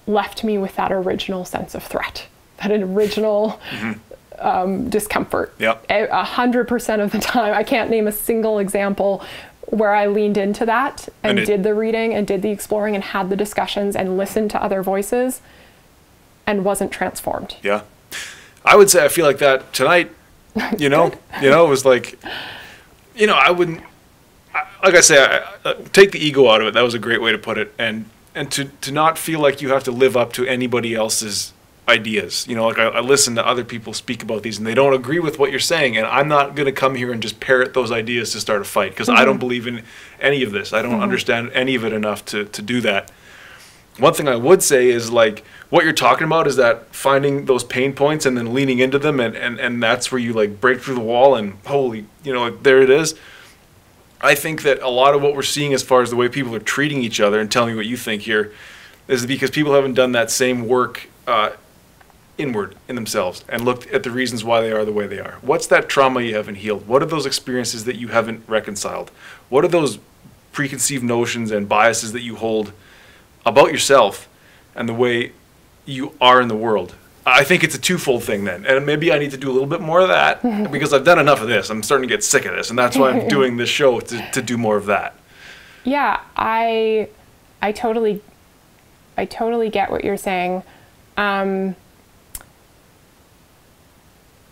Speaker 2: left me with that original sense of threat, that original discomfort. 100% of the time. I can't name a single example where I leaned into that and did the reading and did the exploring and had the discussions and listened to other voices and wasn't transformed.
Speaker 1: Yeah. I would say I feel like that tonight, it was like, I wouldn't, like I say, I take the ego out of it. That was a great way to put it. And to not feel like you have to live up to anybody else's ideas. I listen to other people speak about these and they don't agree with what you're saying, and I'm not going to come here and just parrot those ideas to start a fight, because I don't believe in any of this. I don't understand any of it enough to do that. One thing I would say is, like, what you're talking about is that finding those pain points and then leaning into them, and that's where you like break through the wall and holy, there it is. I think that a lot of what we're seeing as far as the way people are treating each other, and tell me what you think here, is because people haven't done that same work inward in themselves and looked at the reasons why they are the way they are. What's that trauma you haven't healed? What are those experiences that you haven't reconciled? What are those preconceived notions and biases that you hold about yourself and the way you are in the world? I think it's a twofold thing then, and maybe I need to do a little bit more of that because I've done enough of this. I'm starting to get sick of this, and that's why I'm doing this show, to do more of that.
Speaker 2: Yeah, I totally get what you're saying.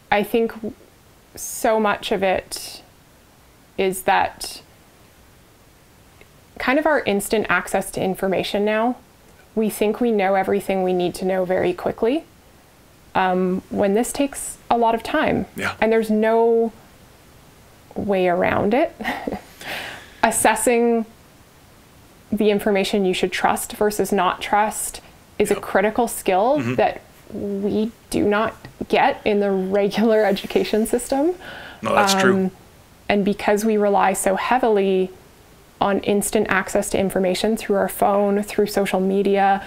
Speaker 2: I think so much of it is that kind of our instant access to information now. We think we know everything we need to know very quickly, when this takes a lot of time.
Speaker 1: Yeah.
Speaker 2: And there's no way around it. Assessing the information you should trust versus not trust is a critical skill that we do not get in the regular education system.
Speaker 1: No, that's true.
Speaker 2: And because we rely so heavily on instant access to information through our phone, through social media,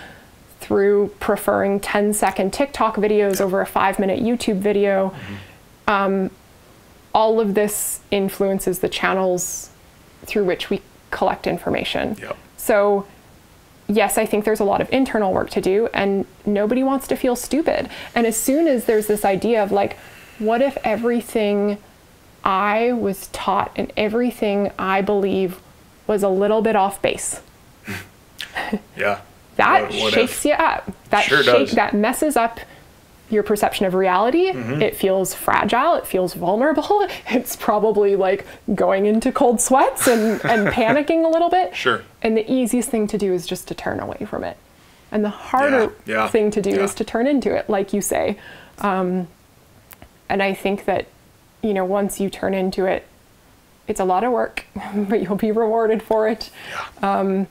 Speaker 2: through preferring 10-second TikTok videos over a 5-minute YouTube video, all of this influences the channels through which we collect information.
Speaker 1: Yep.
Speaker 2: So yes, I think there's a lot of internal work to do, and nobody wants to feel stupid. And as soon as there's this idea of like, what if everything I was taught and everything I believe was a little bit off base?
Speaker 1: Yeah.
Speaker 2: That shakes you up. That
Speaker 1: sure does.
Speaker 2: That messes up your perception of reality. It feels fragile. It feels vulnerable. It's probably like going into cold sweats and panicking a little bit.
Speaker 1: Sure.
Speaker 2: And the easiest thing to do is just to turn away from it. And the harder thing to do is to turn into it, like you say. And I think that, once you turn into it, it's a lot of work, but you'll be rewarded for it.
Speaker 1: Yeah.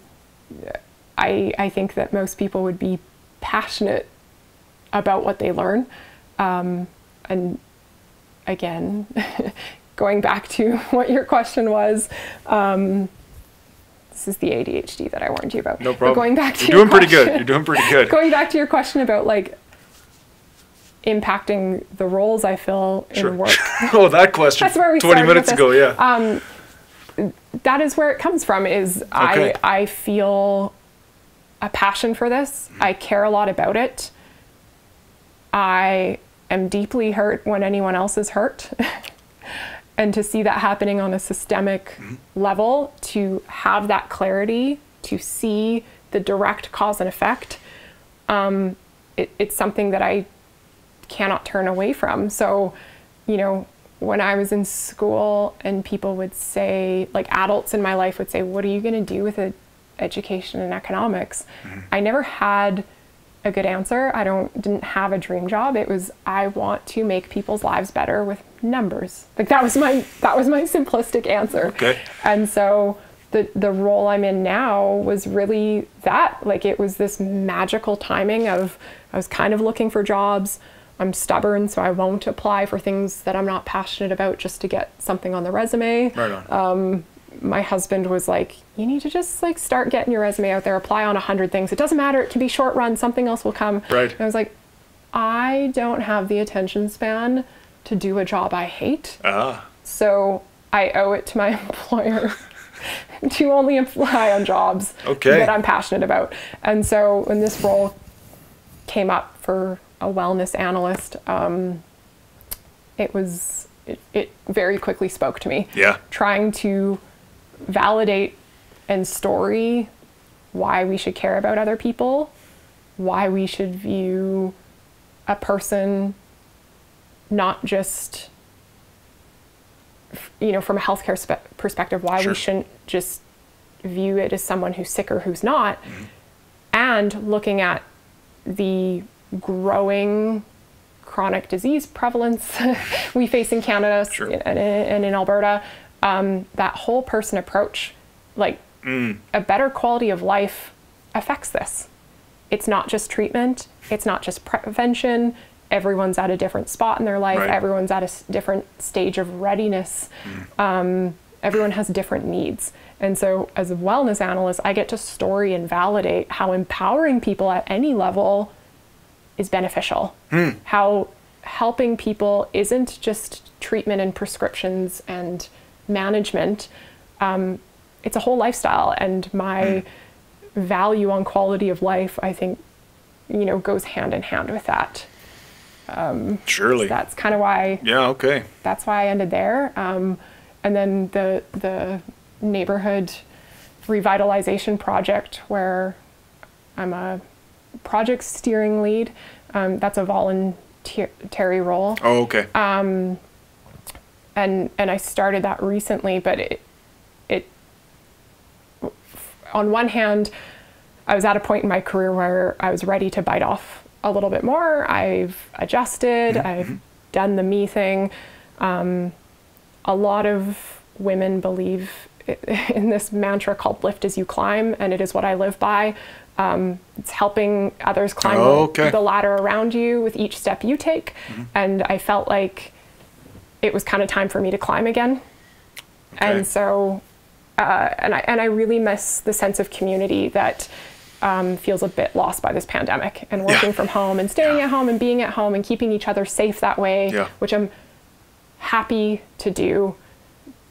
Speaker 2: I think that most people would be passionate about what they learn. And again, going back to what your question was, this is the ADHD that I warned you about.
Speaker 1: No problem.
Speaker 2: But going back to
Speaker 1: You're doing pretty good. You're doing pretty good.
Speaker 2: Going back to your question about like impacting the roles I fill in work.
Speaker 1: Oh, that question.
Speaker 2: That's where we
Speaker 1: 20 minutes ago, yeah.
Speaker 2: that is where it comes from, is
Speaker 1: Okay.
Speaker 2: I feel a passion for this. I care a lot about it. I am deeply hurt when anyone else is hurt. And to see that happening on a systemic level, to have that clarity, to see the direct cause and effect, it's something that I cannot turn away from. So, you know, when I was in school and people would say, like adults in my life would say, what are you going to do with education and economics? I never had a good answer. I didn't have a dream job. It was, I want to make people's lives better with numbers. Like that was my simplistic answer.
Speaker 1: Okay.
Speaker 2: And so the role I'm in now was really that. Like it was this magical timing of, I was kind of looking for jobs. I'm stubborn, so I won't apply for things that I'm not passionate about just to get something on the resume.
Speaker 1: Right on.
Speaker 2: My husband was like, you need to just like start getting your resume out there, apply on 100 things. It doesn't matter. It can be short run. Something else will come.
Speaker 1: Right.
Speaker 2: And I was like, I don't have the attention span to do a job I hate. So I owe it to my employer to only apply on jobs that I'm passionate about. And so when this role came up for a wellness analyst, it very quickly spoke to me.
Speaker 1: Yeah.
Speaker 2: Trying to validate and story why we should care about other people, why we should view a person not just, you know, from a healthcare perspective, why we shouldn't just view it as someone who's sick or who's not, and looking at the growing chronic disease prevalence we face in Canada and in Alberta, that whole person approach, like a better quality of life affects this. It's not just treatment. It's not just prevention. Everyone's at a different spot in their life.
Speaker 1: Right.
Speaker 2: Everyone's at a different stage of readiness. Everyone has different needs. And so as a wellness analyst, I get to story and validate how empowering people at any level is beneficial. How helping people isn't just treatment and prescriptions and management. It's a whole lifestyle, and my value on quality of life, I think, you know, goes hand in hand with that.
Speaker 1: Surely.
Speaker 2: So that's kind of why.
Speaker 1: Yeah. Okay.
Speaker 2: That's why I ended there. And then the neighborhood revitalization project, where I'm a project steering lead. That's a voluntary role.
Speaker 1: Oh, okay.
Speaker 2: And I started that recently, but it on one hand, I was at a point in my career where I was ready to bite off a little bit more. I've adjusted. I've done the me thing. A lot of women believe in this mantra called lift as you climb, and it is what I live by. It's helping others climb the ladder around you with each step you take. And I felt like it was kind of time for me to climb again. And so, and I really miss the sense of community that feels a bit lost by this pandemic, and working from home and staying at home and being at home and keeping each other safe that way, which I'm happy to do,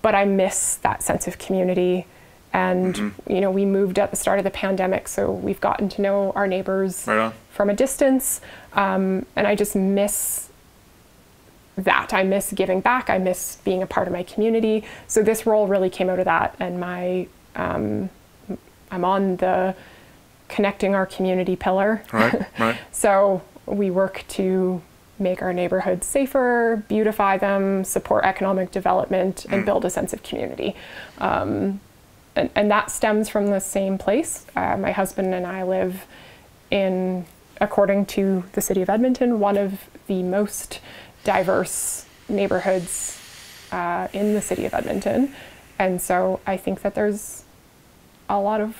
Speaker 2: but I miss that sense of community. And, you know, we moved at the start of the pandemic, so we've gotten to know our neighbors from a distance. And I just miss that. I miss giving back. I miss being a part of my community. So this role really came out of that. And I'm on the connecting our community pillar.
Speaker 1: Right.
Speaker 2: So we work to make our neighborhoods safer, beautify them, support economic development, and build a sense of community. And that stems from the same place. My husband and I live in, according to the city of Edmonton, one of the most diverse neighborhoods in the city of Edmonton. And so I think that there's a lot of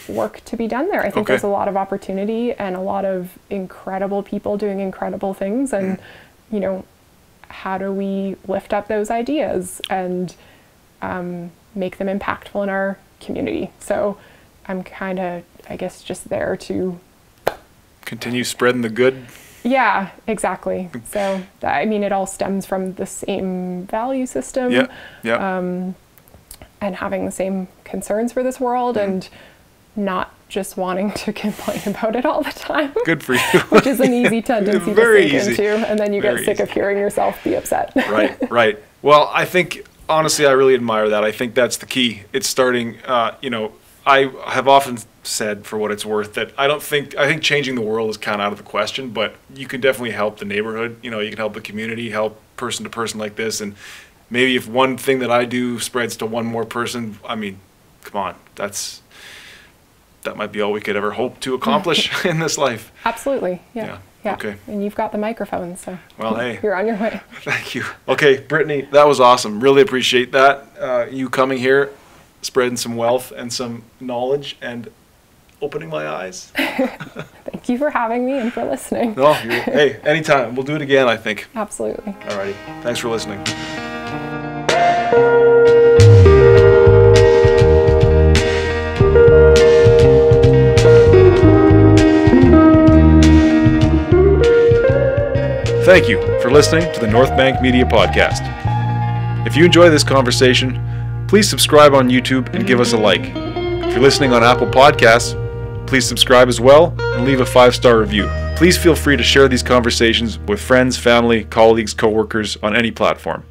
Speaker 2: work to be done there. I think there's a lot of opportunity and a lot of incredible people doing incredible things. And, you know, how do we lift up those ideas and make them impactful in our community? So I'm kind of, I guess, just there to
Speaker 1: continue spreading the good.
Speaker 2: Yeah, exactly. So I mean, it all stems from the same value system. and having the same concerns for this world and not just wanting to complain about it all the time.
Speaker 1: Good for you.
Speaker 2: Which is an easy tendency
Speaker 1: Very
Speaker 2: to sink
Speaker 1: easy.
Speaker 2: into, and then you
Speaker 1: Very
Speaker 2: get sick
Speaker 1: easy.
Speaker 2: of hearing yourself be upset.
Speaker 1: Right. Well, I think, honestly, I really admire that. I think that's the key. It's starting, I have often said, for what it's worth, that I think changing the world is kind of out of the question, but you can definitely help the neighborhood. You can help the community, help person to person like this. And maybe if one thing that I do spreads to one more person, I mean, come on, that might be all we could ever hope to accomplish in this life.
Speaker 2: Absolutely. Yeah.
Speaker 1: Okay.
Speaker 2: And you've got the microphone, so
Speaker 1: well, hey,
Speaker 2: you're on your way.
Speaker 1: Thank you. Okay, Brittany, that was awesome. Really appreciate that. You coming here, spreading some wealth and some knowledge and opening my eyes.
Speaker 2: Thank you for having me and for listening.
Speaker 1: No, hey, anytime. We'll do it again, I think.
Speaker 2: Absolutely.
Speaker 1: Alrighty. Thanks for listening. Thank you for listening to the North Bank Media Podcast. If you enjoy this conversation, please subscribe on YouTube and give us a like. If you're listening on Apple Podcasts, please subscribe as well and leave a 5-star review. Please feel free to share these conversations with friends, family, colleagues, coworkers on any platform.